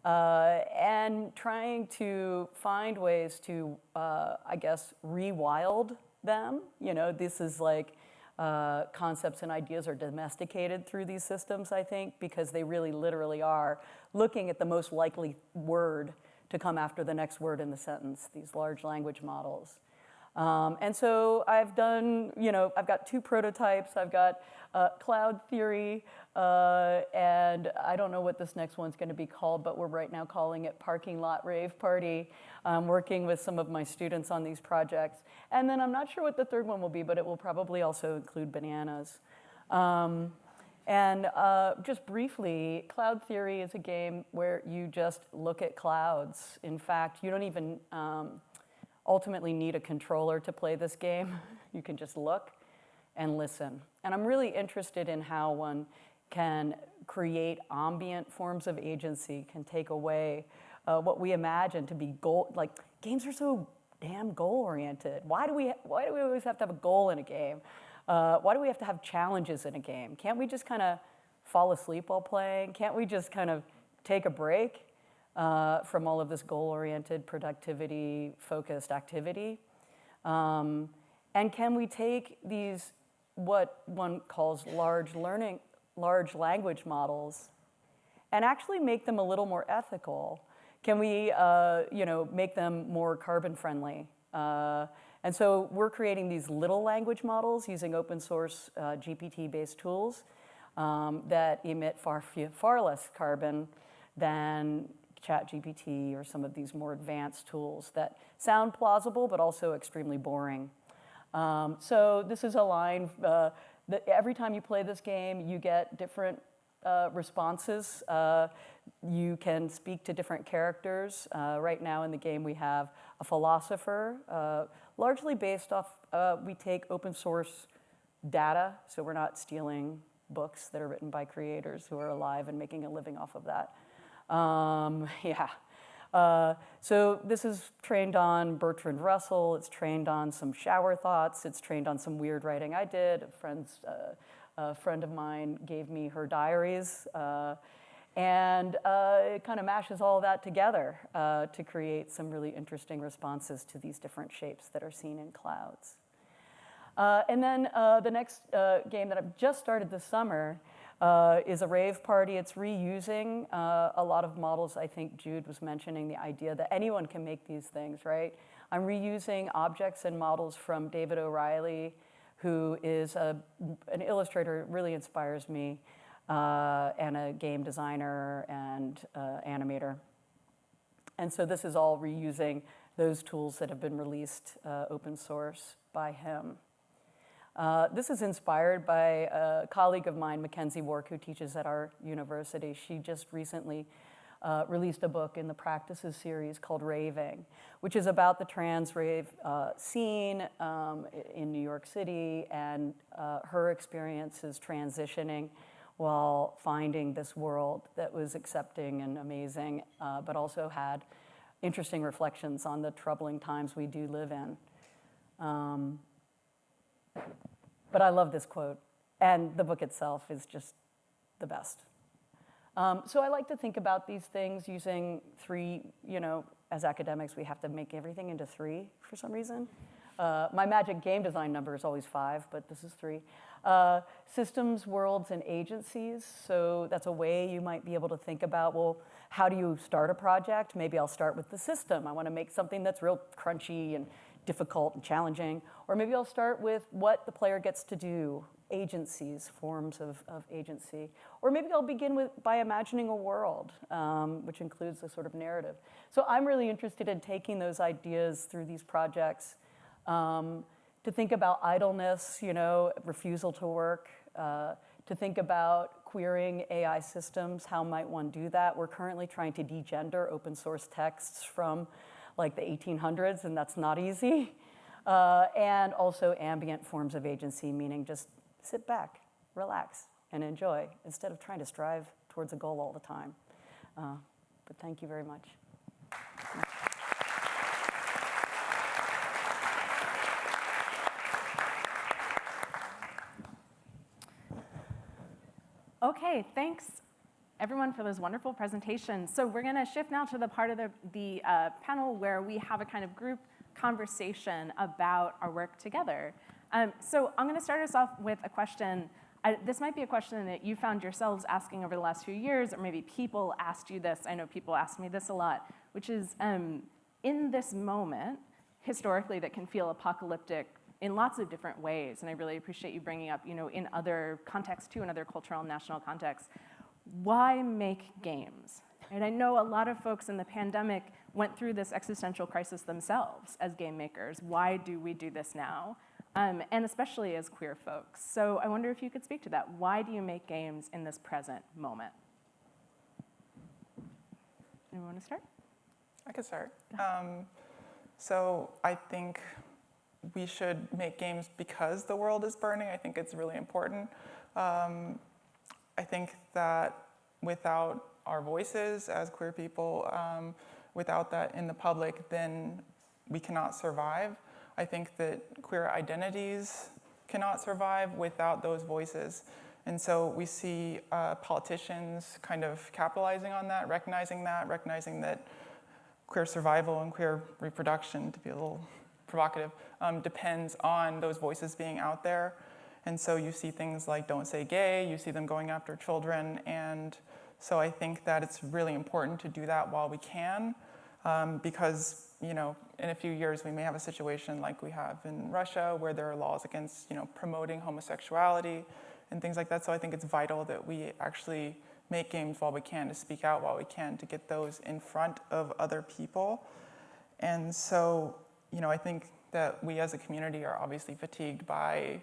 and trying to find ways to, I guess, rewild them. This is like concepts and ideas are domesticated through these systems, I think, because they really literally are looking at the most likely word to come after the next word in the sentence, these large language models. And so I've done, I've got 2 prototypes. I've got Cloud Theory, and I don't know what this next one's going to be called, but we're right now calling it Parking Lot Rave Party. I'm working with some of my students on these projects. And then I'm not sure what the third one will be, but it will probably also include bananas. And just briefly, Cloud Theory is a game where you just look at clouds. In fact, you don't even ultimately need a controller to play this game. You can just look and listen. And I'm really interested in how one can create ambient forms of agency, can take away what we imagine to be goal. Like, games are so damn goal-oriented. Why do we always have to have a goal in a game? Why do we have to have challenges in a game? Can't we just kind of fall asleep while playing? Can't we just kind of take a break from all of this goal-oriented, productivity-focused activity? And can we take these, what one calls large language models, and actually make them a little more ethical? Can we, make them more carbon-friendly? And so we're creating these little language models using open source GPT-based tools that emit far less carbon than ChatGPT or some of these more advanced tools that sound plausible but also extremely boring. So this is a line that every time you play this game, you get different responses. You can speak to different characters. Right now in the game, we have a philosopher, largely based off, we take open source data, so we're not stealing books that are written by creators who are alive and making a living off of that. So this is trained on Bertrand Russell. It's trained on some shower thoughts. It's trained on some weird writing I did. A friend of mine gave me her diaries. And it kind of mashes all of that together to create some really interesting responses to these different shapes that are seen in clouds. And then the next game that I've just started this summer is a rave party. It's reusing a lot of models. I think Jude was mentioning the idea that anyone can make these things, right? I'm reusing objects and models from David O'Reilly, who is an illustrator, really inspires me, and a game designer and animator. And so this is all reusing those tools that have been released open source by him. This is inspired by a colleague of mine, Mackenzie Wark, who teaches at our university. She just recently released a book in the Practices series called Raving, which is about the trans rave scene in New York City and her experiences transitioning while finding this world that was accepting and amazing, but also had interesting reflections on the troubling times we do live in. But I love this quote, and the book itself is just the best. So I like to think about these things using 3, as academics, we have to make everything into 3 for some reason. My magic game design number is always 5, but this is 3. Systems, worlds, and agencies. So that's a way you might be able to think about, well, how do you start a project? Maybe I'll start with the system. I want to make something that's real crunchy and difficult and challenging. Or maybe I'll start with what the player gets to do, agencies, forms of agency. Or maybe I'll begin by imagining a world, which includes a sort of narrative. So I'm really interested in taking those ideas through these projects to think about idleness, refusal to work, to think about querying AI systems. How might one do that? We're currently trying to degender open source texts from like the 1800s, and that's not easy. And also ambient forms of agency, meaning just sit back, relax, and enjoy, instead of trying to strive towards a goal all the time. But thank you very much. Okay, thanks everyone for those wonderful presentations. So we're going to shift now to the part of the panel where we have a kind of group conversation about our work together. So I'm going to start us off with a question. This might be a question that you found yourselves asking over the last few years, or maybe people asked you this. I know people ask me this a lot, which is, in this moment, historically that can feel apocalyptic in lots of different ways. And I really appreciate you bringing up, in other contexts too, in other cultural and national contexts, why make games? And I know a lot of folks in the pandemic went through this existential crisis themselves as game makers. Why do we do this now? And especially as queer folks. So I wonder if you could speak to that. Why do you make games in this present moment? Anyone want to start? I could start. So I think we should make games because the world is burning. I think it's really important. I think that without our voices as queer people, without that in the public, then we cannot survive. I think that queer identities cannot survive without those voices. And so we see politicians kind of capitalizing on that, recognizing that queer survival and queer reproduction, to be a little provocative, depends on those voices being out there. And so you see things like Don't Say Gay, you see them going after children. And so I think that it's really important to do that while we can, because in a few years we may have a situation like we have in Russia where there are laws against promoting homosexuality and things like that. So I think it's vital that we actually make games while we can, to speak out while we can, to get those in front of other people. And so, I think that we as a community are obviously fatigued by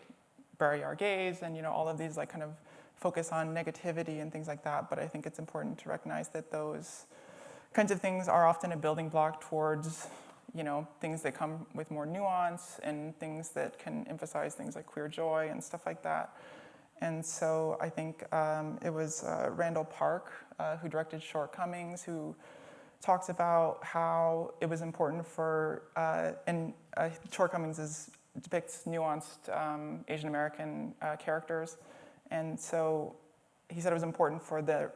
Bury Our Gays and, all of these kind of focus on negativity and things like that. But I think it's important to recognize that those kinds of things are often a building block towards, things that come with more nuance and things that can emphasize things like queer joy and stuff like that. And so I think it was Randall Park who directed Shortcomings, who talks about how it was important for, Shortcomings depicts nuanced Asian American characters. And so he said it was important for the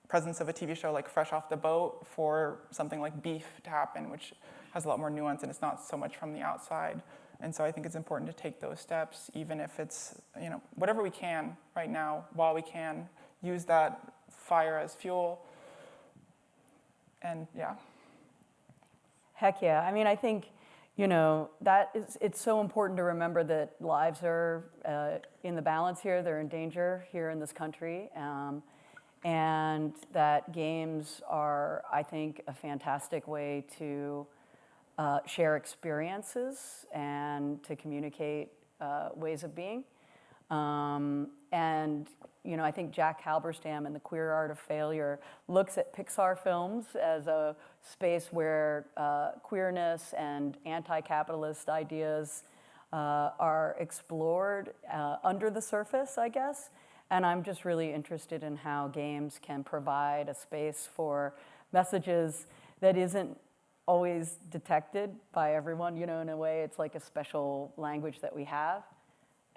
presence of a TV show like Fresh Off the Boat for something like Beef to happen, which has a lot more nuance and it's not so much from the outside. And so I think it's important to take those steps, even if it's, whatever we can right now, while we can, use that fire as fuel. And yeah. Heck yeah. I mean, I think, it's so important to remember that lives are in the balance here. They're in danger here in this country. And that games are, I think, a fantastic way to share experiences and to communicate ways of being. And I think Jack Halberstam in The Queer Art of Failure looks at Pixar films as a space where queerness and anti-capitalist ideas are explored under the surface, I guess. And I'm just really interested in how games can provide a space for messages that isn't always detected by everyone. In a way, it's like a special language that we have.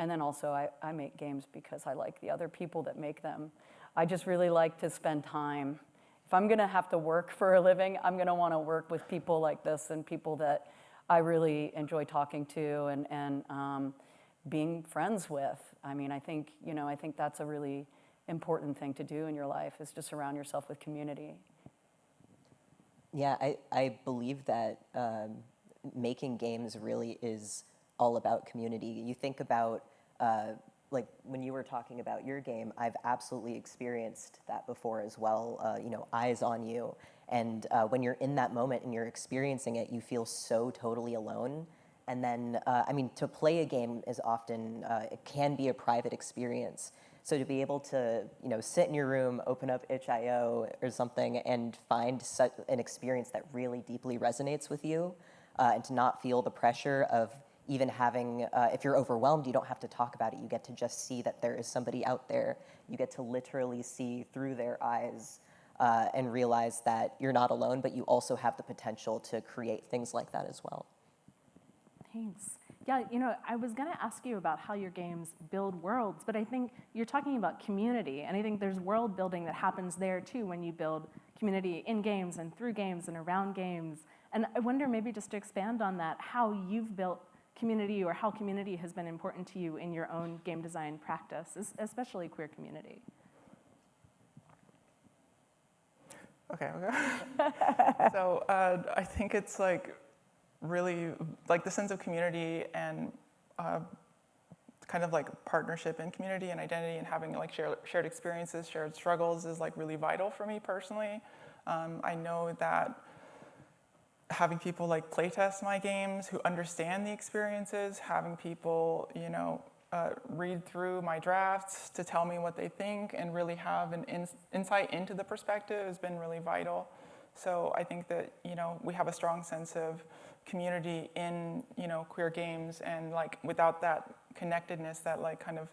And then also, I make games because I like the other people that make them. I just really like to spend time. If I'm gonna have to work for a living, I'm gonna wanna work with people like this and people that I really enjoy talking to and being friends with. I mean, I think that's a really important thing to do in your life, is to surround yourself with community. Yeah, I believe that making games really is all about community. You think about, like when you were talking about your game, I've absolutely experienced that before as well, eyes on you. And when you're in that moment and you're experiencing it, you feel so totally alone. And then, to play a game is often, it can be a private experience. So to be able to, sit in your room, open up itch.io or something and find such an experience that really deeply resonates with you, and to not feel the pressure of even having, if you're overwhelmed, you don't have to talk about it. You get to just see that there is somebody out there. You get to literally see through their eyes and realize that you're not alone, but you also have the potential to create things like that as well. Thanks. Yeah, I was going to ask you about how your games build worlds, but I think you're talking about community, and I think there's world building that happens there too when you build community in games and through games and around games. And I wonder, maybe just to expand on that, how you've built community or how community has been important to you in your own game design practice, especially queer community. Okay. So I think it's like really like the sense of community and kind of like partnership and community and identity and having like shared experiences, shared struggles is like really vital for me personally. I know that having people like playtest my games who understand the experiences, having people, you know, read through my drafts to tell me what they think and really have an insight into the perspective has been really vital. So I think that, you know, we have a strong sense of community in, you know, queer games, and like without that connectedness, that like kind of,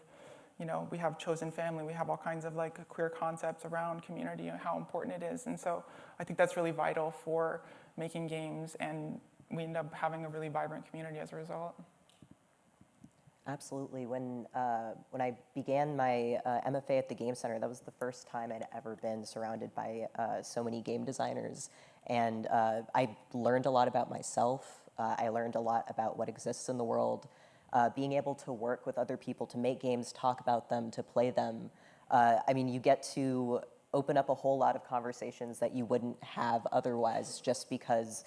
you know, we have chosen family, we have all kinds of like queer concepts around community and how important it is. And so I think that's really vital for making games, and we end up having a really vibrant community as a result. Absolutely. When I began my MFA at the Game Center, that was the first time I'd ever been surrounded by so many game designers. And I learned a lot about myself. I learned a lot about what exists in the world. Being able to work with other people to make games, talk about them, to play them. I mean, you get to open up a whole lot of conversations that you wouldn't have otherwise, just because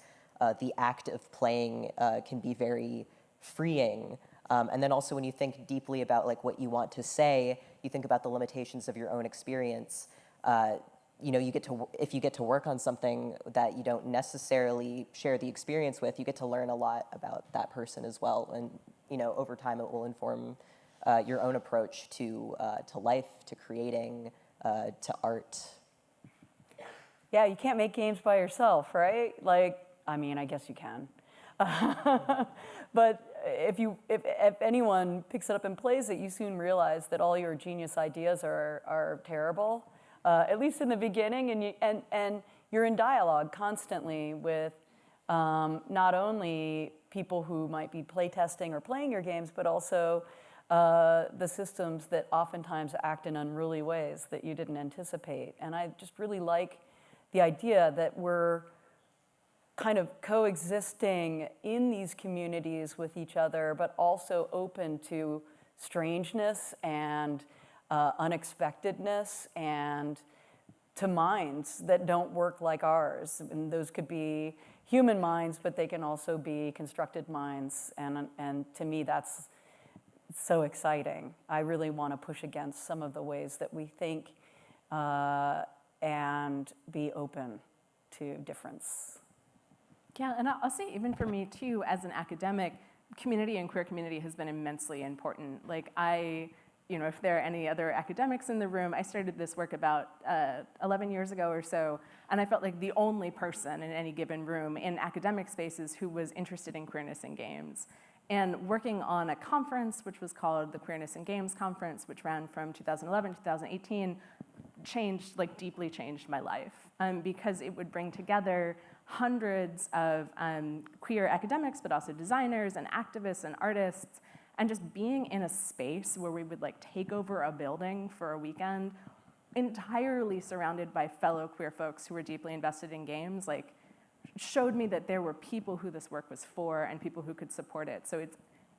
the act of playing can be very freeing. And then also when you think deeply about like what you want to say, you think about the limitations of your own experience. You know, if you get to work on something that you don't necessarily share the experience with, you get to learn a lot about that person as well. And you know, over time it will inform your own approach to life, to creating, to art. Yeah, you can't make games by yourself, right? Like, I mean, I guess you can. But if anyone picks it up and plays it, you soon realize that all your genius ideas are terrible, at least in the beginning, and you're in dialogue constantly with not only people who might be playtesting or playing your games, but also the systems that oftentimes act in unruly ways that you didn't anticipate. And I just really like the idea that we're kind of coexisting in these communities with each other, but also open to strangeness and unexpectedness, and to minds that don't work like ours. And those could be human minds, but they can also be constructed minds. And to me, that's so exciting. I really want to push against some of the ways that we think and be open to difference. Yeah, and I'll say even for me too, as an academic, community and queer community has been immensely important. Like you know, if there are any other academics in the room, I started this work about 11 years ago or so, and I felt like the only person in any given room in academic spaces who was interested in queerness in games. And working on a conference, which was called the Queerness in Games Conference, which ran from 2011 to 2018, deeply changed my life, because it would bring together hundreds of queer academics, but also designers and activists and artists, and just being in a space where we would like take over a building for a weekend, entirely surrounded by fellow queer folks who were deeply invested in games, like showed me that there were people who this work was for and people who could support it. So it's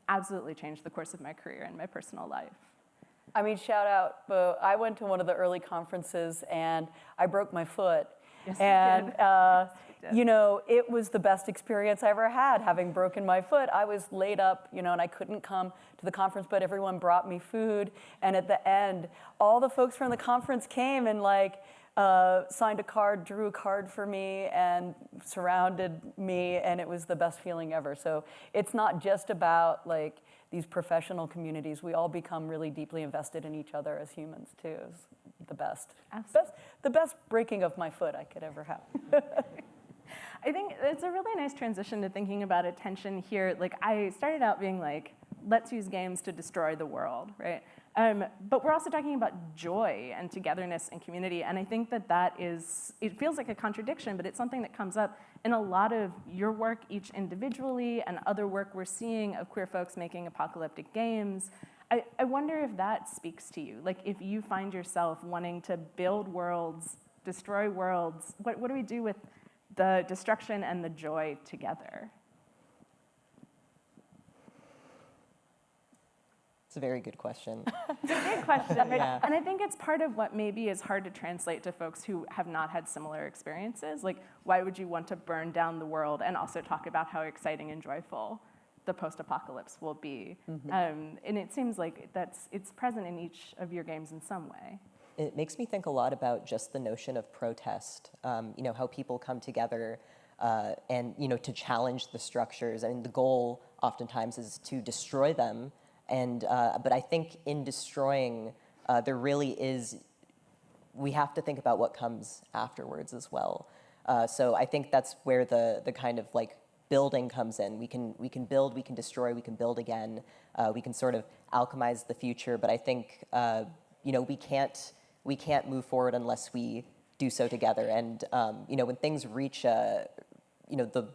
absolutely changed the course of my career and my personal life. I mean, shout out, but I went to one of the early conferences and I broke my foot. Yes, and you did. you know, it was the best experience I ever had, having broken my foot. I was laid up, you know, and I couldn't come to the conference, but everyone brought me food. And at the end, all the folks from the conference came and like signed a card, drew a card for me, and surrounded me, and it was the best feeling ever. So it's not just about like these professional communities. We all become really deeply invested in each other as humans too. It's the best. The best breaking of my foot I could ever have. I think it's a really nice transition to thinking about attention here. Like, I started out being like, let's use games to destroy the world, right? But we're also talking about joy and togetherness and community, and I think it feels like a contradiction, but it's something that comes up in a lot of your work, each individually, and other work we're seeing of queer folks making apocalyptic games. I wonder if that speaks to you. Like, if you find yourself wanting to build worlds, destroy worlds, what do we do with the destruction and the joy together? It's It's a very good question. It's a big question, right? Yeah. And I think it's part of what maybe is hard to translate to folks who have not had similar experiences. Like, why would you want to burn down the world and also talk about how exciting and joyful the post-apocalypse will be? And it seems like it's present in each of your games in some way. It makes me think a lot about just the notion of protest, how people come together and, to challenge the structures. I mean, the goal oftentimes is to destroy them. But I think in destroying, there really is, we have to think about what comes afterwards as well. So I think that's where the kind of like building comes in. We can build, we can destroy, we can build again. We can sort of alchemize the future. But I think, we can't move forward unless we do so together. And when things reach, the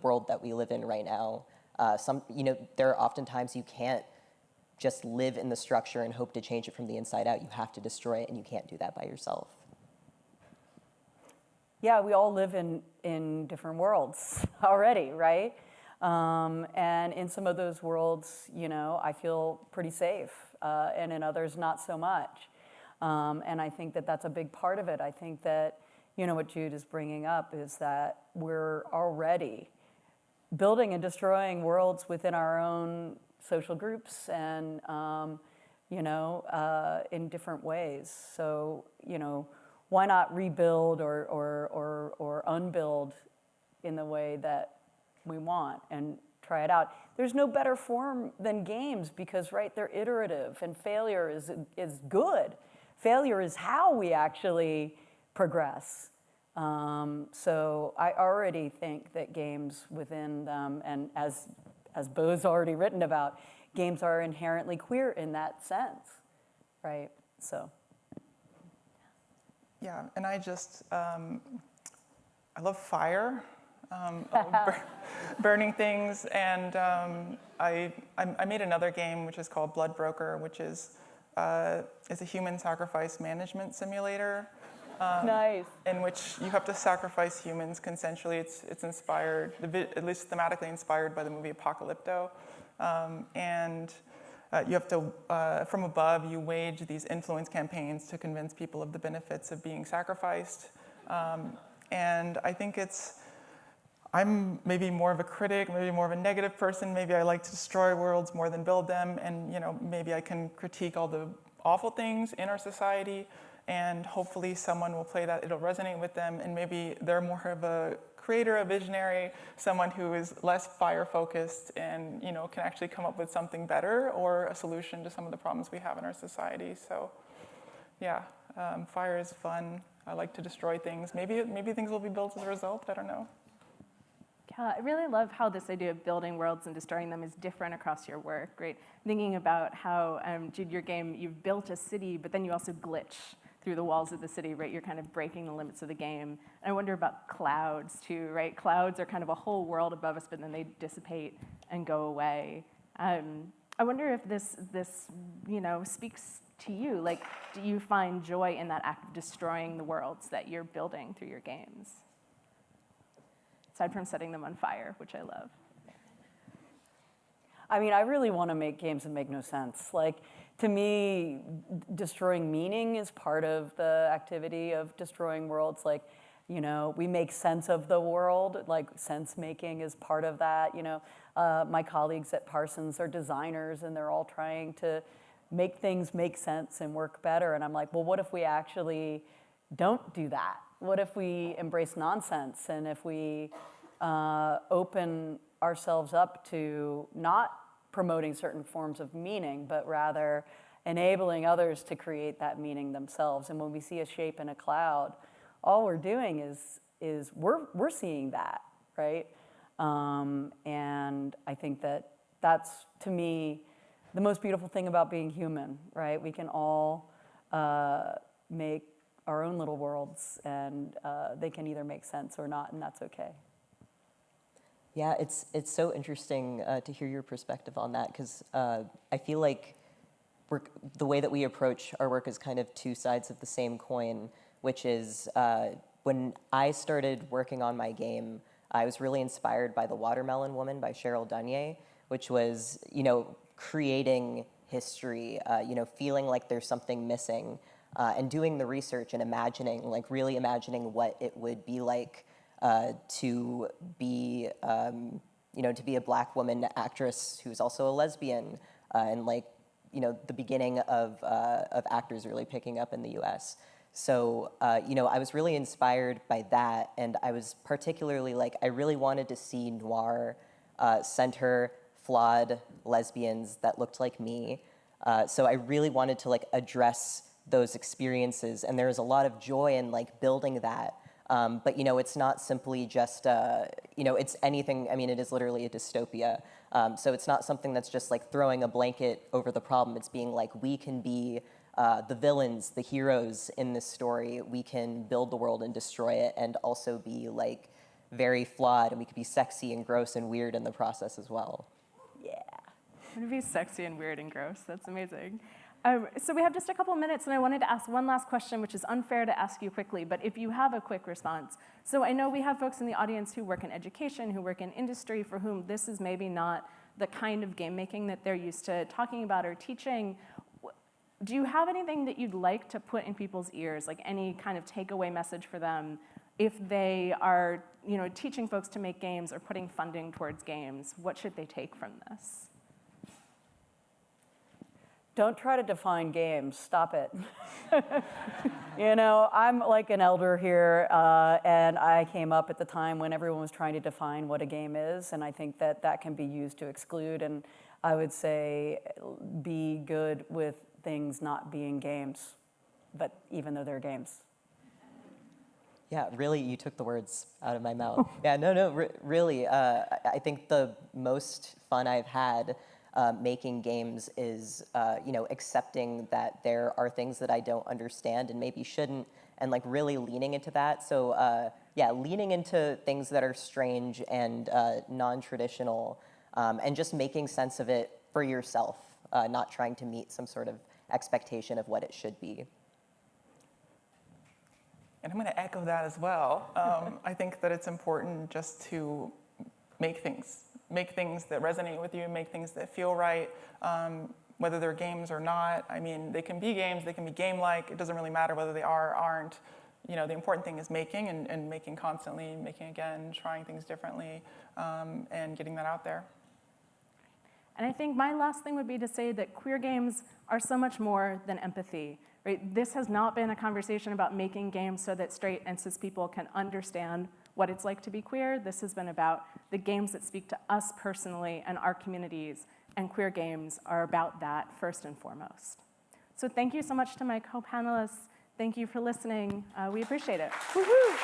world that we live in right now, there are often times you can't just live in the structure and hope to change it from the inside out. You have to destroy it, and you can't do that by yourself. Yeah, we all live in different worlds already, right? And in some of those worlds, I feel pretty safe, and in others, not so much. And I think that that's a big part of it. I think that, what Jude is bringing up is that we're already building and destroying worlds within our own social groups and, in different ways. So, why not rebuild or unbuild in the way that we want and try it out? There's no better form than games because, right, they're iterative and failure is good. Failure is how we actually progress. So I already think that games within them, and as Bo's already written about, games are inherently queer in that sense, right? So. Yeah, and I just, I love fire, burning things, and I made another game which is called Blood Broker, which is a human sacrifice management simulator. Nice. In which you have to sacrifice humans consensually. It's inspired, at least thematically inspired by the movie Apocalypto. And you have to, from above, you wage these influence campaigns to convince people of the benefits of being sacrificed. And I think I'm maybe more of a critic, maybe more of a negative person. Maybe I like to destroy worlds more than build them. And maybe I can critique all the awful things in our society. And hopefully someone will play that, it'll resonate with them, and maybe they're more of a creator, a visionary, someone who is less fire-focused and can actually come up with something better or a solution to some of the problems we have in our society. So yeah, fire is fun. I like to destroy things. Maybe things will be built as a result, I don't know. Yeah, I really love how this idea of building worlds and destroying them is different across your work, right? Thinking about how, Jude, your game, you've built a city, but then you also glitch through the walls of the city, right? You're kind of breaking the limits of the game. And I wonder about clouds too, right? Clouds are kind of a whole world above us, but then they dissipate and go away. I wonder if this speaks to you. Like, do you find joy in that act of destroying the worlds that you're building through your games? Aside from setting them on fire, which I love. I mean, I really want to make games that make no sense. Like, to me, destroying meaning is part of the activity of destroying worlds. Like, we make sense of the world. Like, sense making is part of that. My colleagues at Parsons are designers, and they're all trying to make things make sense and work better. And I'm like, well, what if we actually don't do that? What if we embrace nonsense, and if we open ourselves up to not promoting certain forms of meaning, but rather enabling others to create that meaning themselves? And when we see a shape in a cloud, all we're doing is we're seeing that, right? And I think that's, to me, the most beautiful thing about being human, right? We can all make our own little worlds, and they can either make sense or not, and that's okay. Yeah, it's so interesting to hear your perspective on that, because I feel like the way that we approach our work is kind of two sides of the same coin, which is when I started working on my game, I was really inspired by The Watermelon Woman by Cheryl Dunye, which was, creating history, feeling like there's something missing, and doing the research and imagining, like really imagining what it would be like to be, to be a Black woman actress who's also a lesbian, and the beginning of actors really picking up in the U.S. So, I was really inspired by that, and I was particularly I really wanted to see noir center flawed lesbians that looked like me. So I really wanted to address those experiences, and there is a lot of joy in building that. But it's not simply just it's anything. I mean, it is literally a dystopia. So it's not something that's just throwing a blanket over the problem. It's being we can be the villains, the heroes in this story. We can build the world and destroy it, and also be very flawed, and we could be sexy and gross and weird in the process as well. Yeah. I'm gonna be sexy and weird and gross. That's amazing. So we have just a couple minutes, and I wanted to ask one last question, which is unfair to ask you quickly, but if you have a quick response. So I know we have folks in the audience who work in education, who work in industry, for whom this is maybe not the kind of game making that they're used to talking about or teaching. Do you have anything that you'd like to put in people's ears, any kind of takeaway message for them if they are teaching folks to make games or putting funding towards games? What should they take from this? Don't try to define games. Stop it. I'm an elder here, and I came up at the time when everyone was trying to define what a game is, and I think that can be used to exclude. And I would say be good with things not being games, but even though they're games. Yeah, really, you took the words out of my mouth. Yeah, no, really. I think the most fun I've had making games is, accepting that there are things that I don't understand and maybe shouldn't, and really leaning into that. So, leaning into things that are strange and non-traditional, and just making sense of it for yourself, not trying to meet some sort of expectation of what it should be. And I'm going to echo that as well. I think that it's important just to make things that resonate with you, make things that feel right, whether they're games or not. I mean, they can be games, they can be game-like. It doesn't really matter whether they are or aren't. The important thing is making and making constantly, making again, trying things differently, and getting that out there. And I think my last thing would be to say that queer games are so much more than empathy. Right? This has not been a conversation about making games so that straight and cis people can understand what it's like to be queer. This has been about the games that speak to us personally and our communities, and queer games are about that first and foremost. So thank you so much to my co-panelists. Thank you for listening. We appreciate it. Woo-hoo!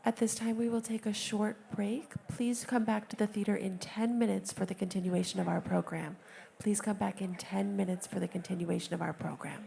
At this time, we will take a short break. Please come back to the theater in 10 minutes for the continuation of our program. Please come back in 10 minutes for the continuation of our program.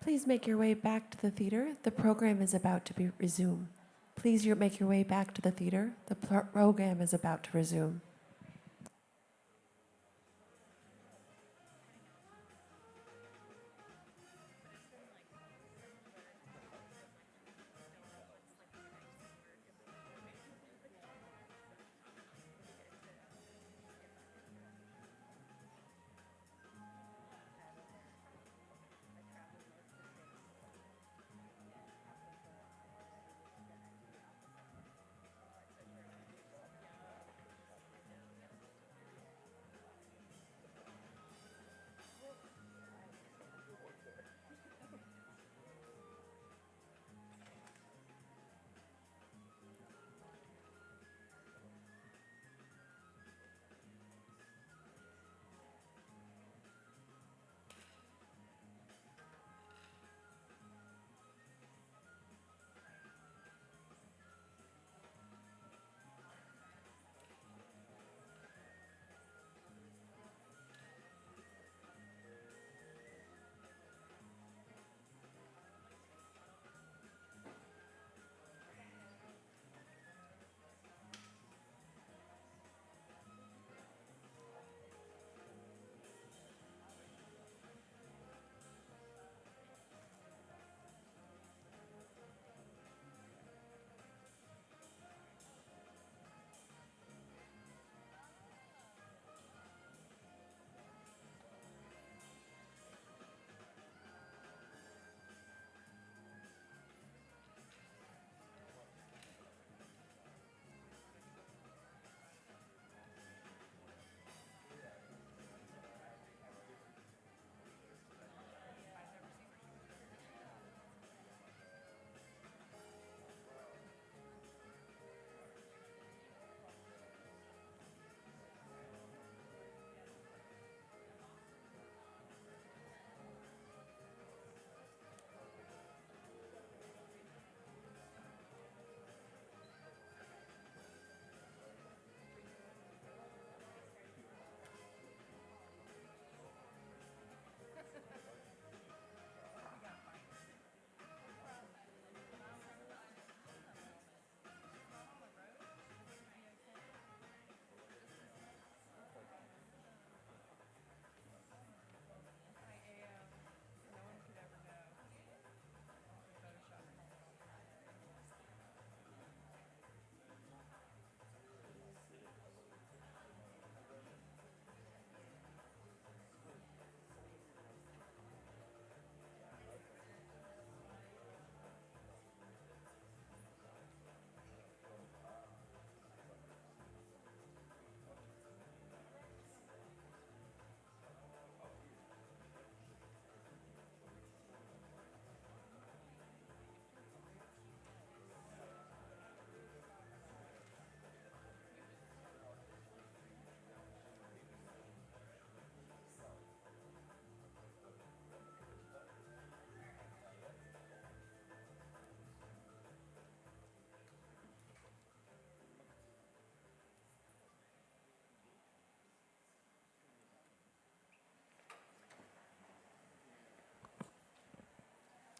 Please make your way back to the theater. The program is about to resume. Please make your way back to the theater. The program is about to resume.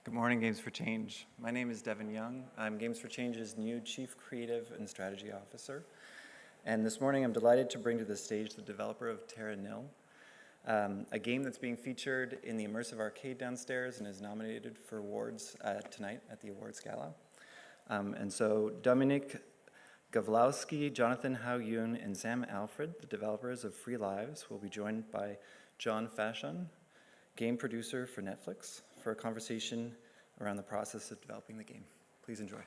Good morning, Games for Change. My name is Devin Young. I'm Games for Change's new Chief Creative and Strategy Officer. And this morning, I'm delighted to bring to the stage the developer of Terra Nil, a game that's being featured in the immersive arcade downstairs and is nominated for awards tonight at the awards gala. And so Dominik Gawlowski, Jonathan Hao-Yoon, and Sam Alfred, the developers of Free Lives, will be joined by John Fashon, game producer for Netflix, for a conversation around the process of developing the game. Please enjoy.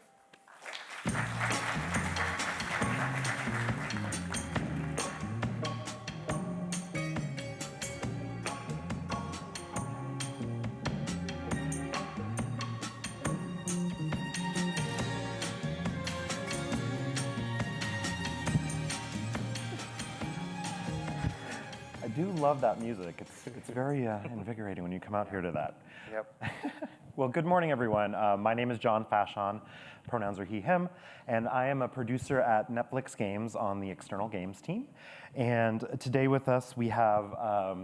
I do love that music. It's very invigorating when you come out here to that. Yep. Well, good morning, everyone. My name is John Fashon. Pronouns are he, him. And I am a producer at Netflix Games on the external games team. And today with us, we have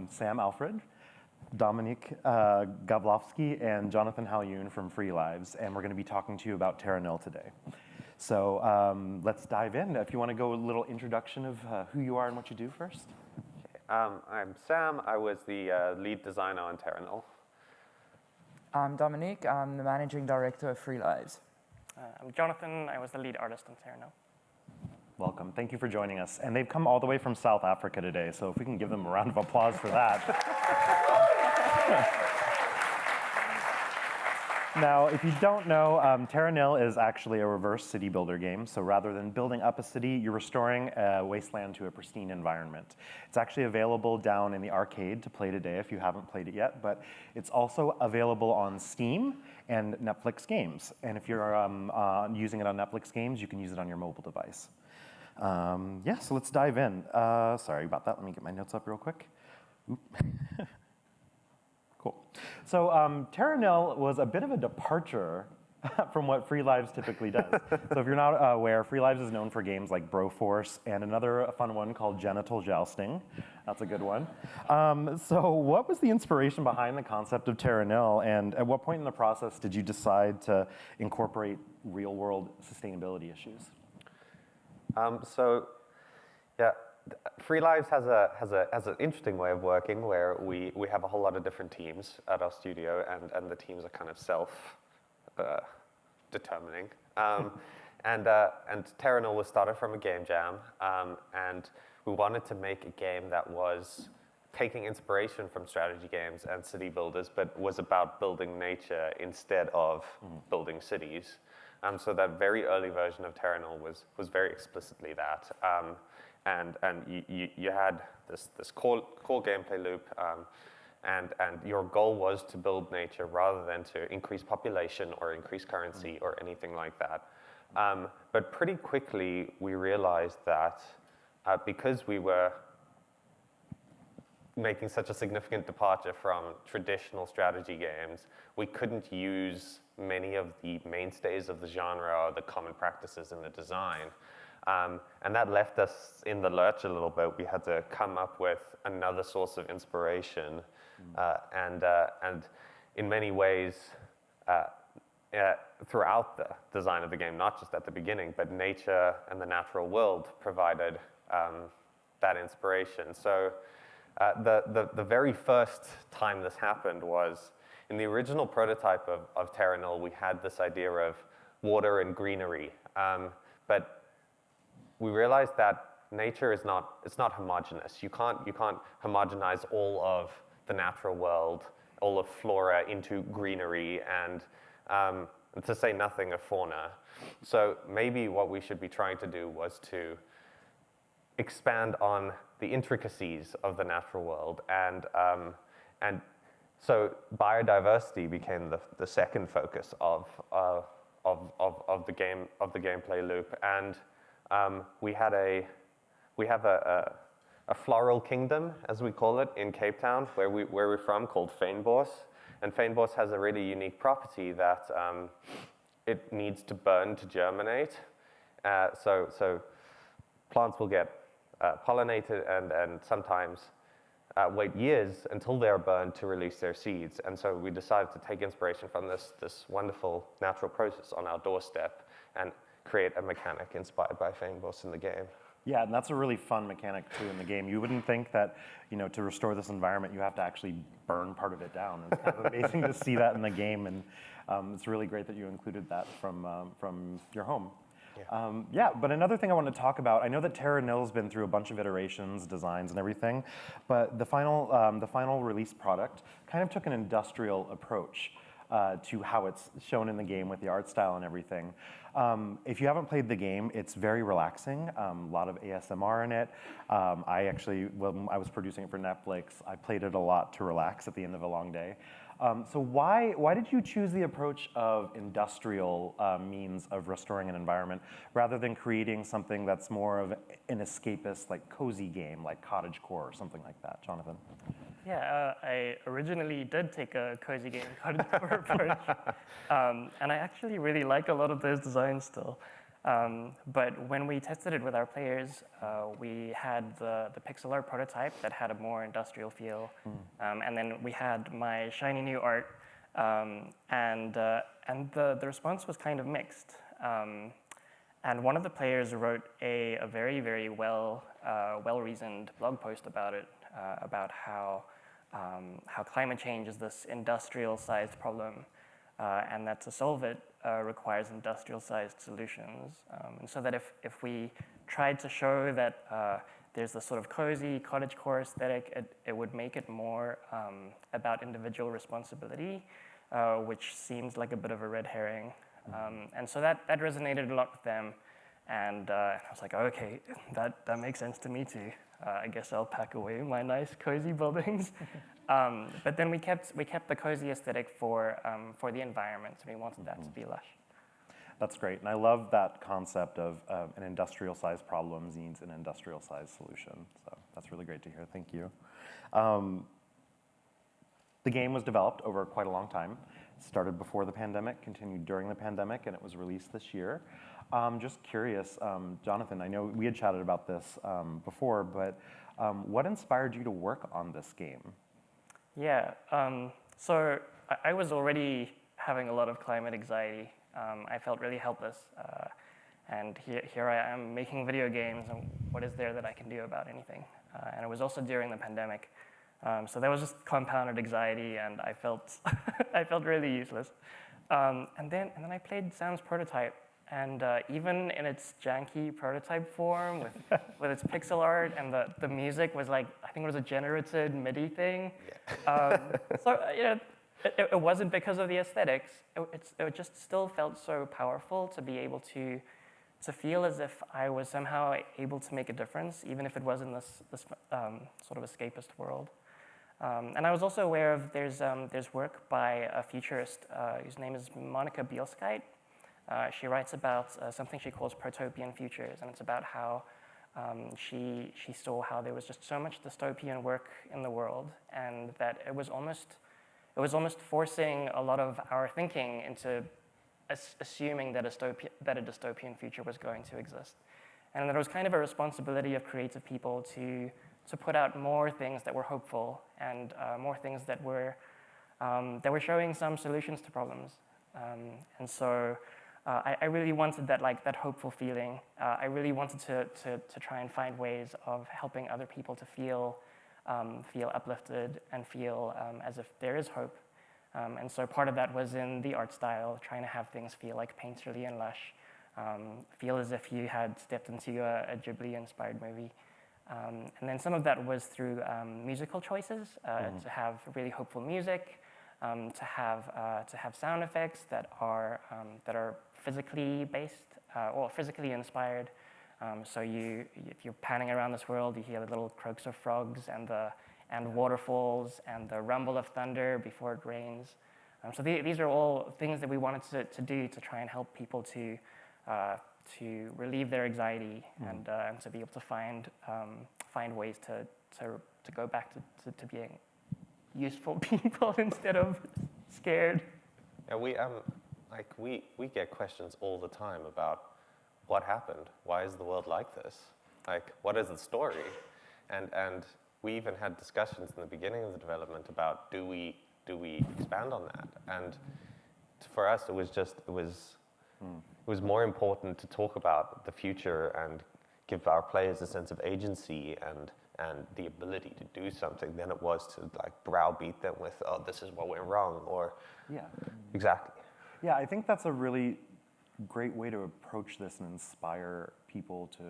Sam Alfred, Dominique Gavlovsky and Jonathan Halyoun from Free Lives, and we're going to be talking to you about Terra Nil today. So let's dive in. If you want to go a little introduction of who you are and what you do first. I'm Sam. I was the lead designer on Terra Nil. I'm Dominique. I'm the managing director of Free Lives. I'm Jonathan. I was the lead artist on Terra Nil. Welcome. Thank you for joining us. And they've come all the way from South Africa today, so if we can give them a round of applause for that. Now, if you don't know, Terra Nil is actually a reverse city builder game. So rather than building up a city, you're restoring a wasteland to a pristine environment. It's actually available down in the arcade to play today if you haven't played it yet, but it's also available on Steam and Netflix games. And if you're using it on Netflix games, you can use it on your mobile device. Yeah, so let's dive in. Sorry about that. Let me get my notes up real quick. Oop. Cool. So Terra Nil was a bit of a departure from what Free Lives typically does. So if you're not aware, Free Lives is known for games like Broforce and another fun one called Genital Jousting. That's a good one. So what was the inspiration behind the concept of Terra Nil, and at what point in the process did you decide to incorporate real-world sustainability issues? Free Lives has an interesting way of working where we have a whole lot of different teams at our studio, and the teams are kind of self-determining. And Terra Nil was started from a game jam, and we wanted to make a game that was taking inspiration from strategy games and city builders, but was about building nature instead of building cities. So that very early version of Terra Nil was very explicitly that. And you had this core gameplay loop, and your goal was to build nature rather than to increase population or increase currency or anything like that. But pretty quickly we realized that because we were making such a significant departure from traditional strategy games, we couldn't use many of the mainstays of the genre or the common practices in the design. And that left us in the lurch a little bit. We had to come up with another source of inspiration. And in many ways, throughout the design of the game, not just at the beginning, but nature and the natural world provided that inspiration. So the very first time this happened was in the original prototype of Terra Nil. We had this idea of water and greenery, but we realized that nature is not homogeneous. You can't homogenize all of the natural world, all of flora into greenery, and to say nothing of fauna. So maybe what we should be trying to do was to expand on the intricacies of the natural world, and so biodiversity became the second focus of the gameplay loop, and we have a floral kingdom, as we call it, in Cape Town, where we're from, called Fynbos. And Fynbos has a really unique property that it needs to burn to germinate. So plants will get pollinated and sometimes wait years until they're burned to release their seeds. And so we decided to take inspiration from this wonderful natural process on our doorstep and create a mechanic inspired by Fynbos in the game. Yeah, and that's a really fun mechanic too in the game. You wouldn't think that, to restore this environment, you have to actually burn part of it down. It's kind of amazing to see that in the game, and it's really great that you included that from your home. Yeah, but another thing I want to talk about, I know that Terra Nil's been through a bunch of iterations, designs, and everything, but the final release product kind of took an industrial approach to how it's shown in the game with the art style and everything. If you haven't played the game, it's very relaxing, a lot of ASMR in it. I actually, when I was producing it for Netflix, I played it a lot to relax at the end of a long day. So why did you choose the approach of industrial means of restoring an environment rather than creating something that's more of an escapist, like cozy game, like cottagecore or something like that, Jonathan? Yeah, I originally did take a cozy game cottagecore approach, and I actually really like a lot of those designs still. But when we tested it with our players, we had the pixel art prototype that had a more industrial feel. And then we had my shiny new art, and the response was kind of mixed. And one of the players wrote a very, very well-reasoned blog post about it, about how climate change is this industrial-sized problem, and that to solve it requires industrial-sized solutions. And so that if we tried to show that there's this sort of cozy cottagecore aesthetic, it would make it more about individual responsibility, which seems like a bit of a red herring. And so that resonated a lot with them. And I was like, oh, okay, that makes sense to me too. I guess I'll pack away my nice cozy buildings. But then we kept the cozy aesthetic for the environment. We wanted that to be lush. That's great, and I love that concept of an industrial-sized problem needs an industrial-sized solution. So that's really great to hear. Thank you. The game was developed over quite a long time. It started before the pandemic, continued during the pandemic, and it was released this year. Just curious, Jonathan, I know we had chatted about this before, but what inspired you to work on this game? Yeah, so I was already having a lot of climate anxiety. I felt really helpless. And here I am making video games, and what is there that I can do about anything? And it was also during the pandemic. So there was just compounded anxiety, and I felt I felt really useless. And then I played Sam's prototype, and even in its janky prototype form, with its pixel art, and the music was like, I think it was a generated MIDI thing. So it wasn't because of the aesthetics. It just still felt so powerful to be able to feel as if I was somehow able to make a difference, even if it was in this sort of escapist world. And I was also aware of there's work by a futurist whose name is Monica Bielskite. She writes about something she calls protopian futures, and it's about how she saw how there was just so much dystopian work in the world, and that it was almost forcing a lot of our thinking into assuming that a dystopian future was going to exist. And that it was kind of a responsibility of creative people to put out more things that were hopeful, and more things that were showing some solutions to problems. And so I really wanted that hopeful feeling. I really wanted to try and find ways of helping other people to feel uplifted and feel as if there is hope. And so part of that was in the art style, trying to have things feel like painterly and lush, feel as if you had stepped into a Ghibli-inspired movie. And then some of that was through musical choices, to have really hopeful music, to have sound effects that are physically based or physically inspired. So if you're panning around this world, you hear the little croaks of frogs and waterfalls and the rumble of thunder before it rains. So these are all things that we wanted to do to try and help people to relieve their anxiety and to be able to find ways to go back to being useful people instead of scared. Yeah, we get questions all the time about what happened. Why is the world like this? Like, what is the story? And we even had discussions in the beginning of the development about do we expand on that? And for us, it was more important to talk about the future and give our players a sense of agency and the ability to do something than it was to browbeat them with, oh, this is what went wrong, or exactly. Yeah, I think that's a really great way to approach this and inspire people to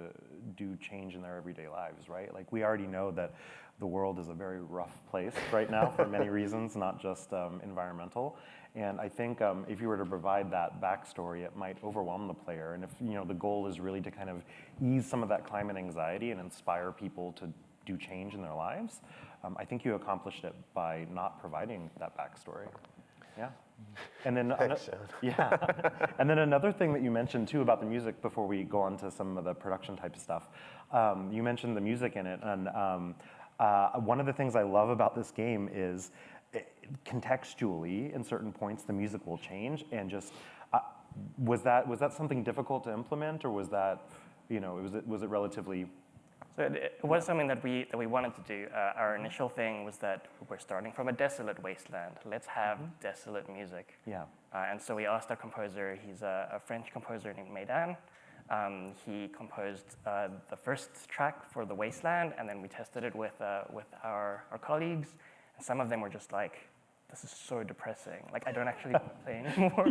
do change in their everyday lives, right? Like, we already know that the world is a very rough place right now for many reasons, not just environmental. And I think if you were to provide that backstory, it might overwhelm the player. And if the goal is really to kind of ease some of that climate anxiety and inspire people to do change in their lives, I think you accomplished it by not providing that backstory. Yeah. And then and then another thing that you mentioned too about the music before we go on to some of the production type stuff, you mentioned the music in it, and one of the things I love about this game is contextually in certain points the music will change, and just Was that something difficult to implement, or was that, was it relatively? So it was something that we wanted to do. Our initial thing was that we're starting from a desolate wasteland. Let's have desolate music. Yeah. And so we asked our composer. He's a French composer named Maidan. He composed the first track for the wasteland, and then we tested it with our colleagues. And some of them were just like, "This is so depressing. Like, I don't actually want to play anymore."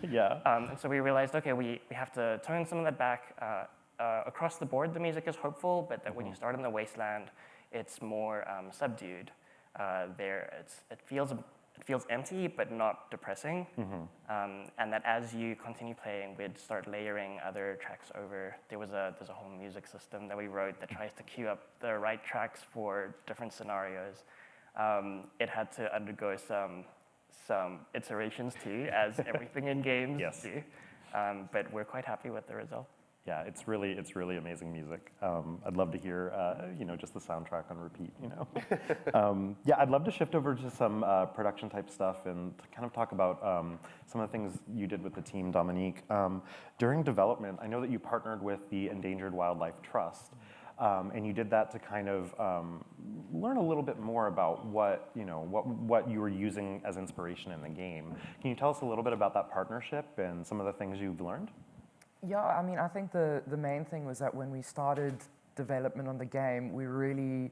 Yeah. And so we realized, okay, we have to tone some of that back. Across the board, the music is hopeful, but that when you start in the wasteland, it's more subdued. It feels empty, but not depressing. And that as you continue playing, we'd start layering other tracks over. There's a whole music system that we wrote that tries to queue up the right tracks for different scenarios. It had to undergo some iterations too, as everything in games do. But we're quite happy with the result. Yeah, it's really amazing music. I'd love to hear, just the soundtrack on repeat. Yeah, I'd love to shift over to some production type stuff and to kind of talk about some of the things you did with the team, Dominique. During development, I know that you partnered with the Endangered Wildlife Trust, and you did that to kind of learn a little bit more about what you were using as inspiration in the game. Can you tell us a little bit about that partnership and some of the things you've learned? Yeah, I mean, I think the main thing was that when we started development on the game, we really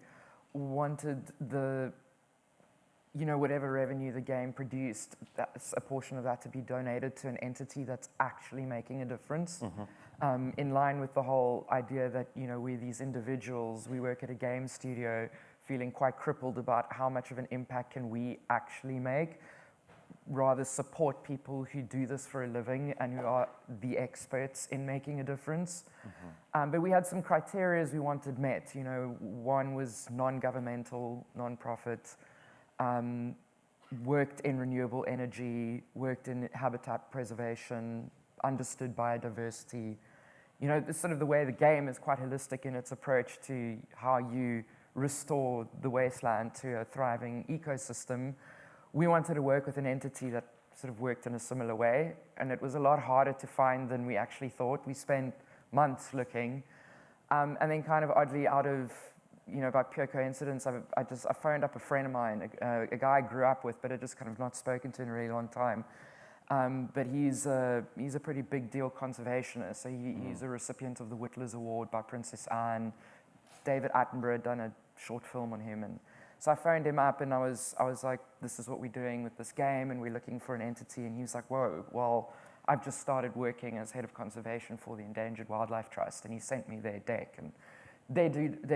wanted whatever revenue the game produced, a portion of that to be donated to an entity that's actually making a difference. In line with the whole idea that, we're these individuals, we work at a game studio feeling quite crippled about how much of an impact can we actually make. Rather support people who do this for a living and who are the experts in making a difference. But we had some criteria we wanted met. One was non-governmental, non-profit, worked in renewable energy, worked in habitat preservation, understood biodiversity. This sort of the way the game is quite holistic in its approach to how you restore the wasteland to a thriving ecosystem. We wanted to work with an entity that sort of worked in a ssimilar way, and it was a lot harder to find than we actually thought. We spent months looking, and then kind of oddly out of, by pure coincidence, I phoned up a friend of mine, a guy I grew up with, but had just kind of not spoken to in a really long time. But he's a pretty big deal conservationist. So he's a recipient of the Whittlers Award by Princess Anne. David Attenborough had done a short film on him, and so I phoned him up and I was like, this is what we're doing with this game and we're looking for an entity. And he was like, whoa, well, I've just started working as head of conservation for the Endangered Wildlife Trust. And he sent me their deck and they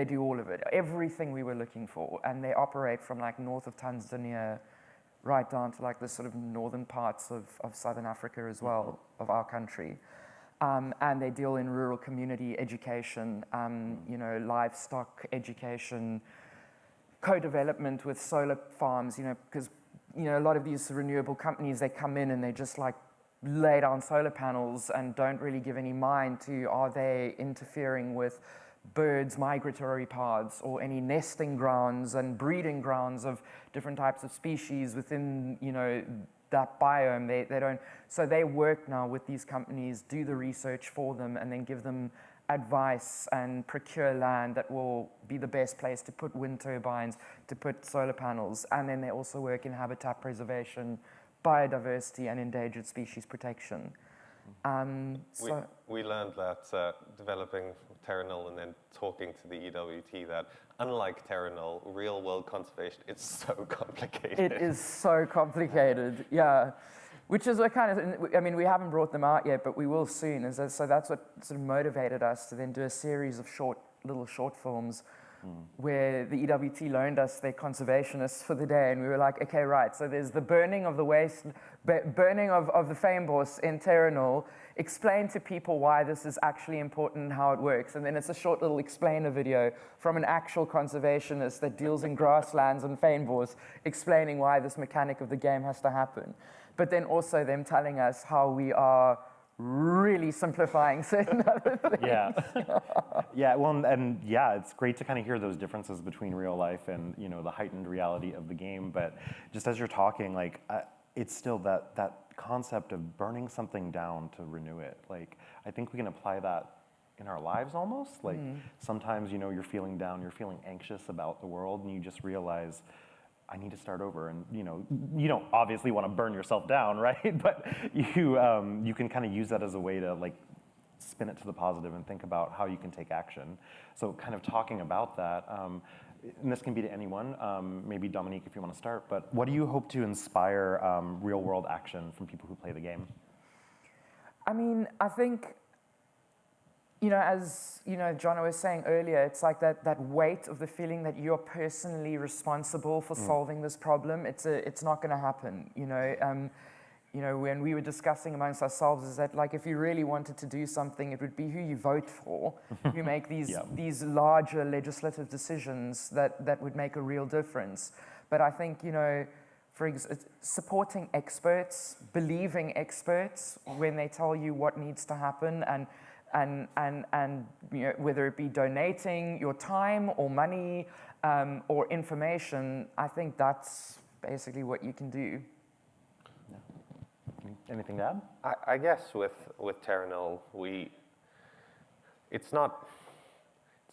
do all of it, everything we were looking for. And they operate from like north of Tanzania right down to like the sort of northern parts of Southern Africa as well, of our country. And they deal in rural community education, livestock education, co-development with solar farms, because, a lot of these renewable companies, they come in and they just like lay down solar panels and don't really give any mind to, are they interfering with birds' migratory paths or any nesting grounds and breeding grounds of different types of species within, that biome. They don't, so they work now with these companies, do the research for them, and then give them advice and procure land that will be the best place to put wind turbines, to put solar panels. And then they also work in habitat preservation, biodiversity, and endangered species protection. We learned that developing Terra Nil and then talking to the EWT that unlike Terra Nil, real world conservation, it's so complicated. It is so complicated, yeah. Which is what kind of, we haven't brought them out yet, but we will soon. So that's what sort of motivated us to then do a series of little short films where the EWT loaned us their conservationists for the day. And we were like, okay, right, so there's the burning of the burning of the fynbos in Terra Nil. Explain to people why this is actually important and how it works. And then it's a short little explainer video from an actual conservationist that deals in grasslands and fynbos, explaining why this mechanic of the game has to happen. But then also them telling us how we are really simplifying certain other things. Yeah, well, and it's great to kind of hear those differences between real life and, the heightened reality of the game. But just as you're talking, like, it's still that concept of burning something down to renew it. Like, I think we can apply that in our lives almost. Like, sometimes, you know, you're feeling down, you're feeling anxious about the world, and you just realize, I need to start over. And, you know, you don't obviously want to burn yourself down, right? But you can kind of use that as a way to, like, spin it to the positive and think about how you can take action. So kind of talking about that, and this can be to anyone, maybe Dominique if you want to start, but what do you hope to inspire real world action from people who play the game? I mean, I think, you know, as you know, John was saying earlier, it's like that weight of the feeling that you're personally responsible for solving this problem. It's not going to happen, you know. You know, when we were discussing amongst ourselves, is that like if you really wanted to do something, it would be who you vote for, who make these larger legislative decisions that would make a real difference. But I think, you know, supporting experts, believing experts when they tell you what needs to happen, and you know, whether it be donating your time or money or information, I think that's basically what you can do. Anything to add? I guess with Terra Nil, it's not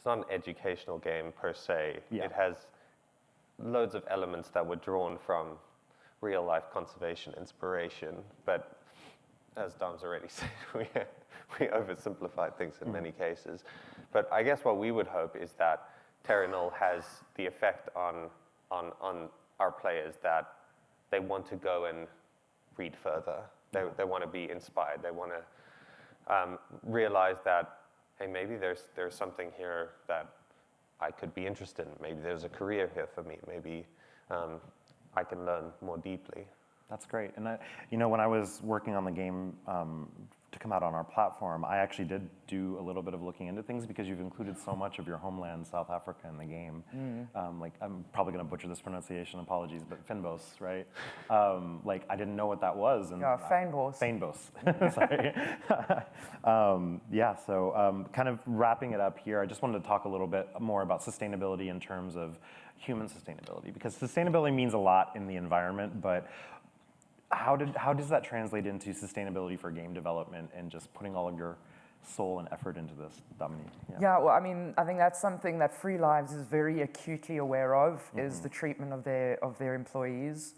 an educational game per se. Yeah. It has loads of elements that were drawn from real life conservation inspiration, but as Dom's already said, we oversimplified things in many cases. But I guess what we would hope is that Terra Nil has the effect on our players that they want to go and read further. They want to be inspired. They want to realize that, hey, maybe there's something here that I could be interested in. Maybe there's a career here for me. Maybe I can learn more deeply. That's great. And you know, when I was working on the game to come out on our platform, I actually did do a little bit of looking into things because you've included so much of your homeland, South Africa, in the game. Like, I'm probably going to butcher this pronunciation, apologies, but Fynbos, right? Like, I didn't know what that was. And Fynbos. Fynbos, sorry. Yeah, so kind of wrapping it up here, I just wanted to talk a little bit more about sustainability in terms of human sustainability, because sustainability means a lot in the environment, but how does that translate into sustainability for game development and just putting all of your soul and effort into this, Dominique? Yeah, well, I mean, I think that's something that Free Lives is very acutely aware of, is the treatment of their employees.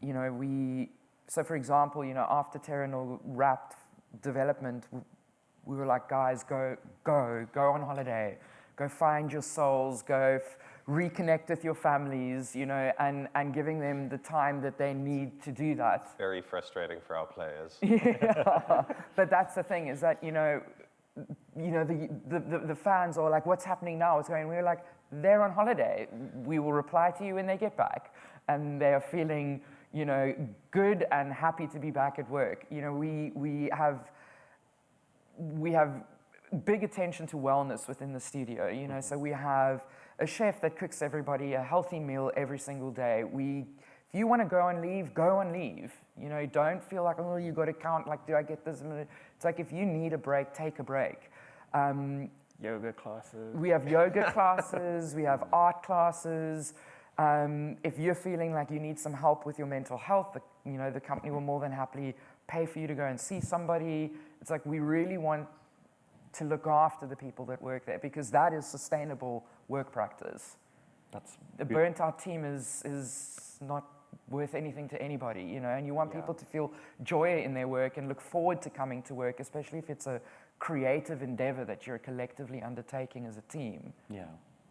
You know, so for example, you know, after Terra Nil wrapped development, we were like, guys, go on holiday, go find your souls, go reconnect with your families, you know, and giving them the time that they need to do that. Very frustrating for our players. Yeah, but that's the thing, is that, you know, the fans are like, what's happening now? What's going? We're like, they're on holiday. We will reply to you when they get back, and they are feeling, you know, good and happy to be back at work. You know, we have big attention to wellness within the studio. You know, so we have a chef that cooks everybody a healthy meal every single day. If you want to go on leave, go on leave. You know, don't feel like, oh, you got to count, like, do I get this? It's like, if you need a break, take a break. Yoga classes. We have yoga classes, we have art classes. If you're feeling like you need some help with your mental health, you know, the company will more than happily pay for you to go and see somebody. It's like, we really want to look after the people that work there, because that is sustainable work practice. A burnt out team is not worth anything to anybody, you know, and you want people to feel joy in their work and look forward to coming to work, especially if it's a creative endeavor that you're collectively undertaking as a team. Yeah,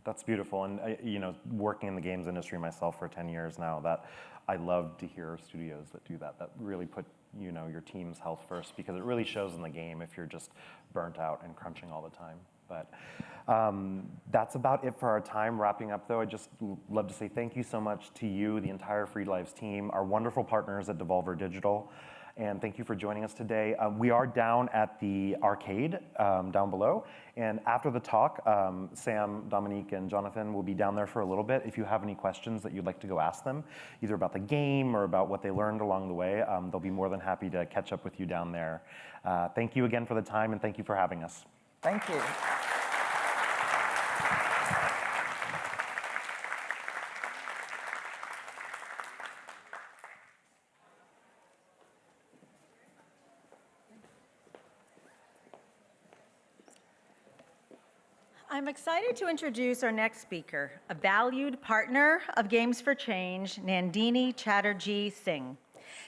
that's beautiful. And you know, working in the games industry myself for 10 years now, that I love to hear studios that do that really put, you know, your team's health first, because it really shows in the game if you're just burnt out and crunching all the time. But that's about it for our time. Wrapping up, though, I'd just love to say thank you so much to you, the entire Free Lives team, our wonderful partners at Devolver Digital, and thank you for joining us today. We are down at the arcade down below, and after the talk, Sam, Dominique, and Jonathan will be down there for a little bit. If you have any questions that you'd like to go ask them, either about the game or about what they learned along the way, they'll be more than happy to catch up with you down there. Thank you again for the time, and thank you for having us. Thank you. I'm excited to introduce our next speaker, a valued partner of Games for Change, Nandini Chatterjee Singh.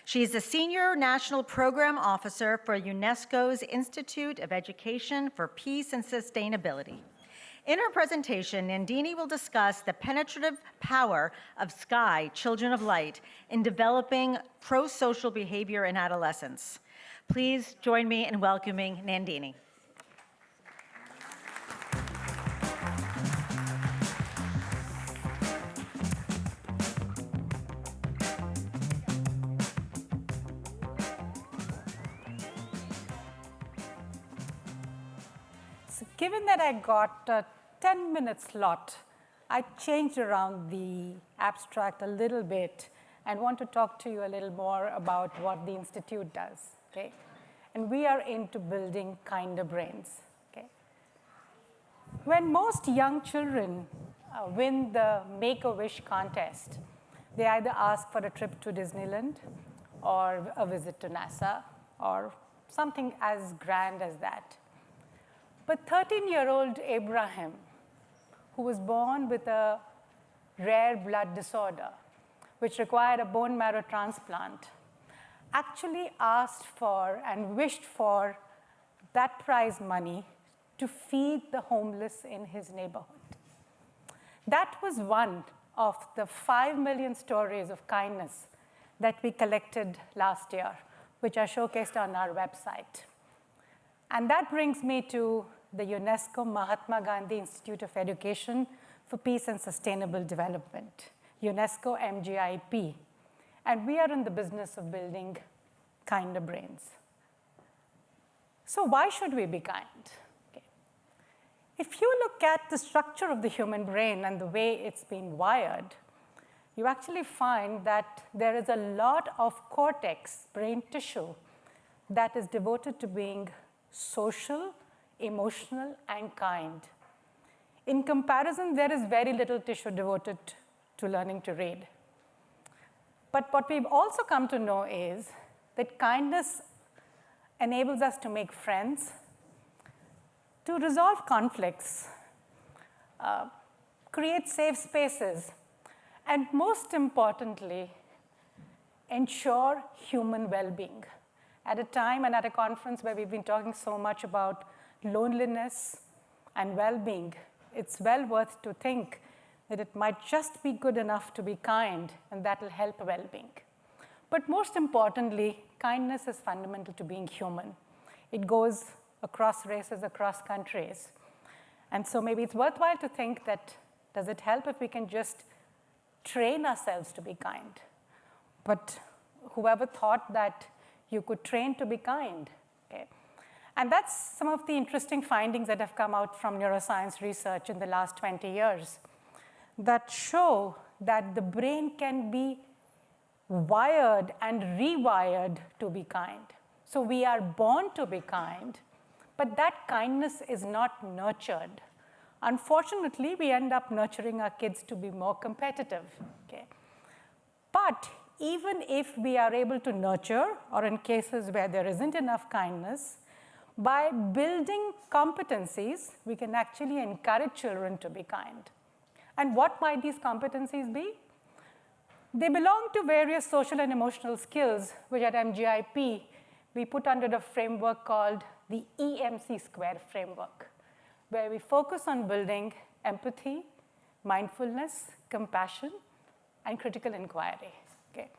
She is a Senior National Program Officer for UNESCO's Institute of Education for Peace and Sustainability. In her presentation, Nandini will discuss the penetrative power of SKY, Children of Light, in developing pro-social behavior in adolescents. Please join me in welcoming Nandini. So given that I got a 10-minute slot, I changed around the abstract a little bit and want to talk to you a little more about what the Institute does, okay? And we are into building kinder brains, okay? When most young children win the Make-A-Wish contest, they either ask for a trip to Disneyland or a visit to NASA or something as grand as that. But 13-year-old Abraham, who was born with a rare blood disorder, which required a bone marrow transplant, actually asked for and wished for that prize money to feed the homeless in his neighborhood. That was one of the 5 million stories of kindness that we collected last year, which are showcased on our website. And that brings me to the UNESCO Mahatma Gandhi Institute of Education for Peace and Sustainable Development, UNESCO MGIP. And we are in the business of building kinder brains. So why should we be kind? Okay. If you look at the structure of the human brain and the way it's been wired, you actually find that there is a lot of cortex, brain tissue, that is devoted to being social, emotional, and kind. In comparison, there is very little tissue devoted to learning to read. But what we've also come to know is that kindness enables us to make friends, to resolve conflicts, create safe spaces, and most importantly, ensure human well-being. At a time and at a conference where we've been talking so much about loneliness and well-being, it's well worth to think that it might just be good enough to be kind, and that will help well-being. But most importantly, kindness is fundamental to being human. It goes across races, across countries. And so maybe it's worthwhile to think that, does it help if we can just train ourselves to be kind? But whoever thought that you could train to be kind, okay? And that's some of the interesting findings that have come out from neuroscience research in the last 20 years that show that the brain can be wired and rewired to be kind. So we are born to be kind, but that kindness is not nurtured. Unfortunately, we end up nurturing our kids to be more competitive, okay? But even if we are able to nurture, or in cases where there isn't enough kindness, by building competencies, we can actually encourage children to be kind. And what might these competencies be? They belong to various social and emotional skills, which at MGIP, we put under a framework called the EMC Square framework, where we focus on building empathy, mindfulness, compassion, and critical inquiry, okay?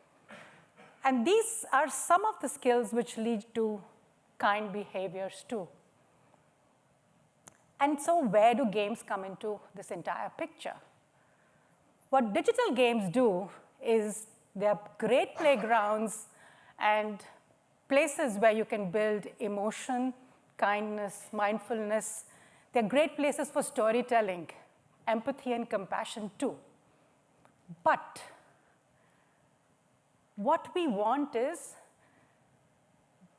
And these are some of the skills which lead to kind behaviors too. And so where do games come into this entire picture? What digital games do is they're great playgrounds and places where you can build emotion, kindness, mindfulness. They're great places for storytelling, empathy, and compassion too. But what we want is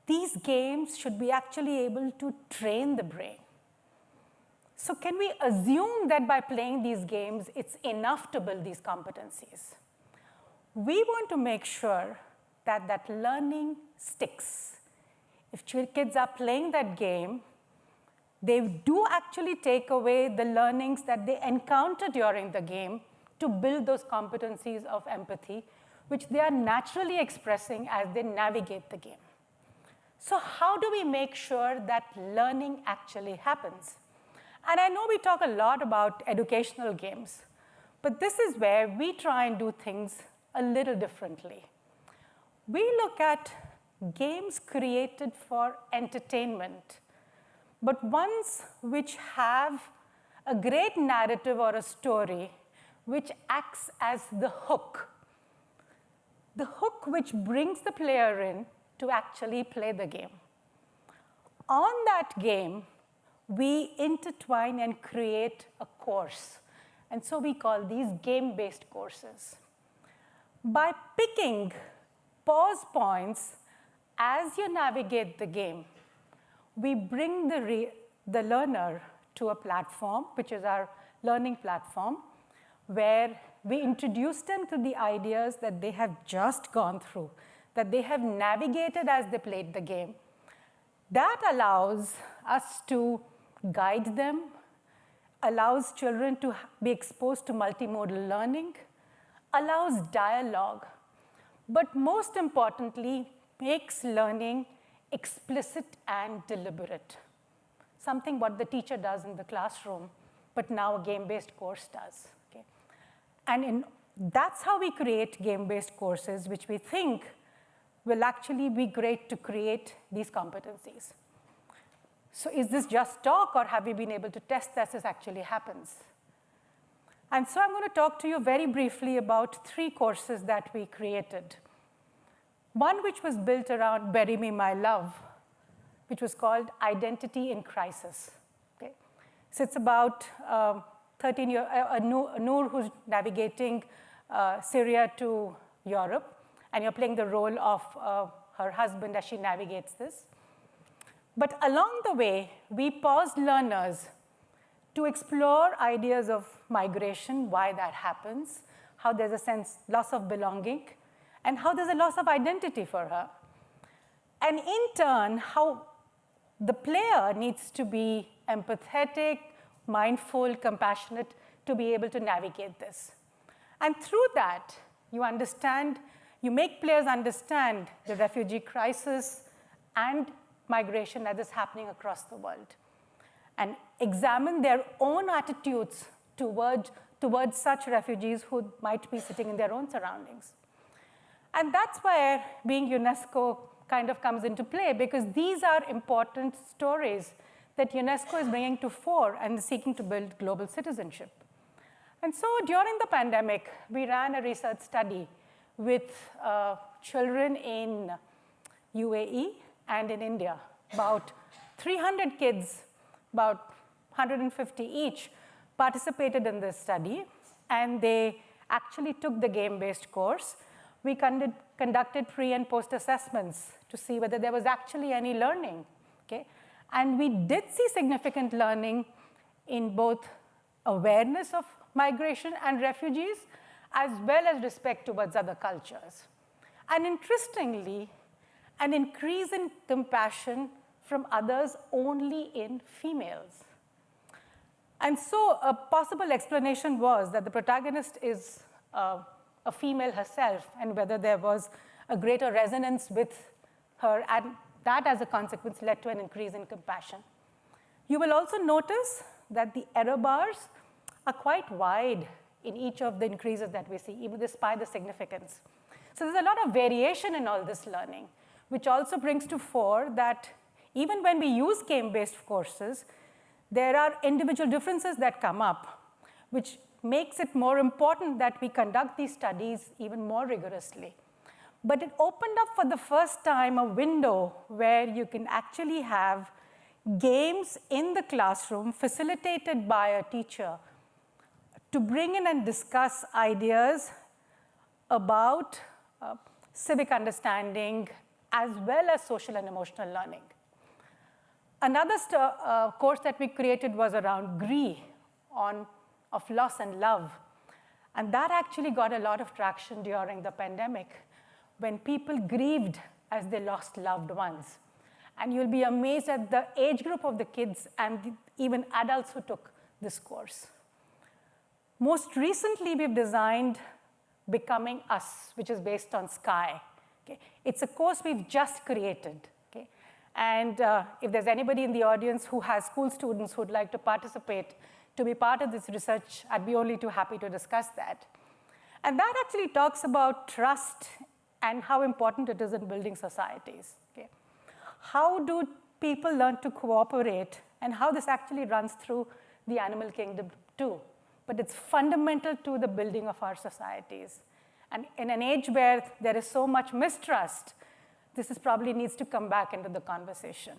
these games should be actually able to train the brain. So can we assume that by playing these games, it's enough to build these competencies? We want to make sure that that learning sticks. If kids are playing that game, They do actually take away the learnings that they encounter during the game to build those competencies of empathy, which they are naturally expressing as they navigate the game. So how do we make sure that learning actually happens? And I know we talk a lot about educational games, but this is where we try and do things a little differently. We look at games created for entertainment, but ones which have a great narrative or a story which acts as the hook which brings the player in to actually play the game. On that game, we intertwine and create a course. And so we call these game-based courses. By picking pause points as you navigate the game, we bring the learner to a platform, which is our learning platform, where we introduce them to the ideas that they have just gone through, that they have navigated as they played the game. That allows us to guide them, allows children to be exposed to multimodal learning, allows dialogue, but most importantly, makes learning explicit and deliberate, something what the teacher does in the classroom, but now a game-based course does. Okay? And that's how we create game-based courses, which we think will actually be great to create these competencies. So is this just talk, or have we been able to test that this actually happens? And so I'm going to talk to you very briefly about 3 courses that we created. One which was built around Bury Me My Love, which was called Identity in Crisis. Okay? So it's about 13-year-old Noor who's navigating Syria to Europe, and you're playing the role of her husband as she navigates this. But along the way, we paused learners to explore ideas of migration, why that happens, how there's a loss of belonging, and how there's a loss of identity for her. And in turn, how the player needs to be empathetic, mindful, compassionate to be able to navigate this. And through that, you make players understand the refugee crisis and migration that is happening across the world, and examine their own attitudes towards such refugees who might be sitting in their own surroundings. And that's where being UNESCO kind of comes into play, because these are important stories that UNESCO is bringing to fore and seeking to build global citizenship. And so during the pandemic, we ran a research study with children in UAE and in India. About 300 kids, about 150 each, participated in this study, and they actually took the game-based course. We conducted pre- and post-assessments to see whether there was actually any learning. Okay? And we did see significant learning in both awareness of migration and refugees, as well as respect towards other cultures. And interestingly, an increase in compassion from others only in females. And so a possible explanation was that the protagonist is a female herself, and whether there was a greater resonance with her, and that as a consequence led to an increase in compassion. You will also notice that the error bars are quite wide in each of the increases that we see, even despite the significance. So there's a lot of variation in all this learning, which also brings to fore that even when we use game-based courses, there are individual differences that come up, which makes it more important that we conduct these studies even more rigorously. But it opened up for the first time a window where you can actually have games in the classroom facilitated by a teacher to bring in and discuss ideas about civic understanding as well as social and emotional learning. Another course that we created was around GRIE, of loss and love. And that actually got a lot of traction during the pandemic when people grieved as they lost loved ones. And you'll be amazed at the age group of the kids and even adults who took this course. Most recently, we've designed Becoming Us, which is based on Sky. Okay? It's a course we've just created. Okay? And if there's anybody in the audience who has school students who would like to participate, to be part of this research, I'd be only too happy to discuss that. And that actually talks about trust and how important it is in building societies. Okay? How do people learn to cooperate, and how this actually runs through the animal kingdom too. But it's fundamental to the building of our societies. And in an age where there is so much mistrust, this probably needs to come back into the conversation.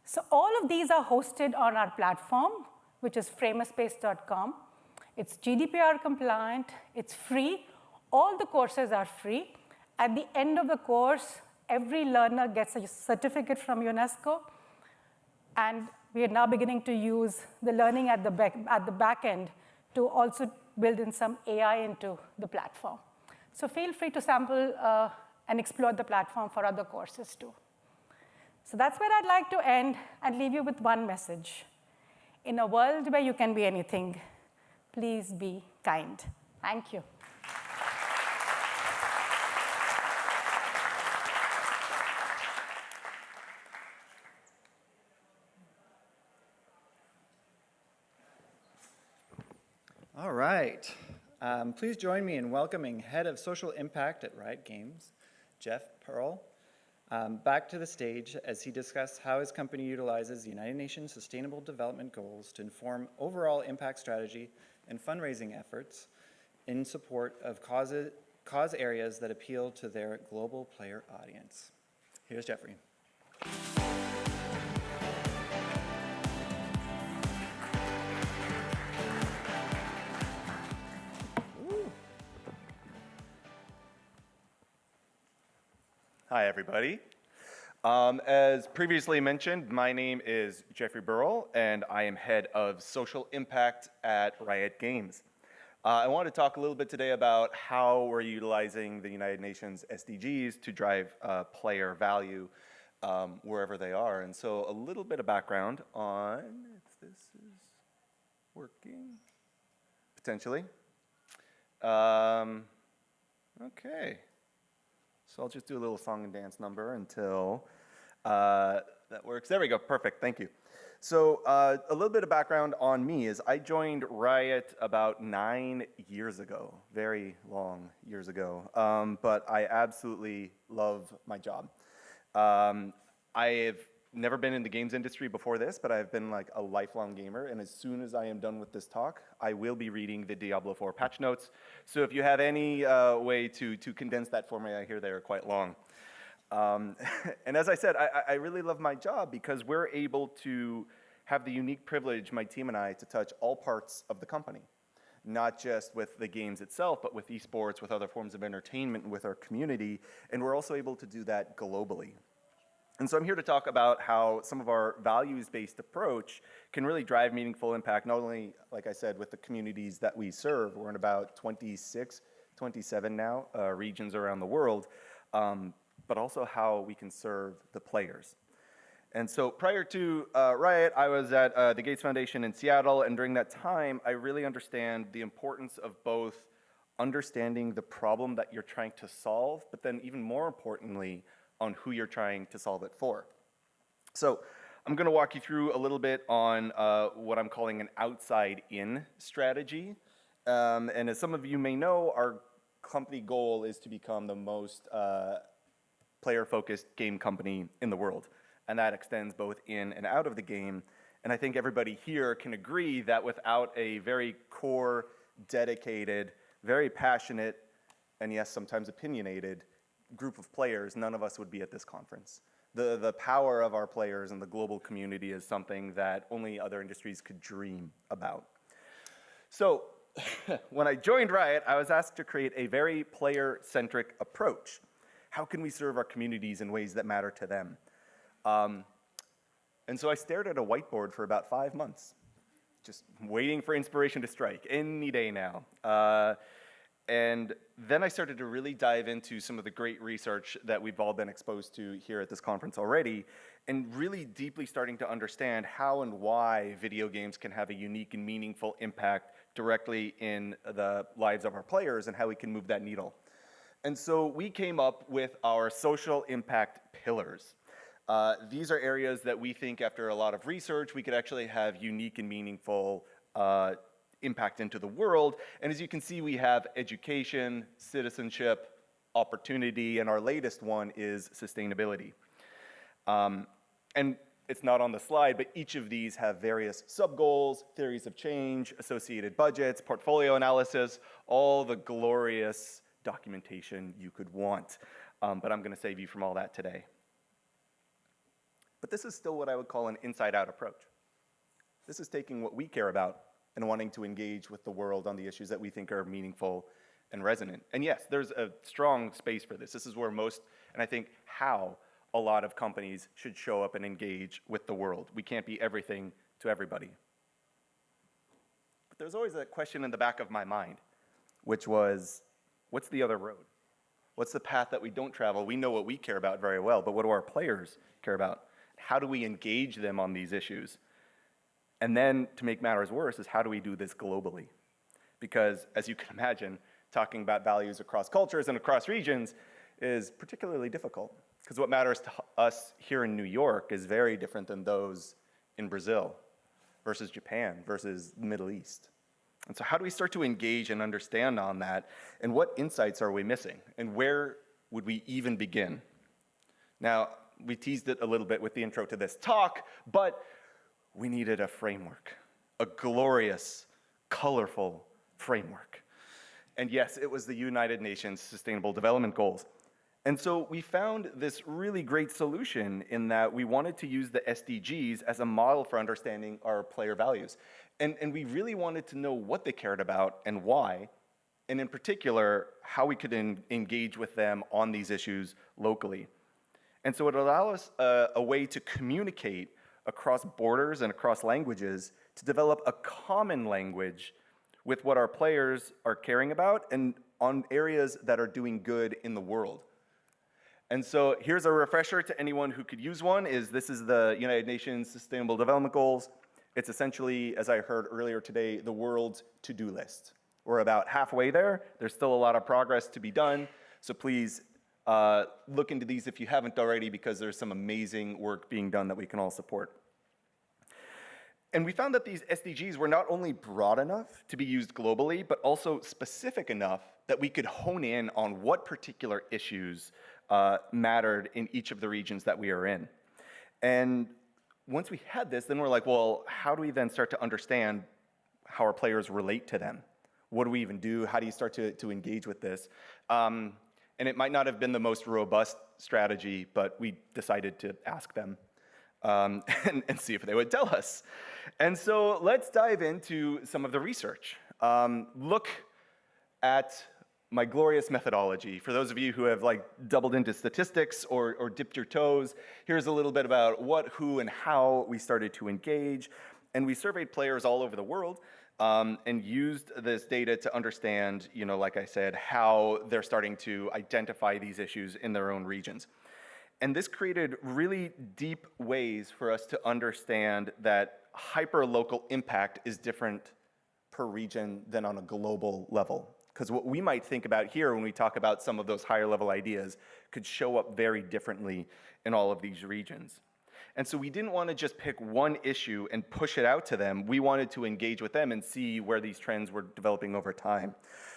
So all of these are hosted on our platform, which is framerspace.com. It's GDPR compliant, it's free. All the courses are free. At the end of the course, every learner gets a certificate from UNESCO. And we are now beginning to use the learning at the back end to also build in some AI into the platform. So feel free to sample and explore the platform for other courses too. So that's where I'd like to end and leave you with one message. In a world where you can be anything, please be kind. Thank you. All right. Please join me in welcoming Head of Social Impact at Riot Games, Jeff Pearl, back to the stage as he discusses how his company utilizes the United Nations Sustainable Development Goals to inform overall impact strategy and fundraising efforts in support of cause areas that appeal to their global player audience. Here's Jeffrey. Hi, everybody. As previously mentioned, my name is Jeffrey Burrell, and I am head of social impact at Riot Games. I want to talk a little bit today about how we're utilizing the United Nations SDGs to drive player value wherever they are. And so a little bit of background on if this is working, potentially. Okay. So I'll just do a little song and dance number until that works. There we go, perfect, thank you. So a little bit of background on me is I joined Riot about 9 years ago, very long years ago, but I absolutely love my job. I have never been in the games industry before this, but I've been like a lifelong gamer, and as soon as I am done with this talk, I will be reading the Diablo 4 patch notes. So if you have any way to condense that for me, I hear they are quite long. And as I said, I really love my job because we're able to have the unique privilege, my team and I, to touch all parts of the company. Not just with the games itself, but with esports, with other forms of entertainment, with our community, and we're also able to do that globally. And so I'm here to talk about how some of our values-based approach can really drive meaningful impact, not only, like I said, with the communities that we serve. We're in about 26, 27 now, regions around the world, but also how we can serve the players. And so prior to Riot, I was at the Gates Foundation in Seattle, and during that time, I really understand the importance of both understanding the problem that you're trying to solve, but then even more importantly, on who you're trying to solve it for. So I'm going to walk you through a little bit on what I'm calling an outside-in strategy. And as some of you may know, our company goal is to become the most player-focused game company in the world. And that extends both in and out of the game. And I think everybody here can agree that without a very core, dedicated, very passionate, and yes, sometimes opinionated group of players, none of us would be at this conference. The power of our players and the global community is something that only other industries could dream about. So when I joined Riot, I was asked to create a very player-centric approach. How can we serve our communities in ways that matter to them? And so I stared at a whiteboard for about 5 months, just waiting for inspiration to strike any day now. And then I started to really dive into some of the great research that we've all been exposed to here at this conference already, and really deeply starting to understand how and why video games can have a unique and meaningful impact directly in the lives of our players and how we can move that needle. And so we came up with our social impact pillars. These are areas that we think, after a lot of research, we could actually have unique and meaningful impact into the world. And as you can see, we have education, citizenship, opportunity, and our latest one is sustainability. And it's not on the slide, but each of these have various sub-goals, theories of change, associated budgets, portfolio analysis, all the glorious documentation you could want. But I'm going to save you from all that today. But this is still what I would call an inside-out approach. This is taking what we care about and wanting to engage with the world on the issues that we think are meaningful and resonant. And yes, there's a strong space for this. This is where most, and I think how a lot of companies should show up and engage with the world. We can't be everything to everybody. But there's always a question in the back of my mind, which was, what's the other road? What's the path that we don't travel? We know what we care about very well, but what do our players care about? How do we engage them on these issues? And then, to make matters worse, is how do we do this globally? Because, as you can imagine, talking about values across cultures and across regions is particularly difficult. Because what matters to us here in New York is very different than those in Brazil versus Japan versus the Middle East. And so how do we start to engage and understand on that? And what insights are we missing? And where would we even begin? Now, we teased it a little bit with the intro to this talk, but we needed a framework, a glorious, colorful framework. And yes, it was the United Nations Sustainable Development Goals. And so we found this really great solution in that we wanted to use the SDGs as a model for understanding our player values. And we really wanted to know what they cared about and why, and in particular, how we could engage with them on these issues locally. And so it allowed us a way to communicate across borders and across languages to develop a common language with what our players are caring about and on areas that are doing good in the world. And so here's a refresher to anyone who could use one, this is the United Nations Sustainable Development Goals. It's essentially, as I heard earlier today, the world's to-do list. We're about halfway there. There's still a lot of progress to be done. So please look into these if you haven't already, because there's some amazing work being done that we can all support. And we found that these SDGs were not only broad enough to be used globally, but also specific enough that we could hone in on what particular issues mattered in each of the regions that we are in. And once we had this, then we're like, well, how do we then start to understand how our players relate to them? What do we even do? How do you start to engage with this? And it might not have been the most robust strategy, but we decided to ask them and see if they would tell us. And so let's dive into some of the research. Look at my glorious methodology. For those of you who have doubled into statistics or dipped your toes, here's a little bit about what, who, and how we started to engage. And we surveyed players all over the world and used this data to understand, like I said, how they're starting to identify these issues in their own regions. And this created really deep ways for us to understand that hyper-local impact is different per region than on a global level. Because what we might think about here when we talk about some of those higher level ideas could show up very differently in all of these regions. And so we didn't want to just pick one issue and push it out to them. We wanted to engage with them and see where these trends were developing over time.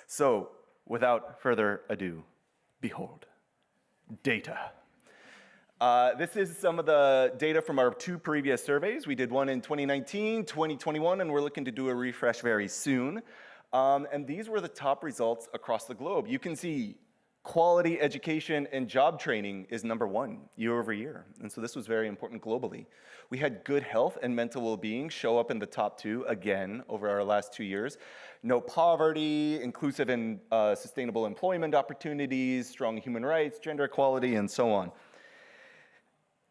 So without further ado, behold, data. This is some of the data from our 2 previous surveys. We did one in 2019, 2021, and we're looking to do a refresh very soon. And these were the top results across the globe. You can see quality education and job training is #1 year over year. And so this was very important globally. We had good health and mental well-being show up in the top 2 again over our last 2 years. No poverty, inclusive and sustainable employment opportunities, strong human rights, gender equality, and so on.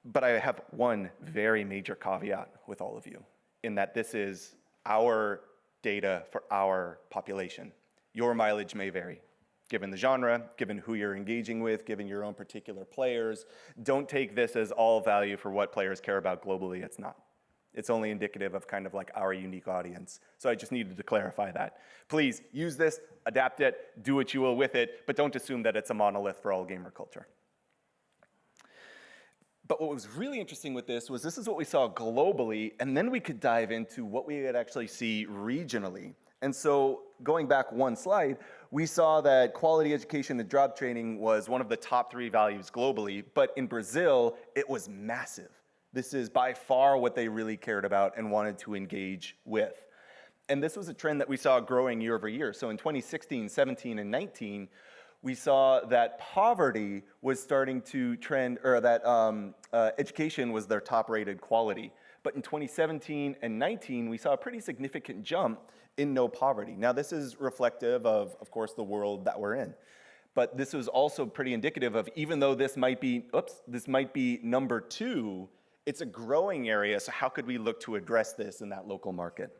But I have one very major caveat with all of you, in that this is our data for our population. Your mileage may vary, given the genre, given who you're engaging with, given your own particular players. Don't take this as all value for what players care about globally. It's not. It's only indicative of kind of like our unique audience. So I just needed to clarify that. Please use this, adapt it, do what you will with it, but don't assume that it's a monolith for all gamer culture. But what was really interesting with this was this is what we saw globally, and then we could dive into what we would actually see regionally. And so going back one slide, we saw that quality education and job training was one of the top 3 values globally, but in Brazil, it was massive. This is by far what they really cared about and wanted to engage with. And this was a trend that we saw growing year over year. So in 2016, 17, and 19, we saw that poverty was starting to trend, or that education was their top-rated quality. But in 2017 and 19, we saw a pretty significant jump in no poverty. Now, this is reflective of course, the world that we're in. But this was also pretty indicative of, even though this might be, this might be number 2, it's a growing area, so how could we look to address this in that local market?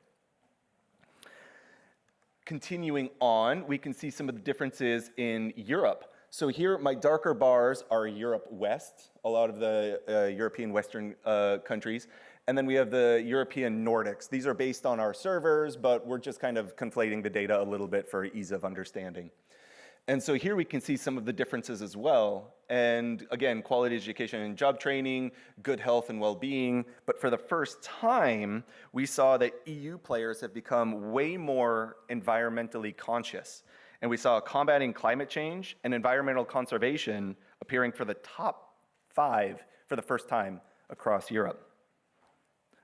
Continuing on, we can see some of the differences in Europe. So here, my darker bars are Europe West, a lot of the European Western countries. And then we have the European Nordics. These are based on our servers, but we're just kind of conflating the data a little bit for ease of understanding. And so here we can see some of the differences as well. And again, quality education and job training, good health and well-being. But for the first time, we saw that EU players have become way more environmentally conscious. And we saw combating climate change and environmental conservation appearing for the top 5 for the first time across Europe.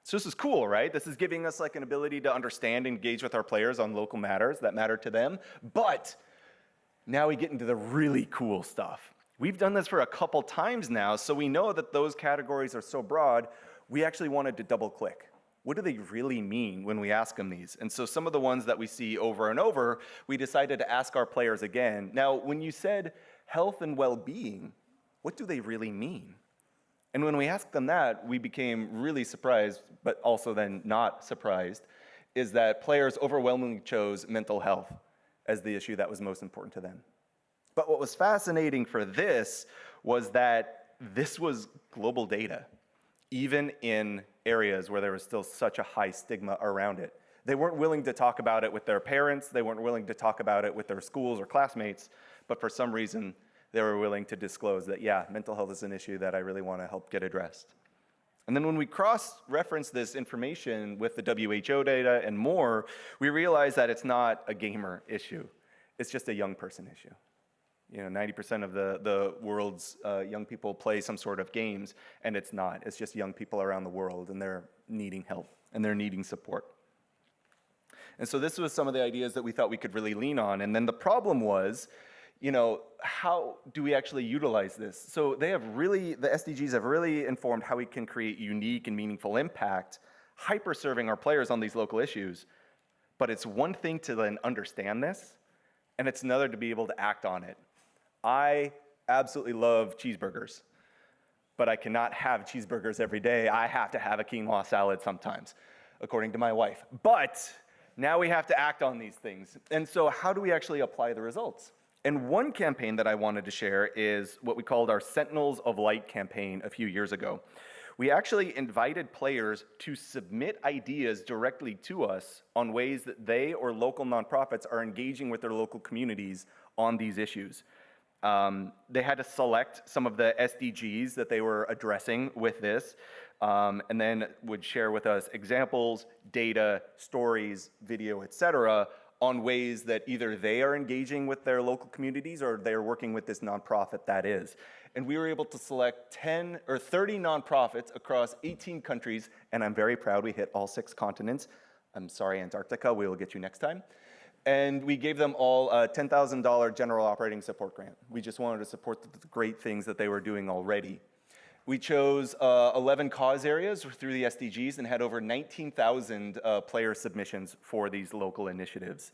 So this is cool, right? This is giving us like an ability to understand and engage with our players on local matters that matter to them. But now we get into the really cool stuff. We've done this for a couple times now, so we know that those categories are so broad, we actually wanted to double click. What do they really mean when we ask them these? And so some of the ones that we see over and over, we decided to ask our players again. Now, when you said health and well-being, what do they really mean? And when we asked them that, we became really surprised, but also then not surprised, is that players overwhelmingly chose mental health as the issue that was most important to them. But what was fascinating for this was that this was global data, even in areas where there was still such a high stigma around it. They weren't willing to talk about it with their parents, they weren't willing to talk about it with their schools or classmates, but for some reason, they were willing to disclose that, yeah, mental health is an issue that I really want to help get addressed. And then when we cross-reference this information with the WHO data and more, we realize that it's not a gamer issue. It's just a young person issue. You know, 90% of the world's young people play some sort of games, and it's not. It's just young people around the world, and they're needing help, and they're needing support. And so this was some of the ideas that we thought we could really lean on. And then the problem was, you know, how do we actually utilize this? So the SDGs have really informed how we can create unique and meaningful impact, hyper-serving our players on these local issues. But it's one thing to then understand this, and it's another to be able to act on it. I absolutely love cheeseburgers, but I cannot have cheeseburgers every day. I have to have a quinoa salad sometimes, according to my wife. But now we have to act on these things. And so how do we actually apply the results? And one campaign that I wanted to share is what we called our Sentinels of Light campaign a few years ago. We actually invited players to submit ideas directly to us on ways that they or local nonprofits are engaging with their local communities on these issues. They had to select some of the SDGs that they were addressing with this, and then would share with us examples, data, stories, video, etc., on ways that either they are engaging with their local communities or they're working with this nonprofit that is. And we were able to select 10 or 30 nonprofits across 18 countries, and I'm very proud we hit all 6 continents. I'm sorry, Antarctica, we will get you next time. And we gave them all a $10,000 general operating support grant. We just wanted to support the great things that they were doing already. We chose 11 cause areas through the SDGs and had over 19,000 player submissions for these local initiatives.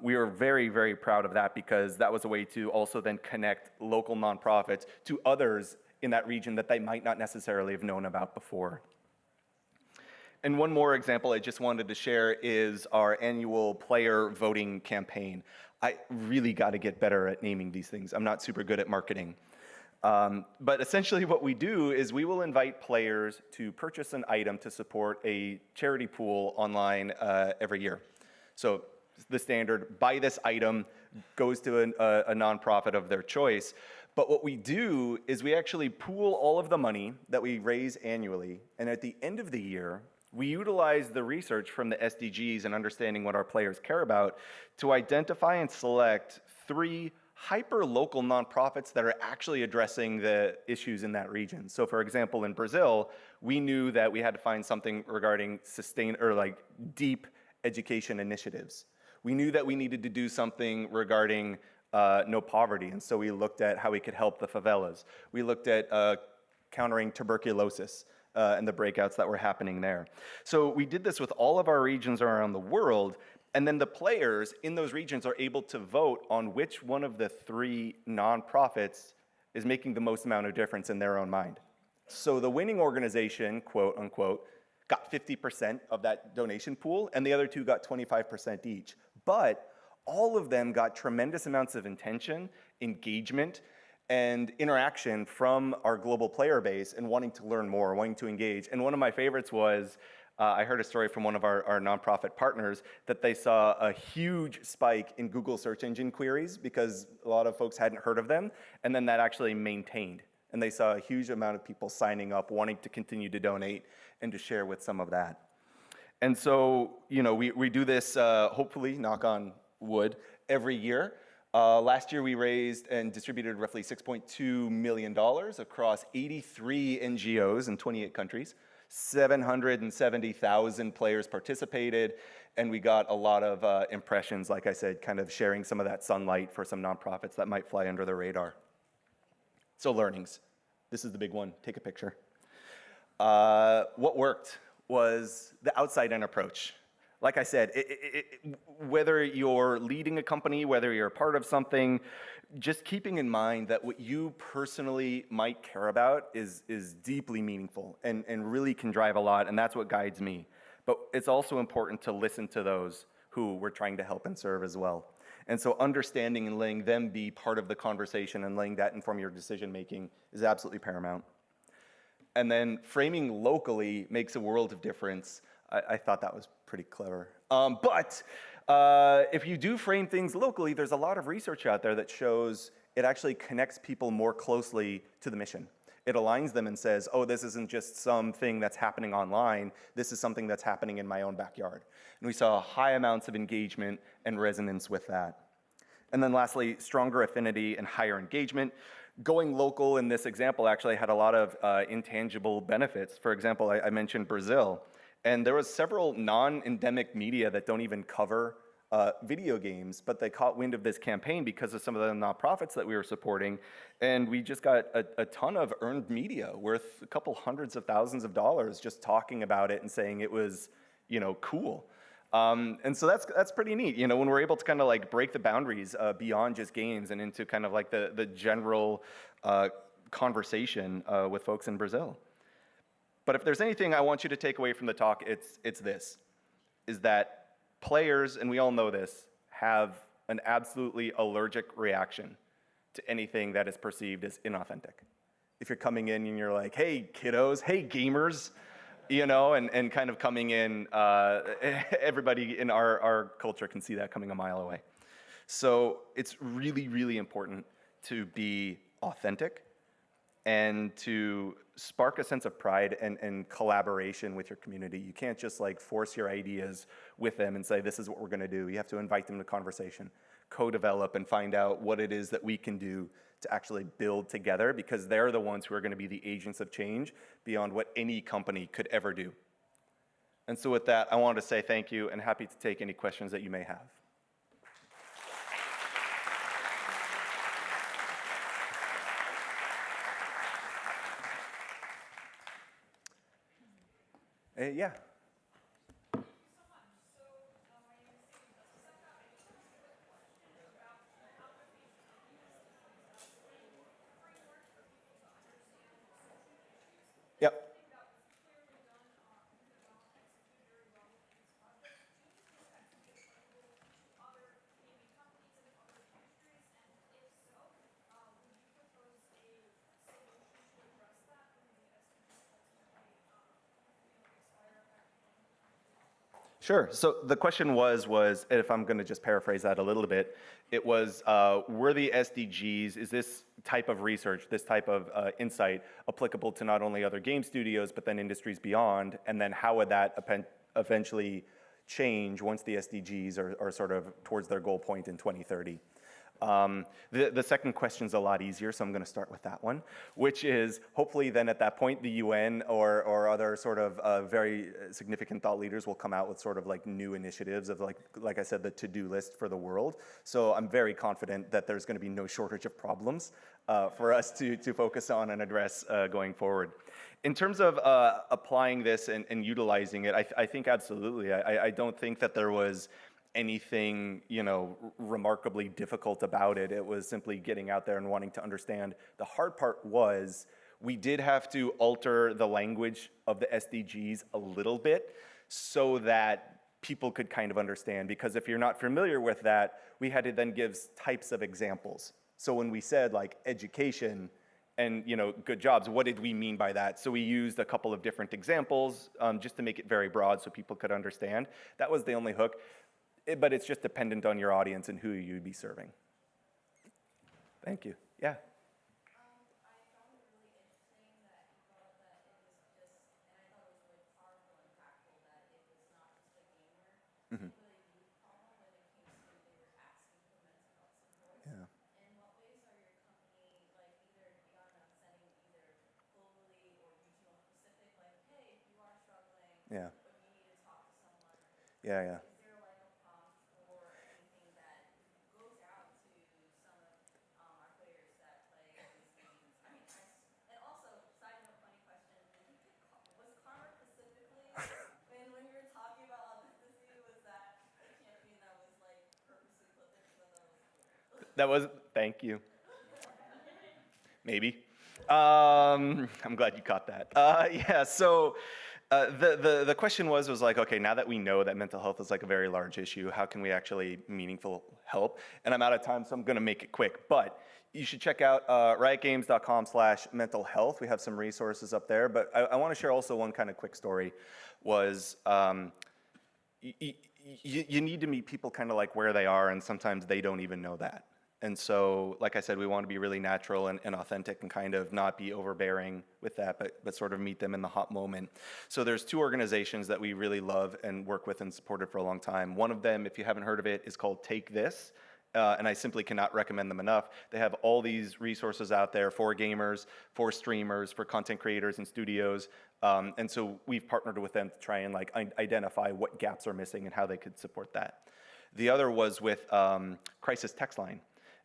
We are very, very proud of that because that was a way to also then connect local nonprofits to others in that region that they might not necessarily have known about before. And one more example I just wanted to share is our annual player voting campaign. I really got to get better at naming these things. I'm not super good at marketing. But essentially what we do is we will invite players to purchase an item to support a charity pool online every year. So the standard, buy this item, goes to a nonprofit of their choice. But what we do is we actually pool all of the money that we raise annually, and at the end of the year, we utilize the research from the SDGs and understanding what our players care about to identify and select 3 hyper-local nonprofits that are actually addressing the issues in that region. So for example, in Brazil, we knew that we had to find something regarding deep education initiatives. We knew that we needed to do something regarding no poverty, and so we looked at how we could help the favelas. We looked at countering tuberculosis and the breakouts that were happening there. So we did this with all of our regions around the world, and then the players in those regions are able to vote on which one of the 3 nonprofits is making the most amount of difference in their own mind. So the winning organization, quote unquote, got 50% of that donation pool, and the other 2 got 25% each. But all of them got tremendous amounts of intention, engagement, and interaction from our global player base and wanting to learn more, wanting to engage. And one of my favorites was, I heard a story from one of our nonprofit partners that they saw a huge spike in Google search engine queries because a lot of folks hadn't heard of them, and then that actually maintained. And they saw a huge amount of people signing up, wanting to continue to donate and to share with some of that. And so, we do this, hopefully, knock on wood, every year. Last year we raised and distributed roughly $6.2 million across 83 NGOs in 28 countries. 770,000 players participated, and we got a lot of impressions, like I said, kind of sharing some of that sunlight for some nonprofits that might fly under the radar. So learnings. This is the big one. Take a picture. What worked was the outside-in approach. Like I said, whether you're leading a company, whether you're a part of something, just keeping in mind that what you personally might care about is deeply meaningful and really can drive a lot, and that's what guides me. But it's also important to listen to those who we're trying to help and serve as well. And so understanding and letting them be part of the conversation and letting that inform your decision-making is absolutely paramount. And then framing locally makes a world of difference. I thought that was pretty clever. But if you do frame things locally, there's a lot of research out there that shows it actually connects people more closely to the mission. It aligns them and says, oh, this isn't just something that's happening online, this is something that's happening in my own backyard. And we saw high amounts of engagement and resonance with that. And then lastly, stronger affinity and higher engagement. Going local in this example actually had a lot of intangible benefits. For example, I mentioned Brazil. And there was several non-endemic media that don't even cover video games, but they caught wind of this campaign because of some of the nonprofits that we were supporting. And we just got a ton of earned media worth a couple hundreds of thousands of dollars just talking about it and saying it was, cool. And so that's pretty neat, when we're able to kind of like break the boundaries beyond just games and into kind of like the general conversation with folks in Brazil. But if there's anything I want you to take away from the talk, it's this, is that players, and we all know this, have an absolutely allergic reaction to anything that is perceived as inauthentic. If you're coming in and you're like, hey, kiddos, hey, gamers, and kind of coming in, everybody in our culture can see that coming a mile away. So it's really, really important to be authentic and to spark a sense of pride and collaboration with your community. You can't just like force your ideas with them and say, this is what we're gonna do. You have to invite them to conversation, co-develop and find out what it is that we can do to actually build together, because they're the ones who are gonna be the agents of change beyond what any company could ever do. And so with that, I wanted to say thank you and happy to take any questions that you may have. Yeah. Yep. Sure. So the question was, if I'm going to just paraphrase that a little bit, it was, were the SDGs, is this type of research, this type of insight applicable to not only other game studios, but then industries beyond? And then how would that eventually change once the SDGs are sort of towards their goal point in 2030? The second question is a lot easier, so I'm going to start with that one, which is hopefully then at that point the UN or other sort of very significant thought leaders will come out with sort of like new initiatives of like I said, the to-do list for the world. So I'm very confident that there's going to be no shortage of problems for us to focus on and address going forward. In terms of applying this and utilizing it, I think absolutely. I don't think that there was anything, remarkably difficult about it. It was simply getting out there and wanting to understand. The hard part was we did have to alter the language of the SDGs a little bit so that people could kind of understand, because if you're not familiar with that, we had to then give types of examples. So when we said like education and good jobs, what did we mean by that? So we used a couple of different examples just to make it very broad so people could understand. That was the only hook. But it's just dependent on your audience and who you'd be serving. Thank you. Yeah. Mm-hmm. Yeah. Yeah. Yeah, yeah. That was, thank you. Maybe. I'm glad you caught that. Yeah, so the question was like, okay, now that we know that mental health is like a very large issue, how can we actually meaningful help? And I'm out of time, so I'm gonna make it quick. But you should check out riotgames.com/mental health. We have some resources up there. But I wanna share also one kind of quick story was, you need to meet people kind of like where they are, and sometimes they don't even know that. And so, like I said, we want to be really natural and authentic and kind of not be overbearing with that, but sort of meet them in the hot moment. So there's two organizations that we really love and work with and supported for a long time. One of them, if you haven't heard of it, is called Take This. And I simply cannot recommend them enough. They have all these resources out there for gamers, for streamers, for content creators and studios. And so we've partnered with them to try and like identify what gaps are missing and how they could support that. The other was with Crisis Text Line.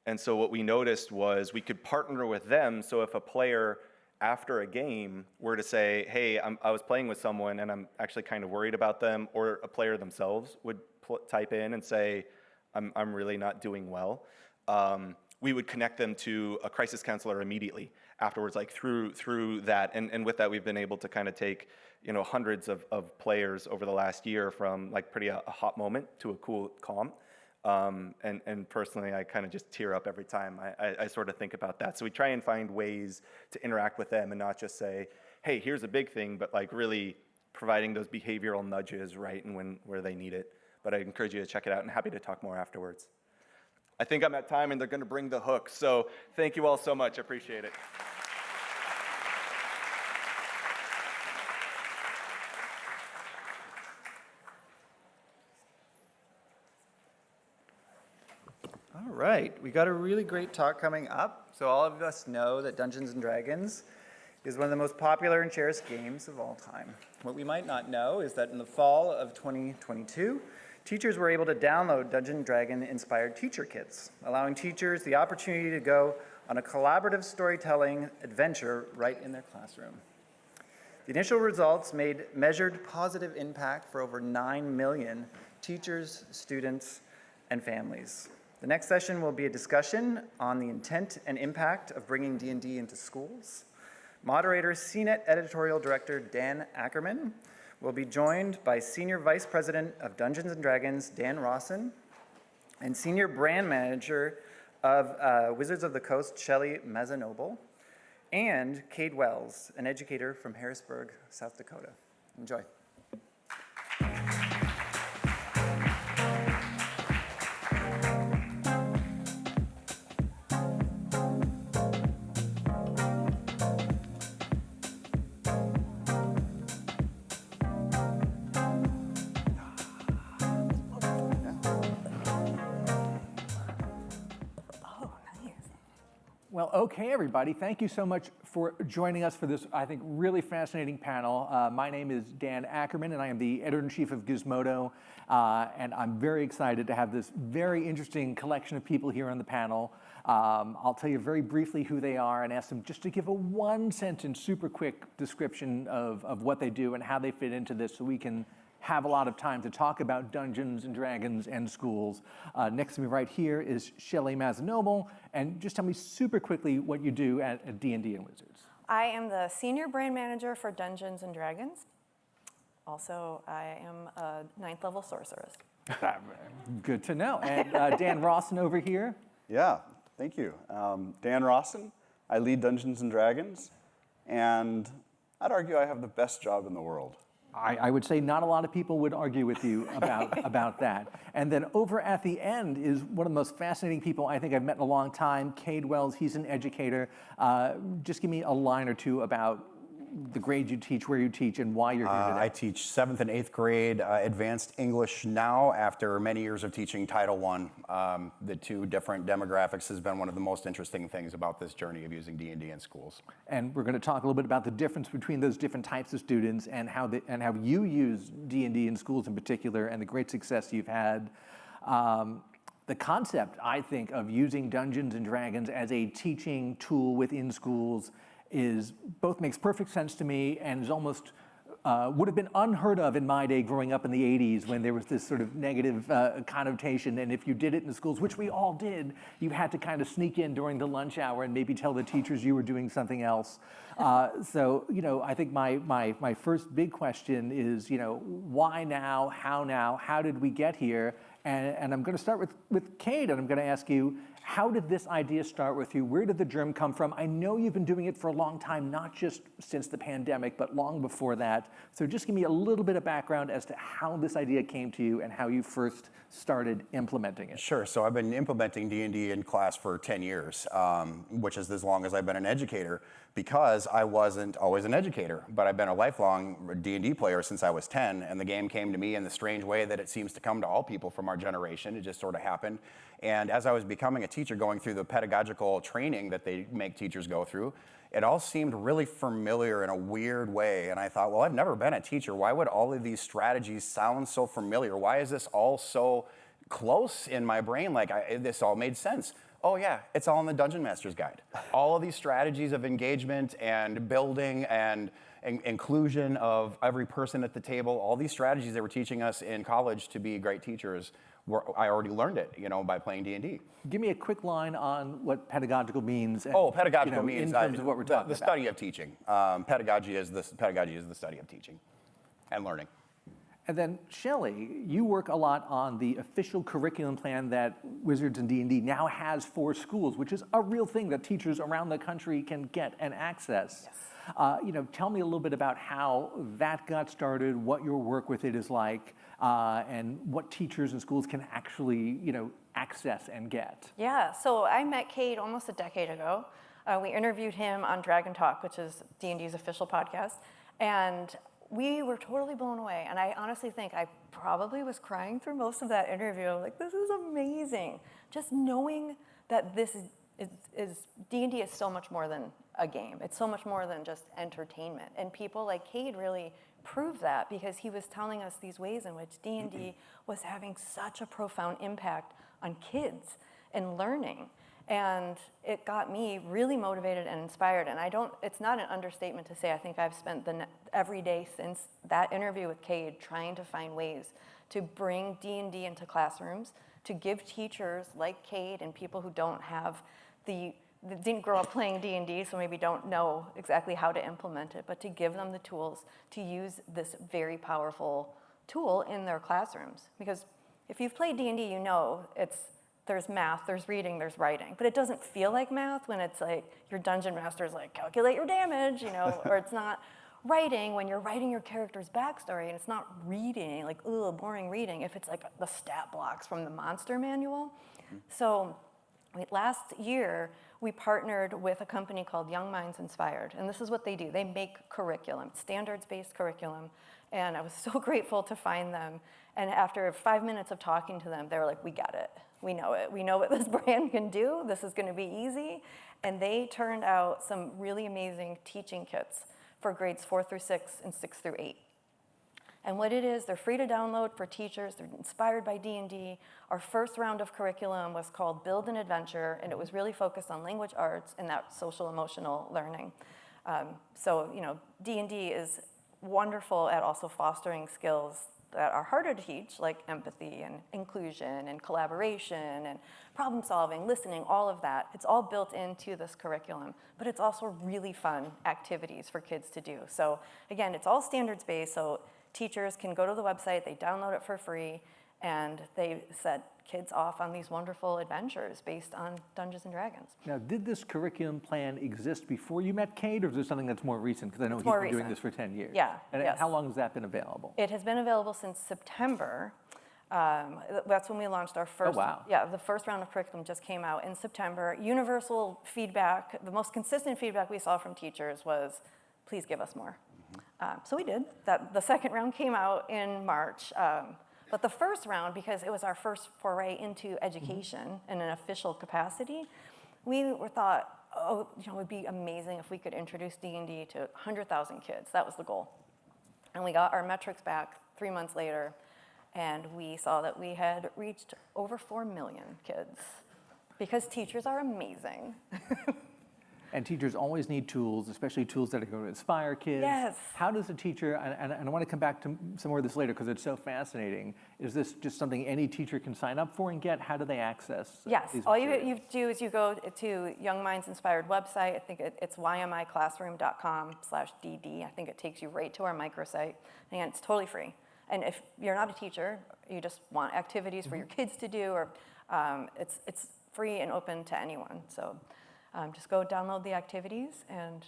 And so what we noticed was we could partner with them, so if a player after a game were to say, hey, I was playing with someone and I'm actually kind of worried about them, or a player themselves would type in and say, I'm really not doing well, we would connect them to a crisis counselor immediately afterwards, like through that. And with that, we've been able to kind of take hundreds of players over the last year from like pretty a hot moment to a cool calm. And personally, I kind of just tear up every time I sort of think about that. So we try and find ways to interact with them and not just say, hey, here's a big thing, but like really providing those behavioral nudges right and where they need it. But I encourage you to check it out and happy to talk more afterwards. I think I'm at time and they're gonna bring the hook. So thank you all so much, appreciate it. All right, we got a really great talk coming up. So all of us know that Dungeons & Dragons is one of the most popular and cherished games of all time. What we might not know is that in the fall of 2022, teachers were able to download Dungeons & Dragon inspired teacher kits, allowing teachers the opportunity to go on a collaborative storytelling adventure right in their classroom. The initial results made measured positive impact for over 9 million teachers, students, and families. The next session will be a discussion on the intent and impact of bringing D&D into schools. Moderator, CNET Editorial Director Dan Ackerman will be joined by Senior Vice President of Dungeons & Dragons, Dan Rawson, and Senior Brand Manager of Wizards of the Coast, Shelley Mazanoble, and Cade Wells, an educator from Harrisburg, South Dakota. Enjoy. Well, okay, everybody. Thank you so much for joining us for this, I think, really fascinating panel. My name is Dan Ackerman, and I am the editor-in-chief of Gizmodo. And I'm very excited to have this very interesting collection of people here on the panel. I'll tell you very briefly who they are and ask them just to give a one-sentence, super quick description of what they do and how they fit into this so we can have a lot of time to talk about Dungeons and Dragons and schools. Next to me right here is Shelley Mazanoble, and just tell me super quickly what you do at D&D and Wizards. I am the Senior Brand Manager for Dungeons and Dragons. Also, I am a 9th level sorceress. Good to know. And Dan Rawson over here. Yeah, thank you. Dan Rawson. I lead Dungeons and Dragons, and I'd argue I have the best job in the world. I would say not a lot of people would argue with you about that. And then over at the end is one of the most fascinating people I think I've met in a long time, Cade Wells. He's an educator. Just give me a line or two about the grades you teach, where you teach, and why you're here today. I teach 7th and 8th grade advanced English now after many years of teaching Title I. The two different demographics has been one of the most interesting things about this journey of using D&D in schools. And we're going to talk a little bit about the difference between those different types of students and how you use D&D in schools in particular and the great success you've had. The concept, I think, of using Dungeons and Dragons as a teaching tool within schools both makes perfect sense to me and is almost would have been unheard of in my day growing up in the 80s when there was this sort of negative connotation, and if you did it in the schools, which we all did, you had to kind of sneak in during the lunch hour and maybe tell the teachers you were doing something else. So, I think my first big question is, why now, how did we get here? And I'm going to start with Cade, and I'm going to ask you, how did this idea start with you? Where did the germ come from? I know you've been doing it for a long time, not just since the pandemic, but long before that. So just give me a little bit of background as to how this idea came to you and how you first started implementing it. Sure, so I've been implementing D&D in class for 10 years, which is as long as I've been an educator, because I wasn't always an educator, but I've been a lifelong D&D player since I was 10, and the game came to me in the strange way that it seems to come to all people from our generation. It just sort of happened. And as I was becoming a teacher, going through the pedagogical training that they make teachers go through, it all seemed really familiar in a weird way. And I thought, well, I've never been a teacher. Why would all of these strategies sound so familiar? Why is this all so close in my brain? This all made sense. Oh yeah, it's all in the Dungeon Master's Guide. All of these strategies of engagement and building and inclusion of every person at the table, all these strategies they were teaching us in college to be great teachers, I already learned it, by playing D&D. Give me a quick line on what pedagogical means. And, pedagogical means in terms of what we're talking about. The study of teaching. Pedagogy is the study of teaching and learning. And then, Shelley, you work a lot on the official curriculum plan that Wizards and D&D now has for schools, which is a real thing that teachers around the country can get and access. Yes. Tell me a little bit about how that got started, what your work with it is like, and what teachers and schools can actually, access and get. Yeah, so I met Cade almost a decade ago. We interviewed him on Dragon Talk, which is D&D's official podcast, and we were totally blown away. And I honestly think I probably was crying through most of that interview. I'm like, this is amazing. Just knowing that this is D&D is so much more than a game. It's so much more than just entertainment. And people like Cade really proved that, because he was telling us these ways in which D&D was having such a profound impact on kids and learning. And it got me really motivated and inspired. And it's not an understatement to say I think I've spent every day since that interview with Cade trying to find ways to bring D&D into classrooms, to give teachers like Cade and people who didn't grow up playing D&D, so maybe don't know exactly how to implement it, but to give them the tools to use this very powerful tool in their classrooms. Because if you've played D&D, you know there's math, there's reading, there's writing, but it doesn't feel like math when it's like your dungeon master's like, calculate your damage, or it's not writing when you're writing your character's backstory, and it's not reading, like, ugh, boring reading, if it's like the stat blocks from the monster manual. So last year, we partnered with a company called Young Minds Inspired, and this is what they do. They make curriculum, standards-based curriculum, And I was so grateful to find them. And after 5 minutes of talking to them, they were like, we got it. We know it. We know what this brand can do. This is going to be easy. And they turned out some really amazing teaching kits for grades 4 through 6 and 6 through 8. And what it is, they're free to download for teachers. They're inspired by D&D. Our first round of curriculum was called Build an Adventure, and it was really focused on language arts and that social emotional learning. So, D&D is wonderful at also fostering skills that are harder to teach, like empathy and inclusion and collaboration and problem solving, listening, all of that. It's all built into this curriculum, but it's also really fun activities for kids to do. So again, it's all standards-based, so teachers can go to the website, they download it for free, and they set kids off on these wonderful adventures based on Dungeons & Dragons. Now, did this curriculum plan exist before you met Kate, or is there something that's more recent? Because I know he's been doing this for 10 years. Yeah, And yes. how long has that been available? It has been available since September. That's when we launched our first. Oh, wow. Yeah, the first round of curriculum just came out in September. Universal feedback, the most consistent feedback we saw from teachers was, please give us more. So we did. The second round came out in March. But the first round, because it was our first foray into education in an official capacity, we thought, it would be amazing if we could introduce D&D to 100,000 kids. That was the goal. And we got our metrics back 3 months later, and we saw that we had reached over 4 million kids, because teachers are amazing. And teachers always need tools, especially tools that are going to inspire kids. Yes. How does a teacher, and I want to come back to some more of this later because it's so fascinating, is this just something any teacher can sign up for and get? How do they access Yes, these all materials? you do is you go to Young Minds Inspired website. I think it's ymiclassroom.com/DD. I think it takes you right to our microsite. Again, it's totally free. And if you're not a teacher, you just want activities for your kids to do, or it's free and open to anyone. So just go download the activities and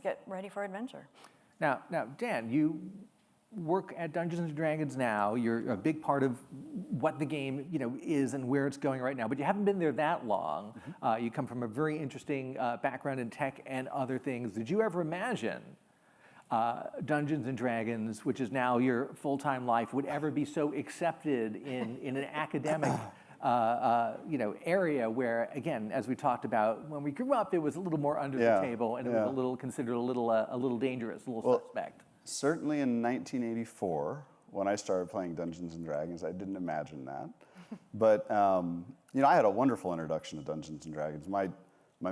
get ready for adventure. Now, Dan, you work at Dungeons & Dragons now. You're a big part of what the game is and where it's going right now, but you haven't been there that long. You come from a very interesting background in tech and other things. Did you ever imagine Dungeons & Dragons, which is now your full-time life, would ever be so accepted in an academic area where, again, as we talked about, when we grew up, it was a little more under the table, and it was a little considered a little dangerous, a little suspect. Certainly in 1984, when I started playing Dungeons & Dragons, I didn't imagine that. But, I had a wonderful introduction to Dungeons & Dragons. My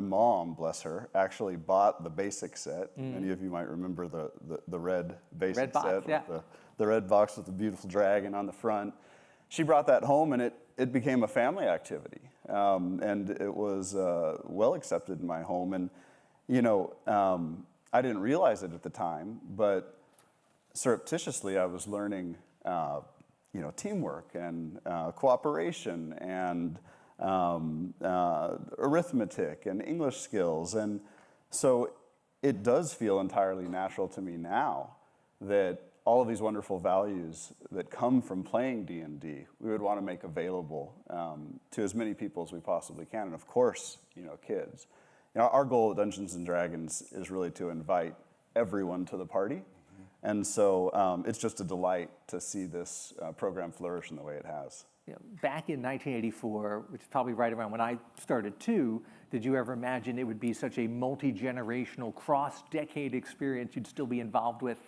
mom, bless her, actually bought the basic set. Many of you might remember the red basic set with the red box with the beautiful dragon on the front. She brought that home, and it became a family activity. And it was well accepted in my home. And, I didn't realize it at the time, but surreptitiously I was learning, teamwork and cooperation and arithmetic and English skills. And so it does feel entirely natural to me now that all of these wonderful values that come from playing D&D, we would want to make available to as many people as we possibly can, and of course, kids. Our goal at Dungeons & Dragons is really to invite everyone to the party, and so it's just a delight to see this program flourish in the way it has. Back in 1984, which is probably right around when I started too, did you ever imagine it would be such a multi-generational, cross-decade experience you'd still be involved with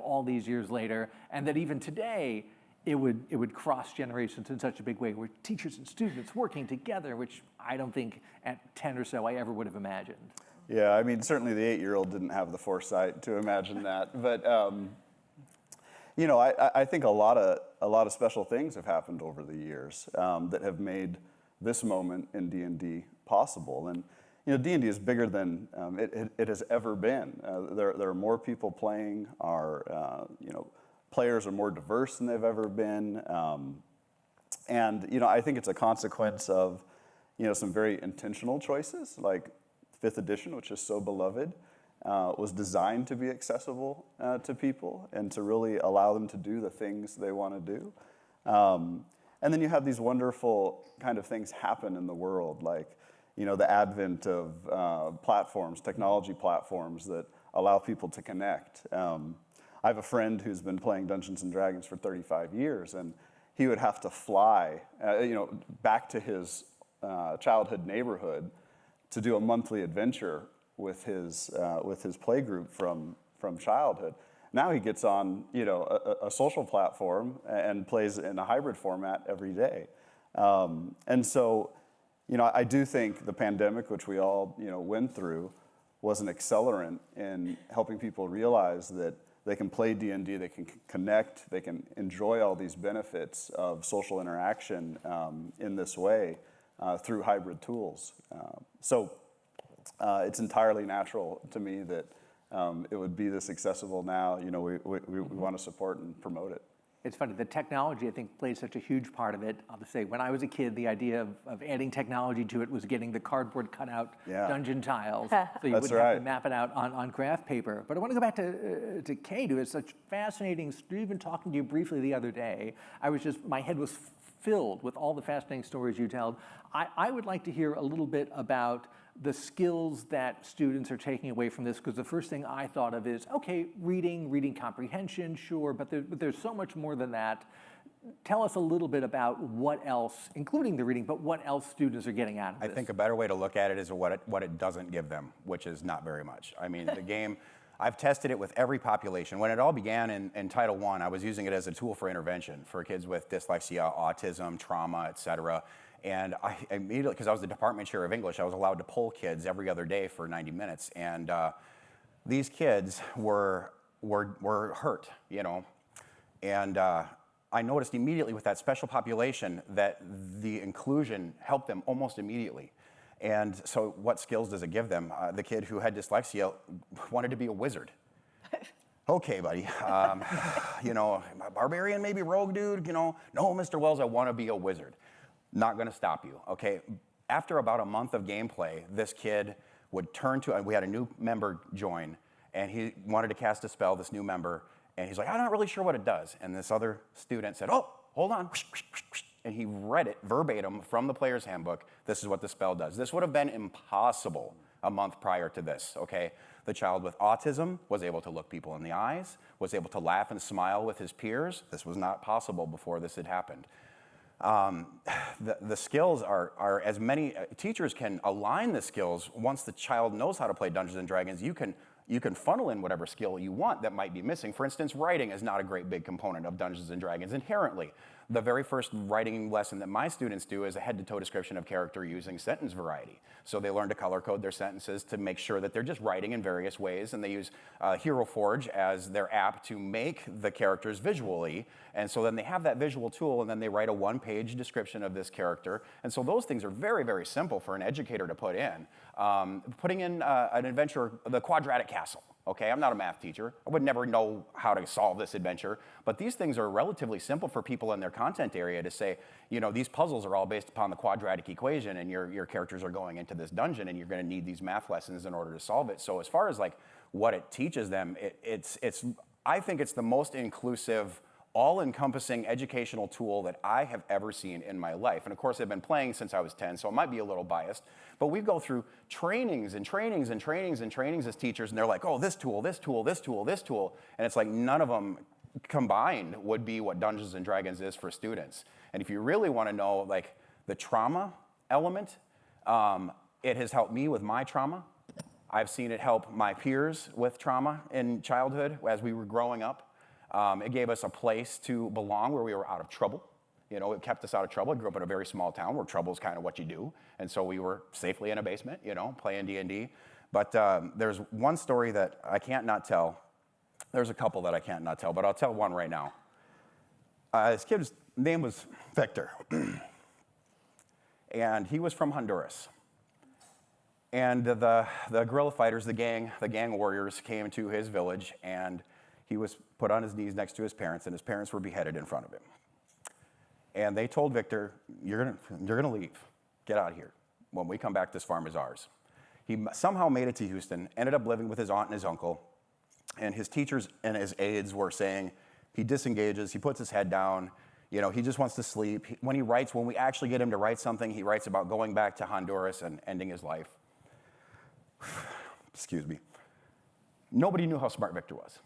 all these years later, and that even today, it would cross generations in such a big way, where teachers and students working together, which I don't think at 10 or so I ever would have imagined. Yeah, I mean, certainly the 8-year-old didn't have the foresight to imagine that, but I think a lot of special things have happened over the years that have made this moment in D&D possible. And D&D is bigger than it has ever been. There are more people playing. Our players are more diverse than they've ever been. And I think it's a consequence of some very intentional choices, like 5th edition, which is so beloved, was designed to be accessible to people and to really allow them to do the things they want to do. And then you have these wonderful kind of things happen in the world, like the advent of platforms, technology platforms that allow people to connect. I have a friend who's been playing Dungeons and Dragons for 35 years, and he would have to fly, back to his childhood neighborhood to do a monthly adventure with his play group from childhood. Now he gets on, a social platform and plays in a hybrid format every day. And so, I do think the pandemic, which we all, went through, was an accelerant in helping people realize that they can play D&D, they can connect, they can enjoy all these benefits of social interaction in this way through hybrid tools. So it's entirely natural to me that it would be this accessible now. We want to support and promote it. It's funny, the technology, I think, plays such a huge part of it. I'll just say, when I was a kid, the idea of adding technology to it was getting the cardboard cutout dungeon tiles, so you wouldn't have to map it out on graph paper. But I want to go back to Kate, who is such fascinating, even talking to you briefly the other day, my head was filled with all the fascinating stories you told. I would like to hear a little bit about the skills that students are taking away from this, because the first thing I thought of is, okay, reading comprehension, sure, but there's so much more than that. Tell us a little bit about what else, including the reading, but what else students are getting out of this. I think a better way to look at it is what it doesn't give them, which is not very much. I mean, the game, I've tested it with every population. When it all began in Title I, I was using it as a tool for intervention for kids with dyslexia, autism, trauma, et cetera. And I immediately, because I was the department chair of English, I was allowed to poll kids every other day for 90 minutes. And these kids were hurt, And I noticed immediately with that special population that the inclusion helped them almost immediately. And so what skills does it give them? The kid who had dyslexia wanted to be a wizard. Okay, buddy. Barbarian, maybe rogue dude, No, Mr. Wells, I want to be a wizard. Not going to stop you, okay? After about a month of gameplay, this kid would turn to, and we had a new member join, and he wanted to cast a spell, this new member, and he's like, I'm not really sure what it does. And this other student said, oh, hold on. And he read it verbatim from the player's handbook. This is what the spell does. This would have been impossible a month prior to this, okay? The child with autism was able to look people in the eyes, was able to laugh and smile with his peers. This was not possible before this had happened. The skills are as many, teachers can align the skills once the child knows how to play Dungeons and Dragons. You can funnel in whatever skill you want that might be missing. For instance, writing is not a great big component of Dungeons and Dragons inherently. The very first writing lesson that my students do is a head-to-toe description of character using sentence variety. So they learn to color code their sentences to make sure that they're just writing in various ways, and they use Hero Forge as their app to make the characters visually. And so then they have that visual tool, and then they write a one-page description of this character. And so those things are very, very simple for an educator to put in. Putting in an adventure, the quadratic castle. Okay, I'm not a math teacher. I would never know how to solve this adventure. But these things are relatively simple for people in their content area to say, these puzzles are all based upon the quadratic equation, and your characters are going into this dungeon, and you're going to need these math lessons in order to solve it. So as far as like what it teaches them, I think it's the most inclusive, all-encompassing educational tool that I have ever seen in my life. And of course, I've been playing since I was 10, so I might be a little biased. But we go through trainings and trainings and trainings and trainings as teachers, and they're like, oh, this tool, this tool, this tool, this tool. And it's like none of them combined would be what Dungeons and Dragons is for students. And if you really want to know like the trauma element, it has helped me with my trauma. I've seen it help my peers with trauma in childhood as we were growing up. It gave us a place to belong where we were out of trouble. It kept us out of trouble. I grew up in a very small town where trouble is kind of what you do. And so we were safely in a basement, playing D&D. But there's one story that I can't not tell. There's a couple that I can't not tell, but I'll tell one right now. This kid's name was Victor. And he was from Honduras. And the guerrilla fighters, the gang warriors came to his village, and he was put on his knees next to his parents, and his parents were beheaded in front of him. And they told Victor, you're gonna leave. Get out of here. When we come back, this farm is ours. He somehow made it to Houston, ended up living with his aunt and his uncle, and his teachers and his aides were saying he disengages, he puts his head down, he just wants to sleep. When we actually get him to write something, he writes about going back to Honduras and ending his life. Excuse me. Nobody knew how smart Victor was.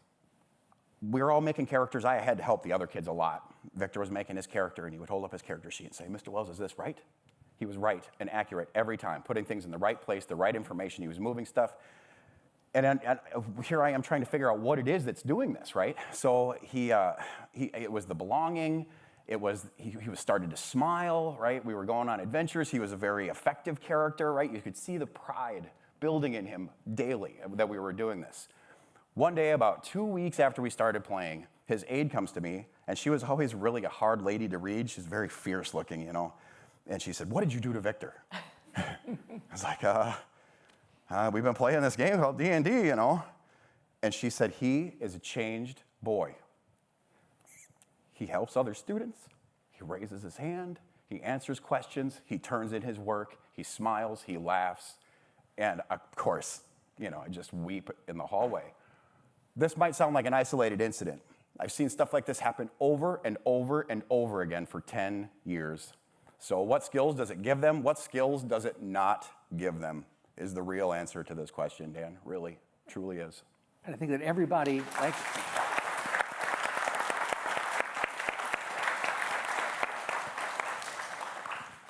we were all making characters. I had to help the other kids a lot. Victor was making his character, and he would hold up his character sheet and say, Mr. Wells, is this right? He was right and accurate every time, putting things in the right place, the right information. He was moving stuff. And here I am trying to figure out what it is that's doing this, right? So it was the belonging. It was, he was starting to smile, right? We were going on adventures. He was a very effective character, right? You could see the pride building in him daily that we were doing this. One day, about 2 weeks after we started playing, his aide comes to me, and she was always really a hard lady to read. She's very fierce looking, you know. And she said, what did you do to Victor? I was like, we've been playing this game called D&D, you know. And she said, he is a changed boy. He helps other students. He raises his hand. He answers questions. He turns in his work. He smiles. He laughs. And of course, you know, I just weep in the hallway. This might sound like an isolated incident. I've seen stuff like this happen over and over and over again for 10 years. So what skills does it give them? What skills does it not give them is the real answer to this question, Dan. Really, truly is. And I think that everybody, like,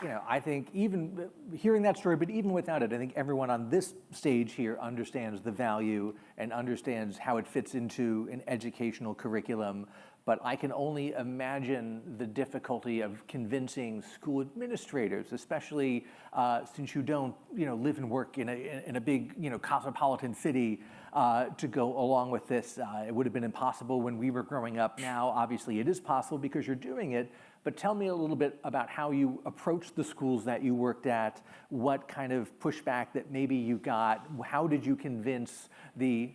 you know, I think even hearing that story, but even without it, I think everyone on this stage here understands the value and understands how it fits into an educational curriculum. But I can only imagine the difficulty of convincing school administrators, especially since you don't, you know, live and work in a big, you know, cosmopolitan city, to go along with this. It would have been impossible when we were growing up. Now, obviously, it is possible because you're doing it. But tell me a little bit about how you approached the schools that you worked at, what kind of pushback that maybe you got, how did you convince the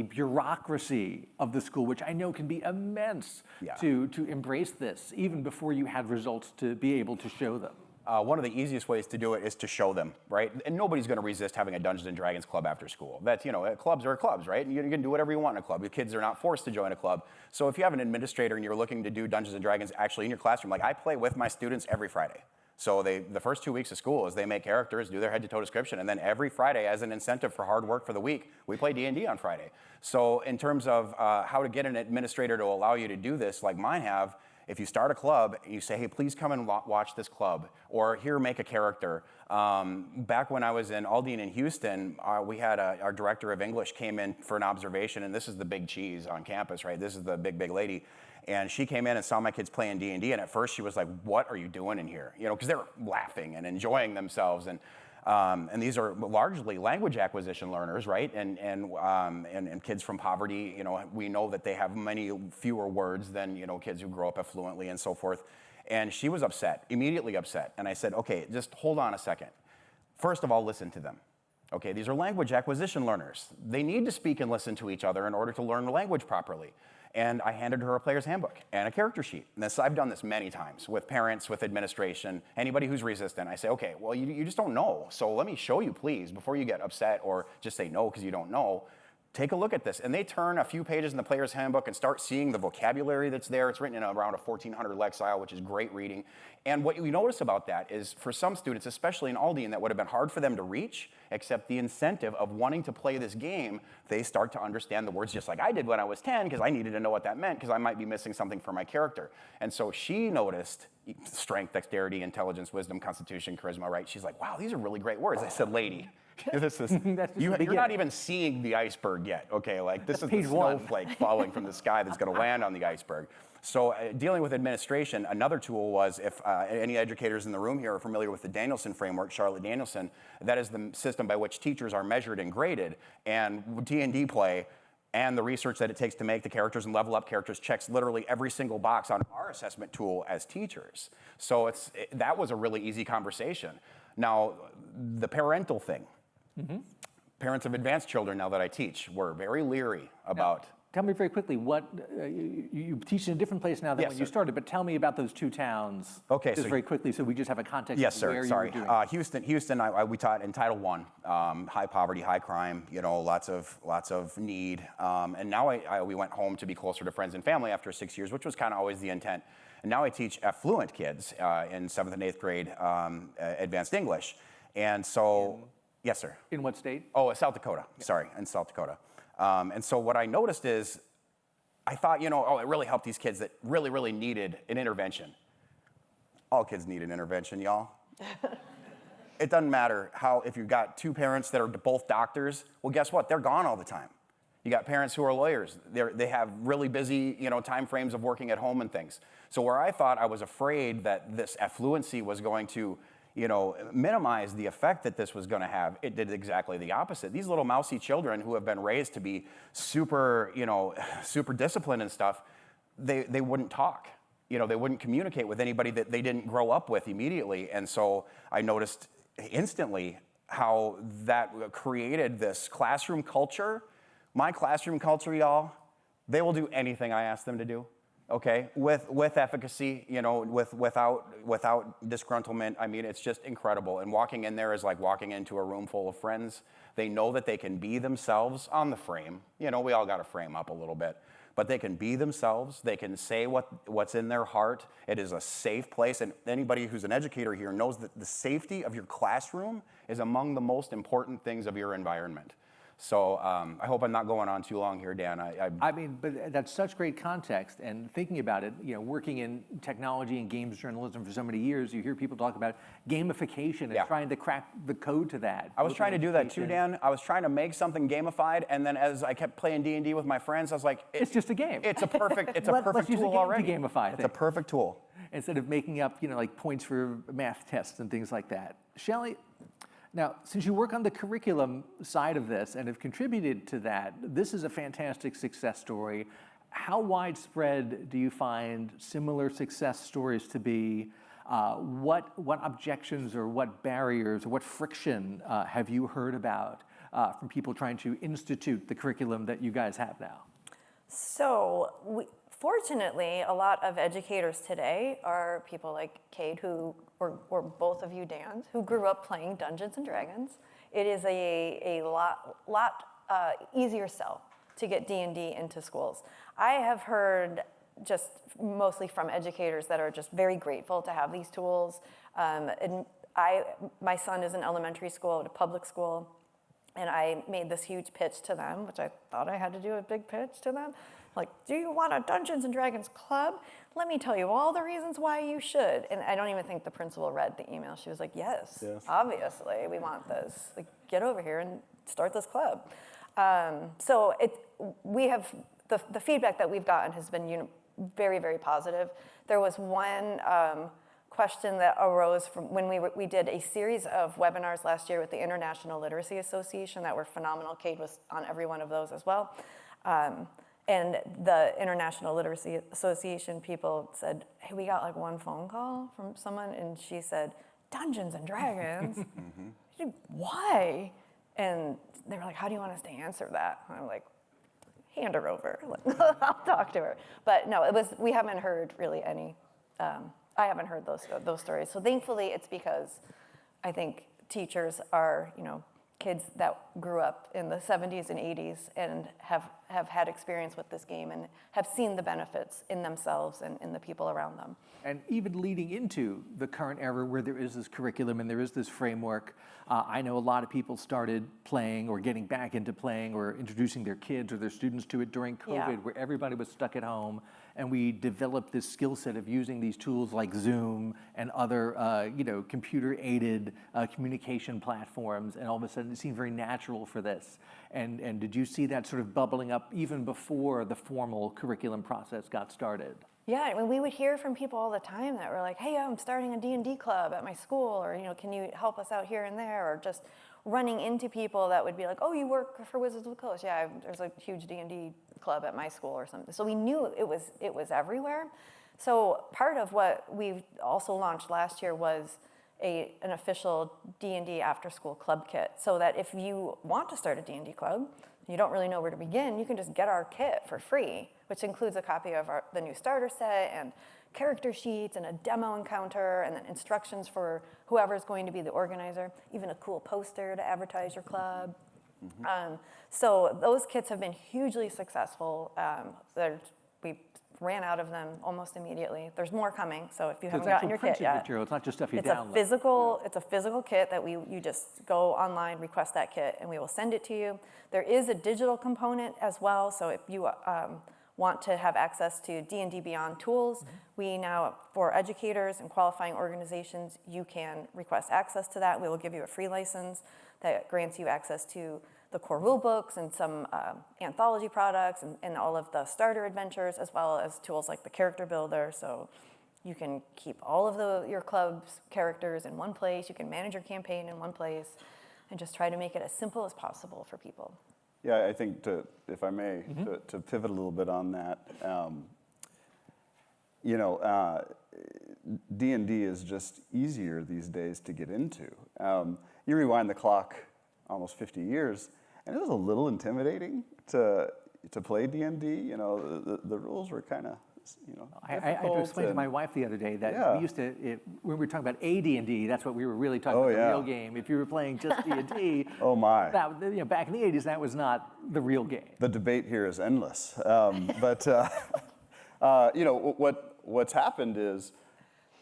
bureaucracy of the school, which I know can be immense, to embrace this, even before you had results to be able to show them? One of the easiest ways to do it is to show them, right? And nobody's going to resist having a Dungeons and Dragons club after school. That's, you know, clubs are clubs, right? And you can do whatever you want in a club. The kids are not forced to join a club. So if you have an administrator and you're looking to do Dungeons and Dragons actually in your classroom, like I play with my students every Friday. So the first 2 weeks of school is they make characters, do their head-to-toe description, and then every Friday, as an incentive for hard work for the week, we play D&D on Friday. So in terms of how to get an administrator to allow you to do this, like mine have, if you start a club, you say, hey, please come and watch this club, or here, make a character. Back when I was in Aldine in Houston, we had our director of English came in for an observation, and this is the big cheese on campus, right? This is the big, big lady. And she came in and saw my kids playing D&D, and at first she was like, what are you doing in here? You know, because they were laughing and enjoying themselves. And these are largely language acquisition learners, right? And kids from poverty, you know, we know that they have many fewer words than, you know, kids who grow up affluently and so forth. And she was upset, immediately upset. And I said, okay, just hold on a second. First of all, listen to them. Okay, these are language acquisition learners. They need to speak and listen to each other in order to learn the language properly. And I handed her a player's handbook and a character sheet. And I've done this many times with parents, with administration, anybody who's resistant. I say, okay, well, you just don't know. So let me show you, please, before you get upset or just say no because you don't know. Take a look at this. And they turn a few pages in the player's handbook and start seeing the vocabulary that's there. It's written in around a 1400 lexile, which is great reading. And what you notice about that is for some students, especially in Aldine, that would have been hard for them to reach, except the incentive of wanting to play this game, they start to understand the words just like I did when I was 10 because I needed to know what that meant because I might be missing something for my character. And so she noticed strength, dexterity, intelligence, wisdom, constitution, charisma, right? She's like, wow, these are really great words. I said, lady. You're not even seeing the iceberg yet, okay? Like this is the snowflake falling from the sky that's going to land on the iceberg. So dealing with administration, another tool was if any educators in the room here are familiar with the Danielson framework, Charlotte Danielson, that is the system by which teachers are measured and graded. And D&D play and the research that it takes to make the characters and level up characters checks literally every single box on our assessment tool as teachers. So that was a really easy conversation. Now, the parental thing. Mm-hmm. Parents of advanced children, now that I teach, were very leery about. Now, tell me very quickly, what you teach in a different place now than when you started, but tell me about those two towns. Okay, just very quickly, so we just have a context. Yes, of sir. where Sorry, you were doing. Houston. We taught in Title I, high poverty, high crime. You know, lots of need. And now we went home to be closer to friends and family after 6 years, which was kind of always the intent. And now I teach affluent kids in 7th and 8th grade advanced English. And so, yes, sir. In what state? Oh, South Dakota. Sorry, in South Dakota. And so what I noticed is I thought, oh, it really helped these kids that really, really needed an intervention. All kids need an intervention, y'all. It doesn't matter if you've got two parents that are both doctors, well, guess what? They're gone all the time. You got parents who are lawyers. They have really busy, time frames of working at home and things. So where I thought I was afraid that this affluency was going to, minimize the effect that this was going to have, it did exactly the opposite. These little mousy children who have been raised to be super, super disciplined and stuff, they wouldn't talk. They wouldn't communicate with anybody that they didn't grow up with immediately. And so I noticed instantly how that created this classroom culture. My classroom culture, y'all, they will do anything I ask them to do, okay? With efficacy, without disgruntlement. I mean, it's just incredible. And walking in there is like walking into a room full of friends. They know that they can be themselves on the frame. We all got to frame up a little bit. But they can be themselves. They can say what's in their heart. It is a safe place. And anybody who's an educator here knows that the safety of your classroom is among the most important things of your environment. So I hope I'm not going on too long here, Dan. I mean, but that's such great context. And thinking about it, working in technology and games journalism for so many years, you hear people talk about gamification and trying to crack the code to that. I was trying to do that too, Dan. I was trying to make something gamified, and then as I kept playing D&D with my friends, I was like, it's just a game. It's a perfect, it's a Let's perfect use tool a game already. to gamify it's a perfect tool. Instead of making up, like points for math tests and things like that. Shelley, now, since you work on the curriculum side of this and have contributed to that, this is a fantastic success story. How widespread do you find similar success stories to be? What objections or what barriers or what friction have you heard about from people trying to institute the curriculum that you guys have now? So fortunately, a lot of educators today are people like Cade, or both of you, Dan, who grew up playing Dungeons and Dragons. It is a lot easier sell to get D&D into schools. I have heard just mostly from educators that are just very grateful to have these tools. And my son is in elementary school at a public school, and I made this huge pitch to them, which I thought I had to do a big pitch to them. Like, do you want a Dungeons and Dragons club? Let me tell you all the reasons why you should. And I don't even think the principal read the email. She was like, yes. Obviously, we want this. Like, get over here and start this club. So we have, the feedback that we've gotten has been very, very positive. There was one question that arose from when we did a series of webinars last year with the International Literacy Association that were phenomenal. Cade was on every one of those as well. And the International Literacy Association people said, hey, we got like one phone call from someone, and she said, Dungeons and Dragons? Why? And they were like, how do you want us to answer that? And I'm like, hand her over. I'll talk to her. But no, we haven't heard really any, I haven't heard those stories. So thankfully, it's because I think teachers are, kids that grew up in the 70s and 80s and have had experience with this game and have seen the benefits in themselves and in the people around them. And even leading into the current era where there is this curriculum and there is this framework, I know a lot of people started playing or getting back into playing or introducing their kids or their students to it during COVID, where everybody was stuck at home, and we developed this skill set of using these tools like Zoom and other computer-aided communication platforms, and all of a sudden it seemed very natural for this. And did you see that sort of bubbling up even before the formal curriculum process got started? Yeah, I mean, we would hear from people all the time that were like, hey, I'm starting a D&D club at my school, or, can you help us out here and there, or just running into people that would be like, oh, you work for Wizards of the Coast. Yeah, there's a huge D&D club at my school or something. So we knew it was everywhere. So part of what we also launched last year was an official D&D after-school club kit, so that if you want to start a D&D club, you don't really know where to begin, you can just get our kit for free, which includes a copy of the new starter set and character sheets and a demo encounter and then instructions for whoever's going to be the organizer, even a cool poster to advertise your club. So those kits have been hugely successful. We ran out of them almost immediately. There's more coming, so if you haven't gotten your kit yet. Material. It's not just stuff you it's download. It's a physical kit that you just go online, request that kit, and we will send it to you. There is a digital component as well, so if you want to have access to D&D Beyond tools, we now, for educators and qualifying organizations, you can request access to that. We will give you a free license that grants you access to the core rule books and some anthology products and all of the starter adventures, as well as tools like the character builder. So you can keep all of your club's characters in one place. You can manage your campaign in one place and just try to make it as simple as possible for people. Yeah, I think if I may, to pivot a little bit on that, D&D is just easier these days to get into. You rewind the clock almost 50 years, and it was a little intimidating to play D&D. The rules were kind of, I had to explain to my wife the other day that we used to, when we were talking about AD&D, that's what we were really talking about, the real game. If you were playing just D&D, oh my! Back in the 80s, that was not the real game. The debate here is endless. What's happened is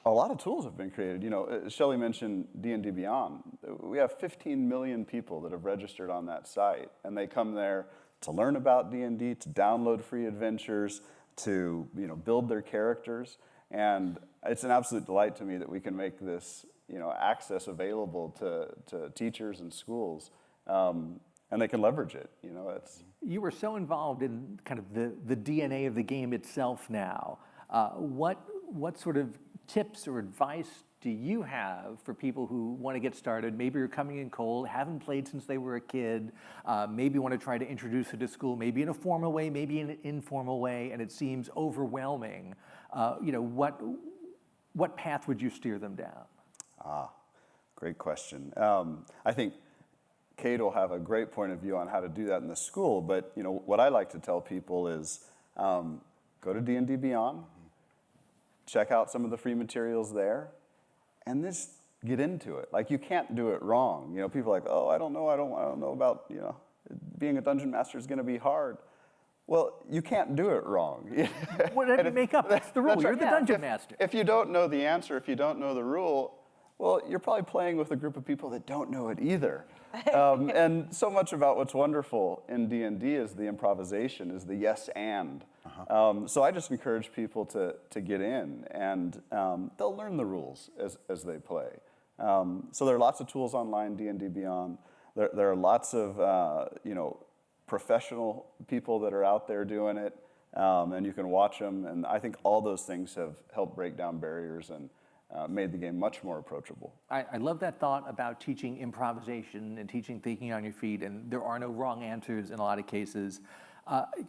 a lot of tools have been created. Shelley mentioned D&D Beyond. We have 15 million people that have registered on that site, and they come there to learn about D&D, to download free adventures, to build their characters, and it's an absolute delight to me that we can make this access available to teachers and schools, and they can leverage it. You were so involved in kind of the DNA of the game itself now. What sort of tips or advice do you have for people who want to get started? Maybe you're coming in cold, haven't played since they were a kid, maybe want to try to introduce it to school, maybe in a formal way, maybe in an informal way, and it seems overwhelming. What path would you steer them down? Great question. I think Kate will have a great point of view on how to do that in the school, but what I like to tell people is go to D&D Beyond, check out some of the free materials there, and just get into it. Like, you can't do it wrong. People are like, oh, I don't know about, being a dungeon master is going to be hard. Well, you can't do it wrong. What did you make up? That's the rule. You're the dungeon master. If you don't know the answer, if you don't know the rule, well, you're probably playing with a group of people that don't know it either. And so much about what's wonderful in D&D is the improvisation, is the yes and. So I just encourage people to get in, and they'll learn the rules as they play. So there are lots of tools online, D&D Beyond. There are lots of professional people that are out there doing it, and you can watch them. And I think all those things have helped break down barriers and made the game much more approachable. I love that thought about teaching improvisation and teaching thinking on your feet, and there are no wrong answers in a lot of cases.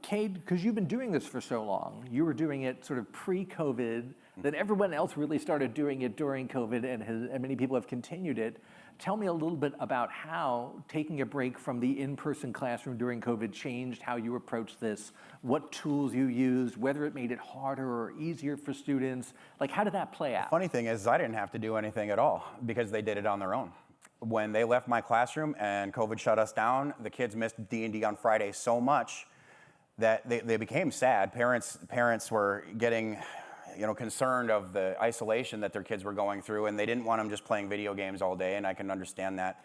Cade, because you've been doing this for so long, you were doing it sort of pre-COVID, then everyone else really started doing it during COVID, and many people have continued it. Tell me a little bit about how taking a break from the in-person classroom during COVID changed how you approached this, what tools you used, whether it made it harder or easier for students. Like, how did that play out? The funny thing is I didn't have to do anything at all because they did it on their own. When they left my classroom and COVID shut us down, the kids missed D&D on Friday so much that they became sad. Parents were getting concerned of the isolation that their kids were going through, and they didn't want them just playing video games all day, and I can understand that.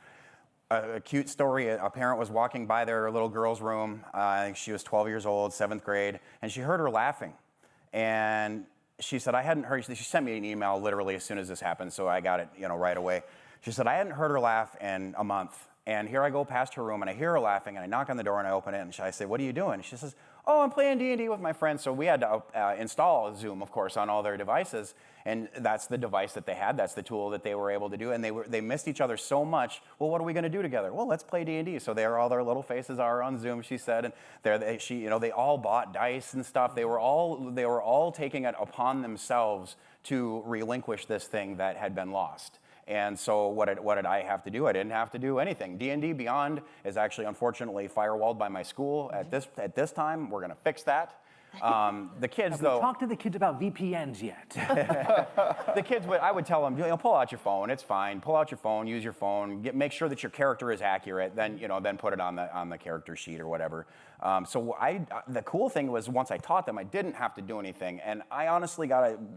A cute story, a parent was walking by their little girl's room, I think she was 12 years old, 7th grade, and she heard her laughing. And she said, I hadn't heard, she sent me an email literally as soon as this happened, so I got it right away. She said, I hadn't heard her laugh in a month. And here I go past her room, and I hear her laughing, and I knock on the door, and I open it, and I say, what are you doing? She says, oh, I'm playing D&D with my friends. So we had to install Zoom, of course, on all their devices, and that's the device that they had. That's the tool that they were able to do, and they missed each other so much. Well, what are we going to do together? Well, let's play D&D. So all their little faces are on Zoom, she said, and they all bought dice and stuff. They were all taking it upon themselves to relinquish this thing that had been lost. And so what did I have to do? I didn't have to do anything. D&D Beyond is actually, unfortunately, firewalled by my school at this time. We're going to fix that. The kids, have we talked to the kids about VPNs yet? The kids, I would tell them, pull out your phone. It's fine. Pull out your phone. Use your phone. Make sure that your character is accurate. Then put it on the character sheet or whatever. So the cool thing was once I taught them, I didn't have to do anything. And I honestly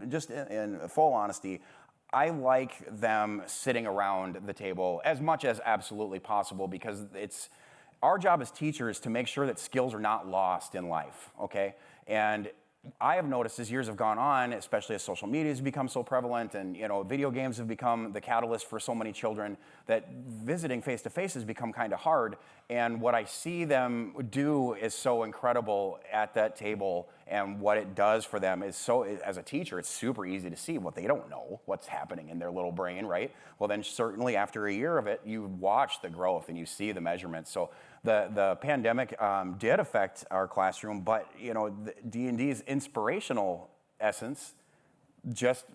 just in full honesty, I like them sitting around the table as much as absolutely possible, because it's our job as teachers to make sure that skills are not lost in life, okay? And I have noticed as years have gone on, especially as social media has become so prevalent and video games have become the catalyst for so many children, that visiting face-to-face has become kind of hard. And what I see them do is so incredible at that table, and what it does for them is so, as a teacher, it's super easy to see what they don't know, what's happening in their little brain, right? Well, then certainly after a year of it, you watch the growth and you see the measurements. So the pandemic did affect our classroom, but the D&D's inspirational essence,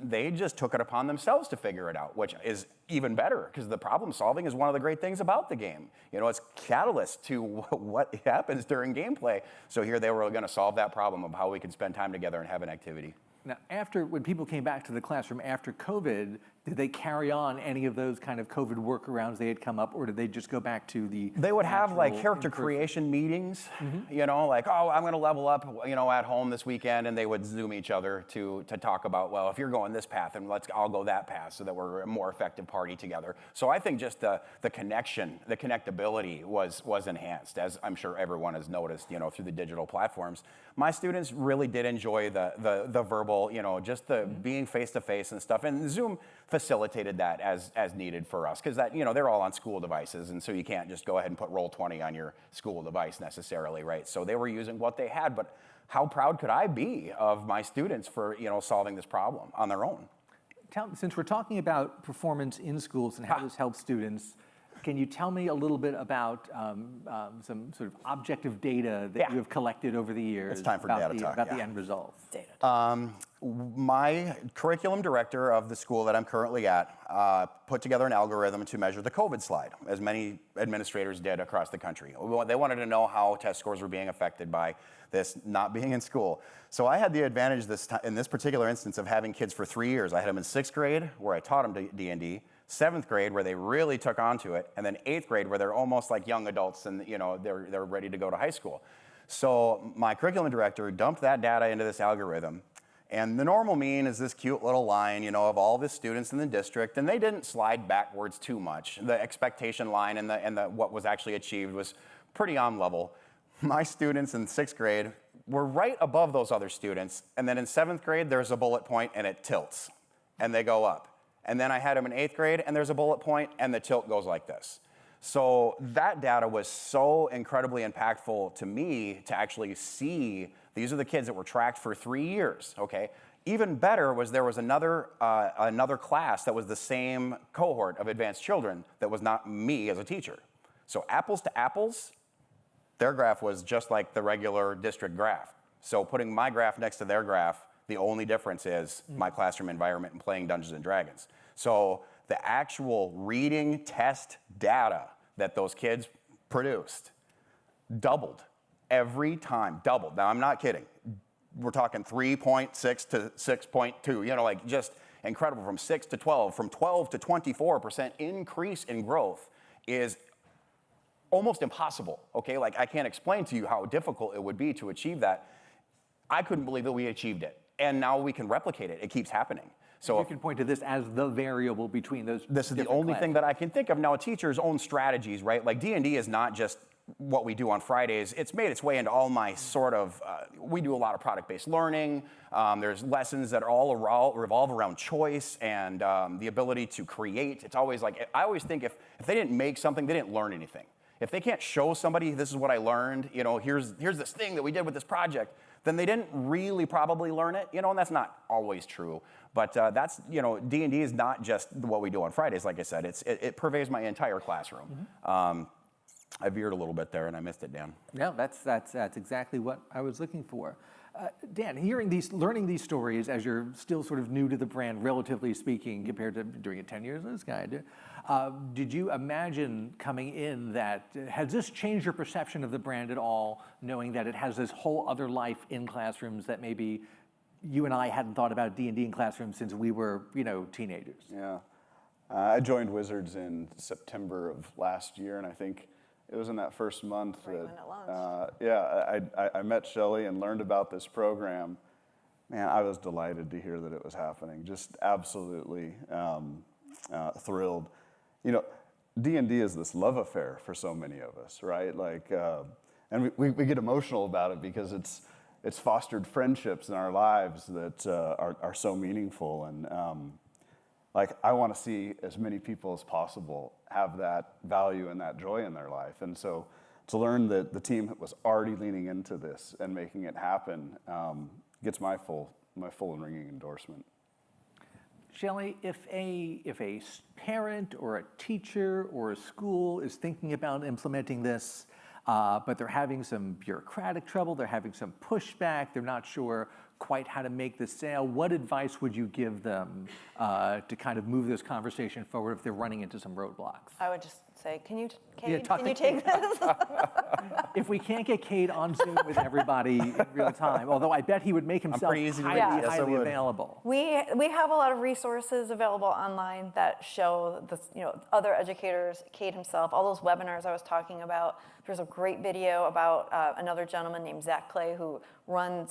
they just took it upon themselves to figure it out, which is even better, because the problem solving is one of the great things about the game. It's catalyst to what happens during gameplay. So here they were going to solve that problem of how we could spend time together and have an activity. Now, when people came back to the classroom after COVID, did they carry on any of those kind of COVID workarounds they had come up, or did they just go back to the They would have like character creation meetings, like, oh, I'm going to level up, at home this weekend, and they would Zoom each other to talk about, well, if you're going this path, and I'll go that path, so that we're a more effective party together. So I think just the connection, the connectability was enhanced, as I'm sure everyone has noticed, through the digital platforms. My students really did enjoy the verbal, just the being face-to-face and stuff, and Zoom facilitated that as needed for us, because they're all on school devices, and so you can't just go ahead and put Roll20 on your school device necessarily, right? So they were using what they had, but how proud could I be of my students for solving this problem on their own? Since we're talking about performance in schools and how this helps students, can you tell me a little bit about some sort of objective data that you have collected over the years? It's time for data talk, about the end results. My curriculum director of the school that I'm currently at put together an algorithm to measure the COVID slide, as many administrators did across the country. They wanted to know how test scores were being affected by this not being in school. So I had the advantage in this particular instance of having kids for 3 years. I had them in 6th grade, where I taught them D&D, 7th grade, where they really took on to it, and then 8th grade, where they're almost like young adults and they're ready to go to high school. So my curriculum director dumped that data into this algorithm, and the normal mean is this cute little line, of all the students in the district, and they didn't slide backwards too much. The expectation line and the what was actually achieved was pretty on level. My students in 6th grade were right above those other students, and then in 7th grade, there's a bullet point and it tilts, and they go up. And then I had them in 8th grade, and there's a bullet point, and the tilt goes like this. So that data was so incredibly impactful to me to actually see these are the kids that were tracked for 3 years, okay? Even better was there was another class that was the same cohort of advanced children that was not me as a teacher. So apples to apples, their graph was just like the regular district graph. So putting my graph next to their graph, the only difference is my classroom environment and playing Dungeons and Dragons. So the actual reading test data that those kids produced doubled every time, doubled. Now, I'm not kidding. We're talking 3.6 to 6.2, just incredible, from 6 to 12, from 12 to 24% increase in growth is almost impossible, okay? I can't explain to you how difficult it would be to achieve that. I couldn't believe that we achieved it. And now we can replicate it. It keeps happening. So you can point to this as the variable between those. This is the only thing that I can think of. Now, a teacher's own strategies, right? Like D&D is not just what we do on Fridays. It's made its way into all my sort of, we do a lot of product-based learning. There's lessons that all revolve around choice and the ability to create. It's always like, I always think if they didn't make something, they didn't learn anything. If they can't show somebody, this is what I learned, here's this thing that we did with this project, then they didn't really probably learn it, and that's not always true. But that's, D&D is not just what we do on Fridays, like I said. It pervades my entire classroom. Mm-hmm. I veered a little bit there, and I missed it, Dan. Yeah, that's exactly what I was looking for. Dan, learning these stories as you're still sort of new to the brand, relatively speaking, compared to doing it 10 years, this guy did. Did you imagine coming in has this changed your perception of the brand at all, knowing that it has this whole other life in classrooms that maybe you and I hadn't thought about D&D in classrooms since we were, teenagers? Yeah. I joined Wizards in September of last year, and I think it was in that first month I met Shelley and learned about this program. Man, I was delighted to hear that it was happening. Just absolutely thrilled. D&D is this love affair for so many of us, right? And we get emotional about it because it's it's fostered friendships in our lives that are so meaningful. And like, I want to see as many people as possible have that value and that joy in their life. And so to learn that the team was already leaning into this and making it happen gets my full and ringing endorsement. Shelley, if a parent or a teacher or a school is thinking about implementing this, but they're having some bureaucratic trouble, they're having some pushback, they're not sure quite how to make the sale, what advice would you give them to kind of move this conversation forward if they're running into some roadblocks? I would just say, Cade, Yeah, can you take this? If we can't get Cade on Zoom with everybody in real time, although I bet he would make himself highly available. We have a lot of resources available online that show the, other educators, Cade himself, all those webinars I was talking about. There's a great video about another gentleman named Zach Clay who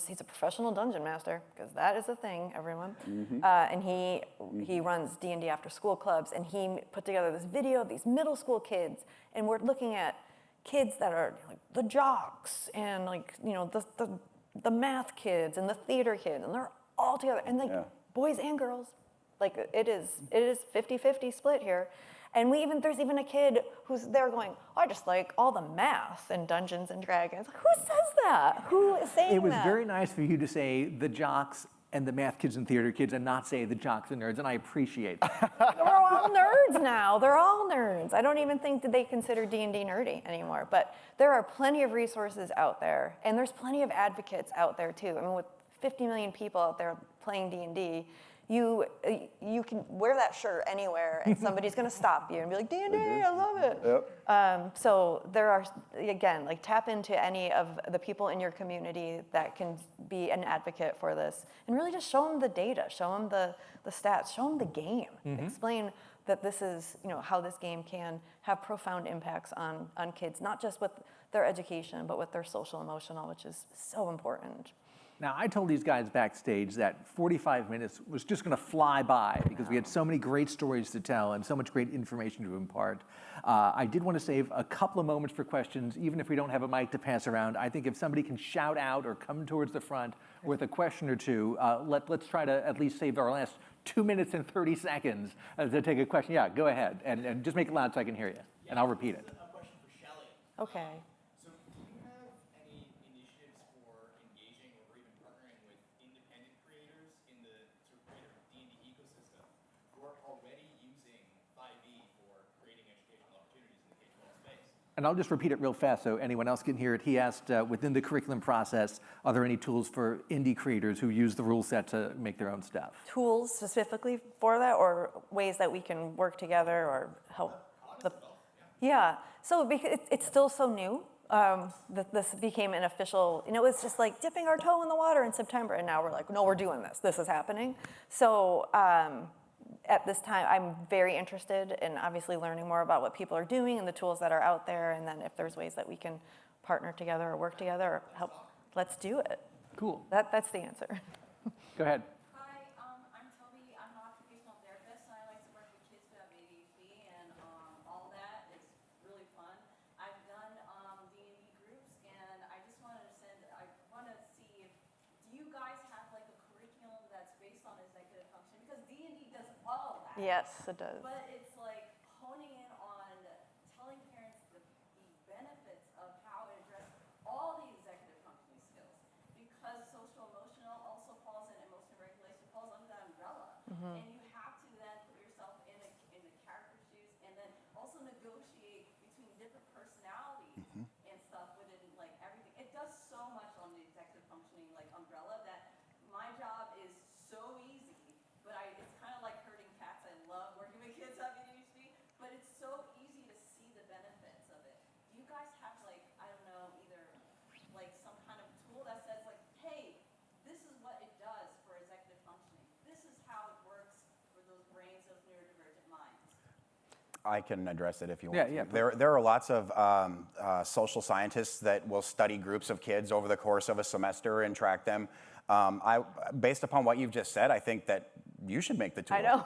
he's a professional dungeon master, because that is a thing, everyone. And he runs D&D after school clubs, and he put together this video of these middle school kids, and we're looking at kids that are like the jocks and like, the math kids and the theater kids, and they're all together, and like boys and girls. Like it is 50-50 split here. And there's even a kid who's there going, I just like all the math and Dungeons and Dragons. Who says that? Who is saying that? It was very nice for you to say the jocks and the math kids and theater kids and not say the jocks and nerds, and I appreciate that. They're all nerds now. They're all nerds. I don't even think that they consider D&D nerdy anymore. But there are plenty of resources out there, and there's plenty of advocates out there too. I mean, with 50 million people out there playing D&D, you can wear that shirt anywhere, and somebody's going to stop you and be like, D&D, I love it. Yep. So there are, again, like tap into any of the people in your community that can be an advocate for this, and really just show them the data, show them the stats, show them the game. Explain that this is, how this game can have profound impacts on kids, not just with their education, but with their social emotional, which is so important. Now, I told these guys backstage that 45 minutes was just going to fly by because we had so many great stories to tell and so much great information to impart. I did want to save a couple of moments for questions, even if we don't have a mic to pass around. I think if somebody can shout out or come towards the front with a question or two, let's try to at least save our last 2 minutes and 30 seconds to take a question. Yeah, go ahead, and just make it loud so I can hear you, and I'll repeat it. A question for Shelley. Okay. So do you have any initiatives for engaging or even partnering with independent creators in the sort of greater D&D ecosystem who are already using 5e for creating educational opportunities in the K-12 space? And I'll just repeat it real fast so anyone else can hear it. He asked, within the curriculum process, are there any tools for indie creators who use the rule set to make their own stuff? Tools specifically for that, or ways that we can work together or help? Yeah, so because it's still so new. This became an official, it was just like dipping our toe in the water in September, and now we're like, no, we're doing this. This is happening. So at this time, I'm very interested in obviously learning more about what people are doing and the tools that are out there, and then if there's ways that we can partner together or work together or help, let's do it. Cool. That's the answer. Go ahead. Hi, I'm Toby. I'm an occupational therapist, and I like to work with kids who have ADHD, and all that is really fun. I've done D&D groups, and I just wanted to see if, do you guys have like a curriculum that's based on executive function? Because D&D does all of that. Yes, it does. But it's like honing in on telling parents the benefits of how to address all the executive functioning skills. Because social emotional also falls in emotional regulation, falls under that umbrella. And you have to then put yourself in the character shoes, and then also negotiate between different personalities and stuff within like everything. It does so much on the executive functioning like umbrella that my job is so easy, but it's kind of like herding cats. I love working with kids who have ADHD, but it's so easy to see the benefits of it. Do you guys have like, I don't know, either like some kind of tool that says like, hey, this is what it does for executive functioning. This is how it works for those brains, those neurodivergent minds. I can address it if you want. Yeah. There are lots of social scientists that will study groups of kids over the course of a semester and track them. Based upon what you've just said, I think that you should make the tool. I know.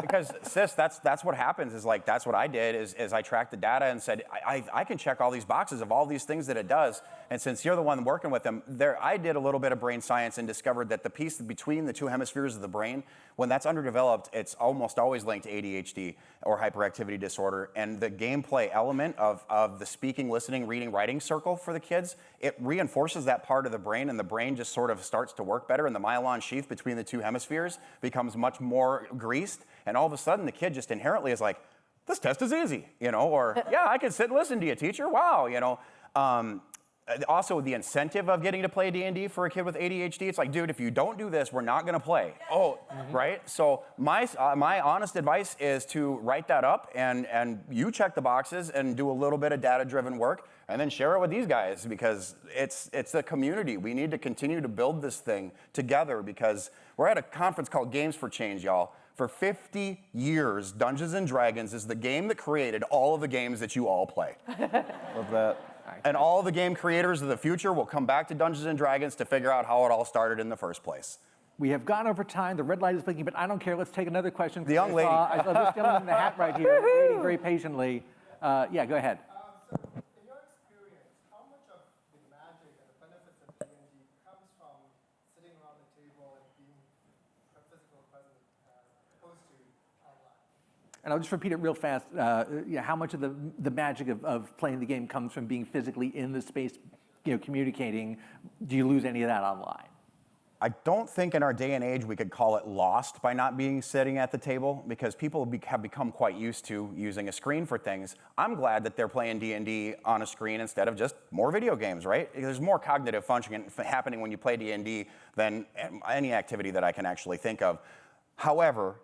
Because sis, that's what happens is like, that's what I did is I tracked the data and said, I can check all these boxes of all these things that it does. And since you're the one working with them, I did a little bit of brain science and discovered that the piece between the two hemispheres of the brain, when that's underdeveloped, it's almost always linked to ADHD or hyperactivity disorder. And the gameplay element of the speaking, listening, reading, writing circle for the kids, it reinforces that part of the brain, and the brain just sort of starts to work better, and the myelin sheath between the two hemispheres becomes much more greased, and all of a sudden the kid just inherently is like, this test is easy, you know, or yeah, I can sit and listen to you, teacher, wow, you know. Also, the incentive of getting to play D&D for a kid with ADHD, it's like, dude, if you don't do this, we're not gonna play. Oh, right? So my honest advice is to write that up and you check the boxes and do a little bit of data-driven work and then share it with these guys, because it's a community. We need to continue to build this thing together, because we're at a conference called Games for Change, y'all. For 50 years, Dungeons & Dragons is the game that created all of the games that you all play. Love that. And all the game creators of the future will come back to Dungeons & Dragons to figure out how it all started in the first place. We have gone over time. The red light is blinking, but I don't care. Let's take another question. The young lady. I saw this gentleman in the hat right here, waiting very patiently. Yeah, go ahead. So, in your experience, how much of the magic and the benefits of D&D comes from sitting around the table and being a physical presence as opposed to online? And I'll just repeat it real fast. Yeah, how much of the magic of playing the game comes from being physically in the space, you know, communicating? Do you lose any of that online? I don't think in our day and age we could call it lost by not being sitting at the table, because people have become quite used to using a screen for things. I'm glad that they're playing D&D on a screen instead of just more video games, right? There's more cognitive functioning happening when you play D&D than any activity that I can actually think of. However,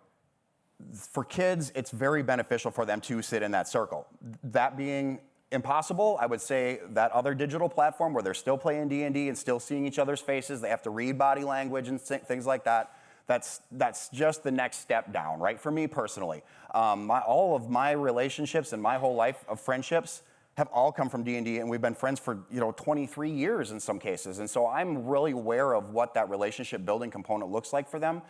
for kids, it's very beneficial for them to sit in that circle. That being impossible, I would say that other digital platform where they're still playing D&D and still seeing each other's faces, they have to read body language and things like that. That's just the next step down, right? For me personally, all of my relationships and my whole life of friendships have all come from D&D, and we've been friends for 23 years in some cases. And so I'm really aware of what that relationship building component looks like for them.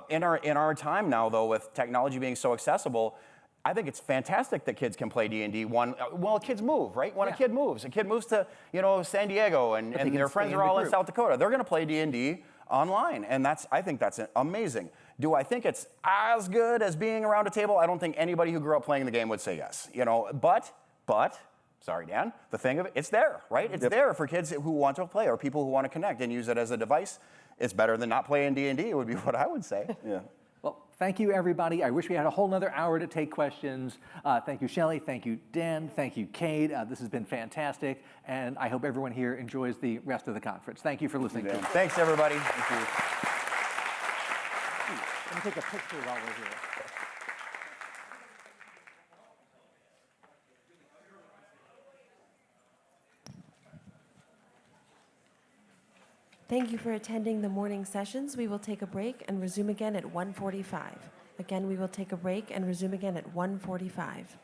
In our time now, though, with technology being so accessible, I think it's fantastic that kids can play D&D. Well, kids move, right? When a kid moves to San Diego and their friends are all in South Dakota, they're going to play D&D online, and I think that's amazing. Do I think it's as good as being around a table? I don't think anybody who grew up playing the game would say yes. But sorry, Dan, the thing of it, it's there, right? It's there for kids who want to play or people who want to connect and use it as a device. It's better than not playing D&D, would be what I would say. Yeah. Well, thank you, everybody. I wish we had a whole nother hour to take questions. Thank you, Shelley. Thank you, Dan. Thank you, Cade. This has been fantastic, and I hope everyone here enjoys the rest of the conference. Thank you for listening. Thanks, everybody. Thank you. Let me take a picture while we're here. Thank you for attending the morning sessions. We will take a break and resume again at 1:45. Again, we will take a break and resume again at 1:45.